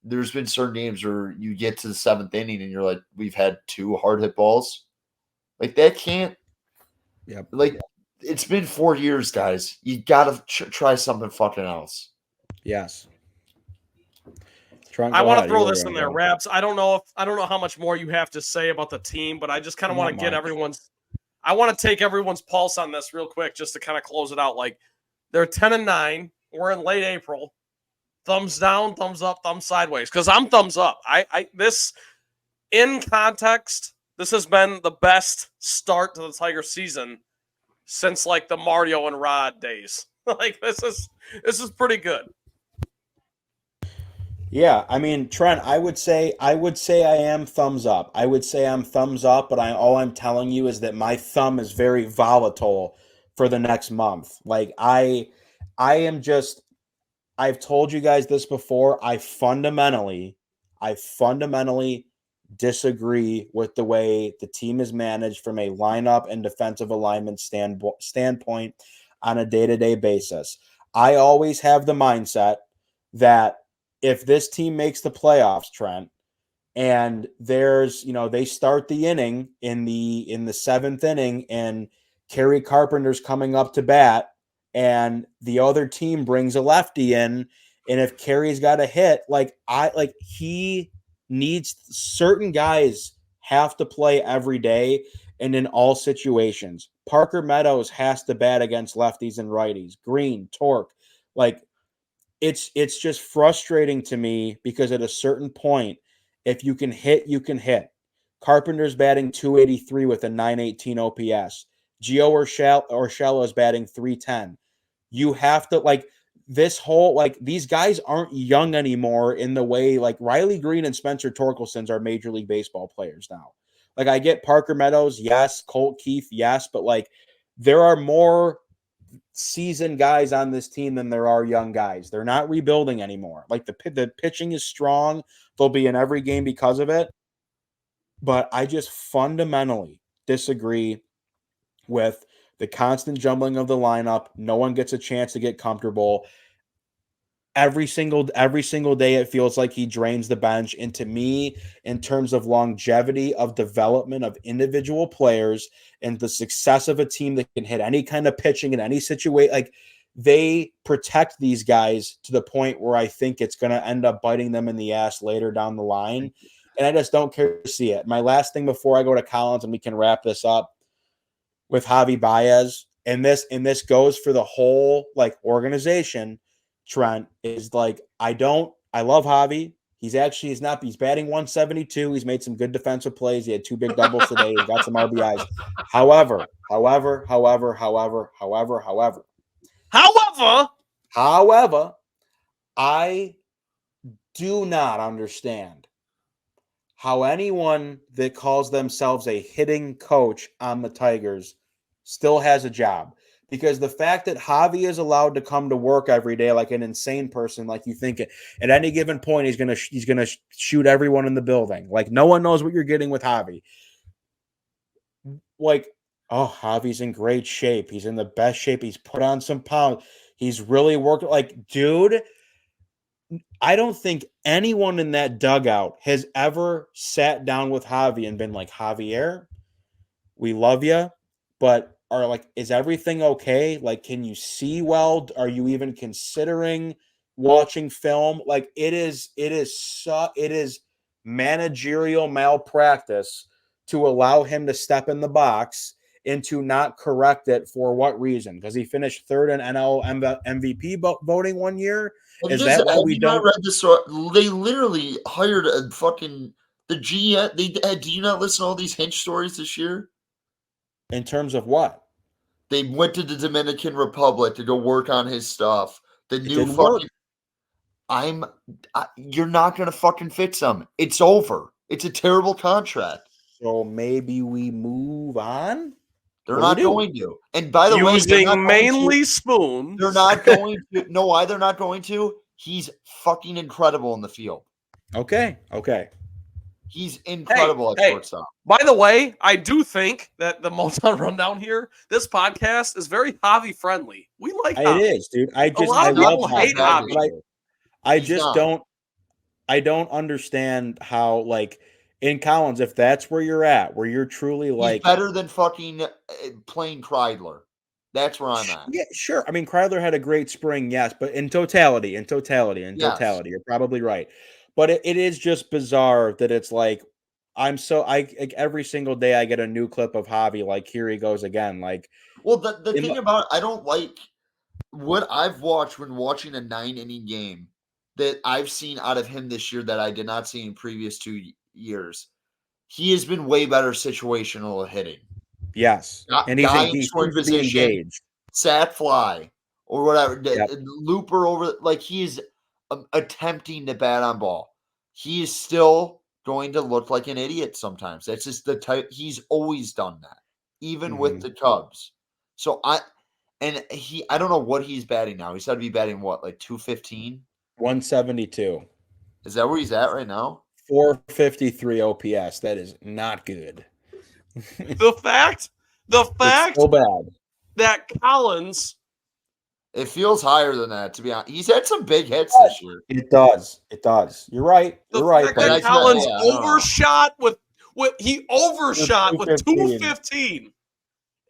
there's been certain games where you get to the 7th inning and you're like, we've had 2 hard hit balls. Like that can't. Yep. Like it's been 4 years, guys. You gotta try something fucking else. Yes. I want to throw this in there, Rabs. I don't know how much more you have to say about the team, but I just kind of want to get I want to take everyone's pulse on this real quick just to kind of close it out. Like they're 10-9. We're in late April. Thumbs down, thumbs up, thumbs sideways. Because I'm thumbs up. This in context, this has been the best start to the Tiger season since like the Mario and Rod days. Like this is pretty good. Yeah, I mean, Trent, I would say I am thumbs up. I would say I'm thumbs up, but all I'm telling you is that my thumb is very volatile for the next month. Like I am just I've told you guys this before. I fundamentally disagree with the way the team is managed from a lineup and defensive alignment standpoint on a day-to-day basis. I always have the mindset that if this team makes the playoffs, Trent, and there's, they start the inning in the 7th inning and Kerry Carpenter's coming up to bat and the other team brings a lefty in, and if Kerry's got a hit, he needs certain guys have to play every day and in all situations. Parker Meadows has to bat against lefties and righties. Green, Torque, it's just frustrating to me because at a certain point, if you can hit, you can hit. Carpenter's batting 283 with a 918 OPS. Gio Urshela is batting 310. You have to this whole these guys aren't young anymore in the way Riley Green and Spencer Torkelson's are Major League Baseball players now. I get Parker Meadows, yes, Colt Keith, yes, but there are more seasoned guys on this team than there are young guys. They're not rebuilding anymore. The pitching is strong. They'll be in every game because of it. But I just fundamentally disagree with the constant jumbling of the lineup. No one gets a chance to get comfortable. Every single day it feels like he drains the bench. And to me, in terms of longevity of development of individual players and the success of a team that can hit any kind of pitching in any situation, like they protect these guys to the point where I think it's going to end up biting them in the ass later down the line. And I just don't care to see it. My last thing before I go to Collins and we can wrap this up with Javi Baez, and this goes for the whole like organization, Trent, is like I love Javi. He's batting 172. He's made some good defensive plays. He had 2 big doubles today. He's got some RBIs. However, I do not understand how anyone that calls themselves a hitting coach on the Tigers still has a job. Because the fact that Javi is allowed to come to work every day like an insane person, like you think at any given point he's gonna shoot everyone in the building. Like no one knows what you're getting with Javi. Like, oh, Javi's in great shape. He's in the best shape. He's put on some pounds. He's really worked. Like, dude, I don't think anyone in that dugout has ever sat down with Javi and been like, Javier, we love you, but is everything okay? Like, can you see well? Are you even considering watching film? Like, it is managerial malpractice to allow him to step in the box and to not correct it. For what reason? Because he finished third in NL MVP voting one year. Is that why we don't? Read this story? They literally hired a fucking the GM. Do you not listen to all these Hinch stories this year? In terms of what? They went to the Dominican Republic to go work on his stuff. The new fucking. You're not gonna fucking fix him. It's over. It's a terrible contract. So maybe we move on. They're not going to. And by the way, using mainly spoons. They're not going to. Know why they're not going to? He's fucking incredible in the field. Okay. He's incredible at shortstop. By the way, I do think that the Motown Rundown here, this podcast is very Javi friendly. We like Javi. It is, dude. I love hate Javi. I don't understand how, like, in Collins, if that's where you're at, where you're truly like he's better than fucking plain Kreidler. That's where I'm at. Yeah, sure. I mean, Kreidler had a great spring, yes, but in totality, you're probably right. But it is just bizarre that it's like every single day I get a new clip of Javi. Like, here he goes again. Like, well, the thing about I don't like what I've watched when watching a 9-inning game that I've seen out of him this year that I did not see in previous 2 years. He has been way better situational hitting. Yes, and he's engaged. Sat fly or whatever, looper over. Like, he is attempting to bat on ball. He is still going to look like an idiot sometimes. That's just the type. He's always done that, even with the Cubs. So I don't know what he's batting now. He's got to be batting what, like 215, 172. Is that where he's at right now? 453 OPS. That is not good. The fact it's so bad that Collins. It feels higher than that, to be honest. He's had some big hits this year. It does. You're right. But Collins overshot with 215.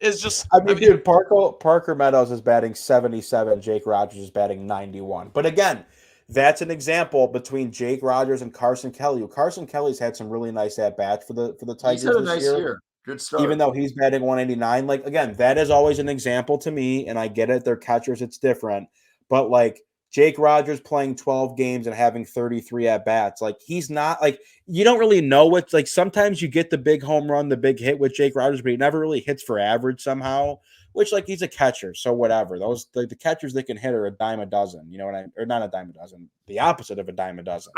Is just. I mean, dude, Parker Meadows is batting 77. Jake Rogers is batting 91. But again, that's an example between Jake Rogers and Carson Kelly. Carson Kelly's had some really nice at bats for the Tigers. He's had a nice year. Good start. Even though he's batting 189, like, again, that is always an example to me, and I get it. They're catchers, it's different. But like Jake Rogers playing 12 games and having 33 at bats, like, he's not, like, you don't really know what's, like, sometimes you get the big home run, the big hit with Jake Rogers, but he never really hits for average somehow. which like he's a catcher, so whatever. Those the catchers that can hit are a dime a dozen, you know what I mean? Or not a dime a dozen, the opposite of a dime a dozen.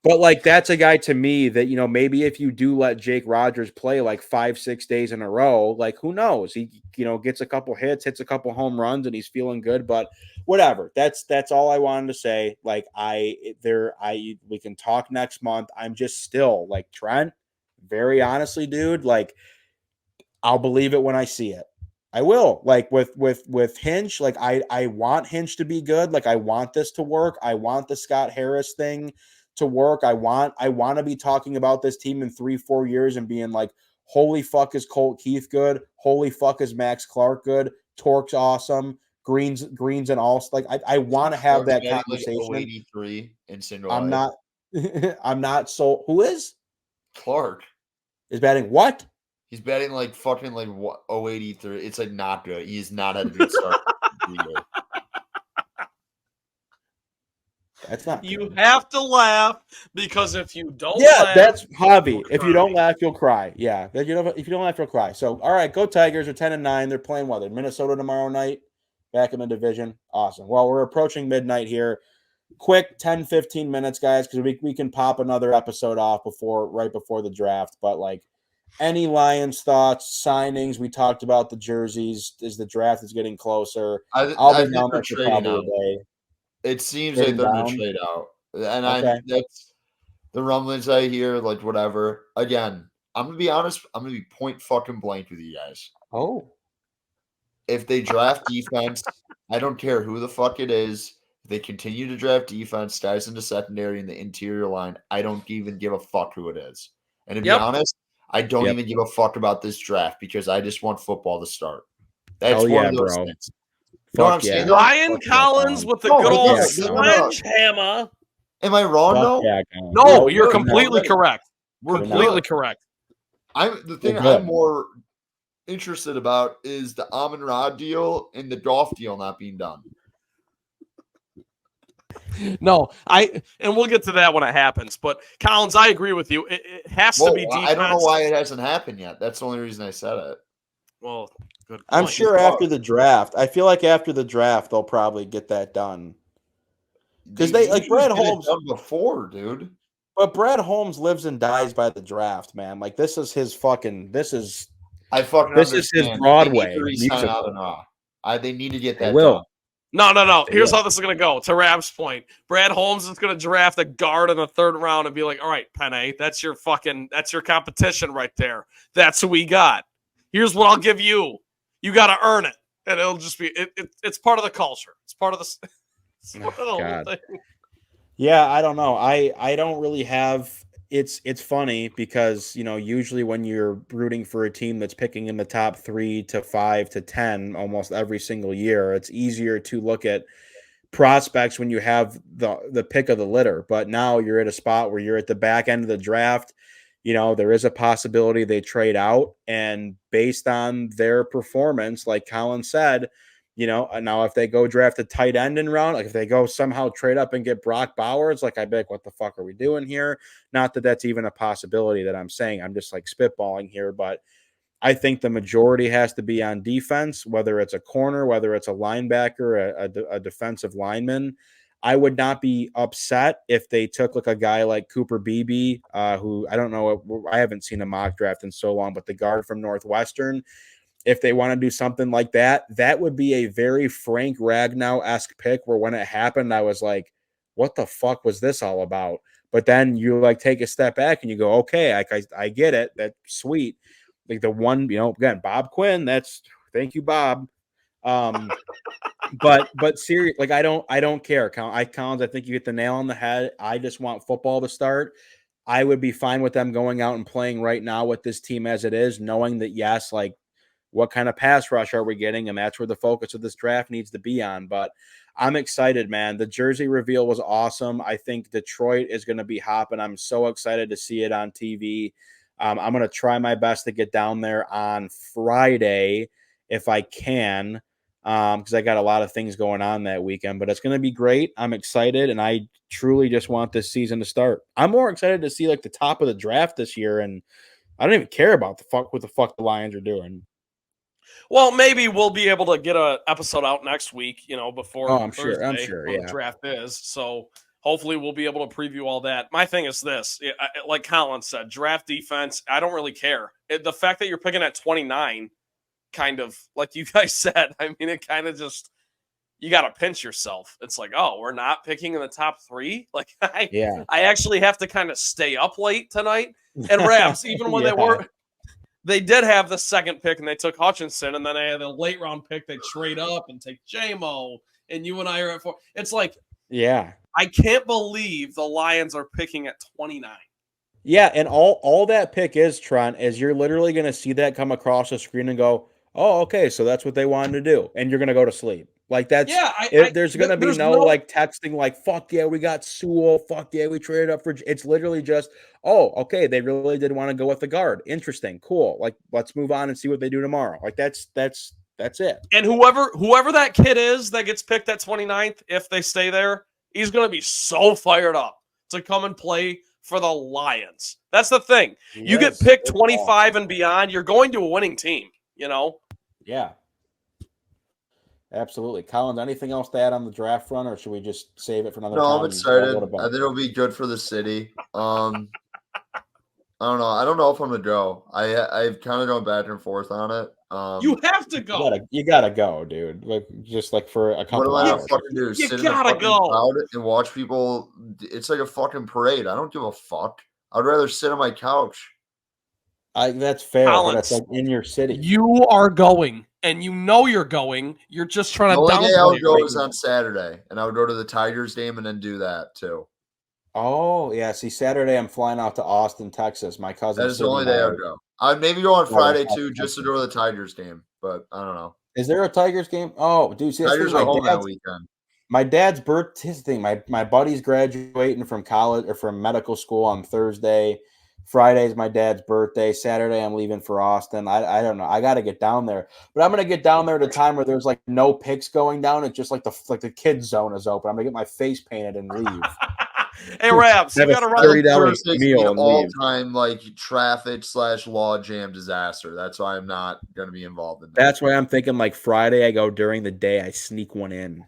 But like that's a guy to me that, you know, maybe if you do let Jake Rogers play like 5-6 days in a row, like who knows? He, you know, gets a couple hits, hits a couple home runs, and he's feeling good. But whatever. That's all I wanted to say. Like we can talk next month. I'm just still like Trent, very honestly, dude, like I'll believe it when I see it. I will. Like with Hinch, like I want Hinch to be good. Like I want this to work. I want the Scott Harris thing to work. I want to be talking about this team in 3-4 years and being like, holy fuck, is Colt Keith good? Holy fuck, is Max Clark good? Torque's awesome. Greens and all, like I want to have that conversation. Like 083 in single. I'm not I'm not so. Who is? Clark is batting what? He's batting like fucking like 083. It's like not good. He's not had a good start. That's not. You have to laugh because if you don't, laugh, that's Javi. If you don't laugh, you'll cry. Yeah, if you don't laugh, you'll cry. So, all right, go Tigers. They're 10-9. They're playing what? They're Minnesota tomorrow night. Back in the division. Awesome. Well, we're approaching midnight here. Quick 10-15 minutes, guys, because we can pop another episode off right before the draft. But like, any Lions thoughts, signings? We talked about the jerseys as the draft is getting closer. I'll be down there for probably a day. It seems like they're going to trade out. And that's the rumblings I hear, like whatever. Again, I'm going to be honest. I'm going to be point fucking blank with you guys. Oh. If they draft defense, I don't care who the fuck it is. If they continue to draft defense, guys in the secondary and the interior line, I don't even give a fuck who it is. And to be honest, I don't even give a fuck about this draft because I just want football to start. That's one of those things. You know what I'm saying? Ryan Collins with the good old sledgehammer. Am I wrong though? No, you're completely correct. We're completely correct. The thing I'm more interested about is the Amon-Ra deal and the Dolph deal not being done. No, and we'll get to that when it happens. But Collins, I agree with you. It has to be defense. I don't know why it hasn't happened yet. That's the only reason I said it. Well, good point. I'm sure after the draft. I feel like after the draft they'll probably get that done. Because they like Brad Holmes done before, dude. But Brad Holmes lives and dies by the draft, man. Like this is his fucking. This is his Broadway. They need to get that done. No. Here's how this is going to go. To Rab's point, Brad Holmes is going to draft a guard in the third round and be like, all right, Penne, that's your competition right there. That's who we got. Here's what I'll give you. You got to earn it. And it'll just be, it's part of the culture. It's part of the whole thing. Yeah, I don't know. I don't really have, it's funny because, you know, usually when you're rooting for a team that's picking in the top 3 to 5 to 10 almost every single year, it's easier to look at prospects when you have the pick of the litter. But now you're at a spot where you're at the back end of the draft. You know, there is a possibility they trade out, and based on their performance, like Colin said, you know, now if they go draft a tight end in round, like if they go somehow trade up and get Brock Bowers, like I bet, what the fuck are we doing here? Not that that's even a possibility that I'm saying. I'm just like spitballing here, but I think the majority has to be on defense, whether it's a corner, whether it's a linebacker, a defensive lineman. I would not be upset if they took like a guy like Cooper Beebe, who I don't know, I haven't seen a mock draft in so long, but the guard from Northwestern. If they want to do something like that, that would be a very Frank Ragnow-esque pick where when it happened, I was like, what the fuck was this all about? But then you like take a step back and you go, okay, I get it. That's sweet. Like the one, you know, again, Bob Quinn, thank you, Bob. But serious, like I don't care. Collins, I think you hit the nail on the head. I just want football to start. I would be fine with them going out and playing right now with this team as it is, knowing that yes, like what kind of pass rush are we getting? And that's where the focus of this draft needs to be on. But I'm excited, man. The jersey reveal was awesome. I think Detroit is going to be hopping. I'm so excited to see it on TV. I'm going to try my best to get down there on Friday if I can, because I got a lot of things going on that weekend. But it's going to be great. I'm excited, and I truly just want this season to start. I'm more excited to see like the top of the draft this year, and I don't even care about what the fuck the Lions are doing. Well, maybe we'll be able to get an episode out next week, before I'm sure. Thursday when the Yeah. draft is. So hopefully we'll be able to preview all that. My thing is this, like Colin said, draft defense, I don't really care. The fact that you're picking at 29, kind of, like you guys said, I mean, it kind of just, you got to pinch yourself. It's like, oh, we're not picking in the top 3? Like, I actually have to kind of stay up late tonight. And Rabs, even when they did have the second pick and they took Hutchinson, and then they had a late round pick. They trade up and take JMO, and you and I are at 4. It's like, I can't believe the Lions are picking at 29. Yeah, and all that pick is, Trent, is you're literally going to see that come across the screen and go, oh, okay, so that's what they wanted to do, and you're going to go to sleep. Like that's there's going to be no like texting like, fuck yeah, we got Sewell, fuck yeah, we traded up for. It's literally just, oh, okay, they really did want to go with the guard. Interesting, cool. Like let's move on and see what they do tomorrow. Like that's it. And whoever that kid is that gets picked at 29th, if they stay there, he's going to be so fired up to come and play for the Lions. That's the thing. You get picked 25 and beyond, you're going to a winning team, Yeah. Absolutely. Collins, anything else to add on the draft front, or should we just save it for another time? No, I'm excited. I think it'll be good for the city. I don't know. I don't know if I'm gonna go. I've kind of gone back and forth on it. You have to go. You gotta go, dude. Like just like for a couple what am I hours. gonna fucking do? You Sit gotta in the go crowd and watch people. It's like a fucking parade. I don't give a fuck. I'd rather sit on my couch. That's fair, Collins, but it's like in your city. You are going, and you're going. You're just trying to downplay. The only day I would go is on Saturday, and I would go to the Tigers game and then do that too. Oh yeah, see, Saturday I'm flying out to Austin, Texas. My cousin. That is the only day I would go. I'd maybe go on Friday too, just to go to the Tigers game, but I don't know. Is there a Tigers game? Oh, dude, see, Tigers are home that weekend. My dad's his thing. My buddy's graduating from college or from medical school on Thursday. Friday's my dad's birthday. Saturday I'm leaving for Austin. I don't know. I got to get down there, but I'm gonna get down there at a time where there's like no picks going down. It's just like the kids zone is open. I'm gonna get my face painted and leave. Hey, Rabs, you got to run $30 meal and all-time like traffic/law jam disaster. That's why I'm not gonna be involved in that. That's why I'm thinking like Friday. I go during the day. I sneak one in.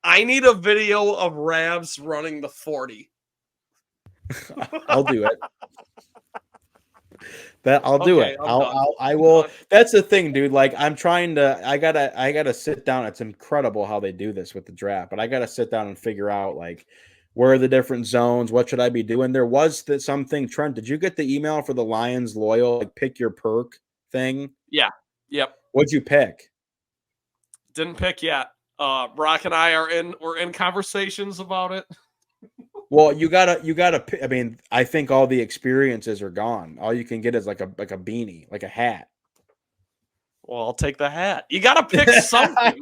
I need a video of Rabs running the 40. I'll do it. I'll do it. I will. That's the thing, dude. Like I'm trying to. I gotta sit down. It's incredible how they do this with the draft, but I gotta sit down and figure out like where are the different zones. What should I be doing? There was something. Trent, did you get the email for the Lions loyal like pick your perk thing? Yeah. Yep. What'd you pick? Didn't pick yet. Brock and I we're in conversations about it. Well, you gotta. I mean, I think all the experiences are gone. All you can get is like a beanie, like a hat. Well, I'll take the hat. You gotta pick something.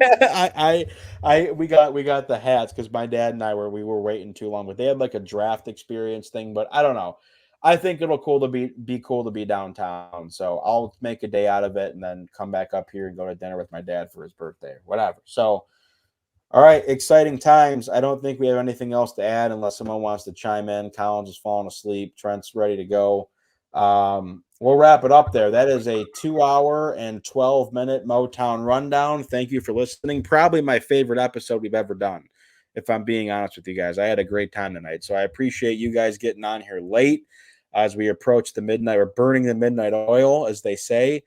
We got the hats because my dad and I we were waiting too long, but they had like a draft experience thing. But I don't know. I think it'll be cool to be downtown. So I'll make a day out of it and then come back up here and go to dinner with my dad for his birthday, or whatever. So. All right, exciting times. I don't think we have anything else to add unless someone wants to chime in. Collins is falling asleep. Trent's ready to go. We'll wrap it up there. That is a 2-hour and 12-minute Motown rundown. Thank you for listening. Probably my favorite episode we've ever done, if I'm being honest with you guys. I had a great time tonight, so I appreciate you guys getting on here late as we approach the midnight. We're burning the midnight oil, as they say.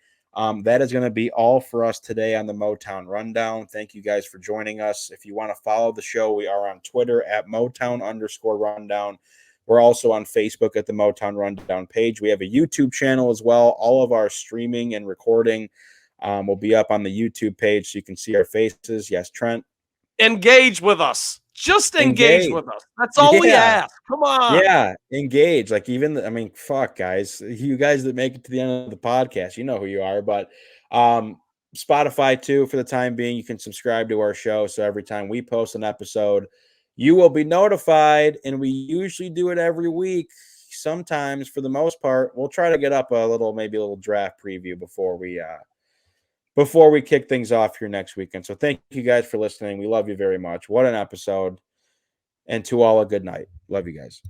That is going to be all for us today on the Motown Rundown. Thank you guys for joining us. If you want to follow the show, we are on Twitter at Motown_Rundown. We're also on Facebook at the Motown Rundown page. We have a YouTube channel as well. All of our streaming and recording will be up on the YouTube page so you can see our faces. Yes, Trent? Engage with us. Just engage with us. That's all we ask. Come on. Yeah, engage. Like fuck, guys. You guys that make it to the end of the podcast, you know who you are. But Spotify, too, for the time being, you can subscribe to our show. So every time we post an episode, you will be notified. And we usually do it every week. Sometimes, for the most part, we'll try to get up maybe a little draft preview before we kick things off here next weekend. So thank you guys for listening. We love you very much. What an episode. And to all a good night. Love you guys.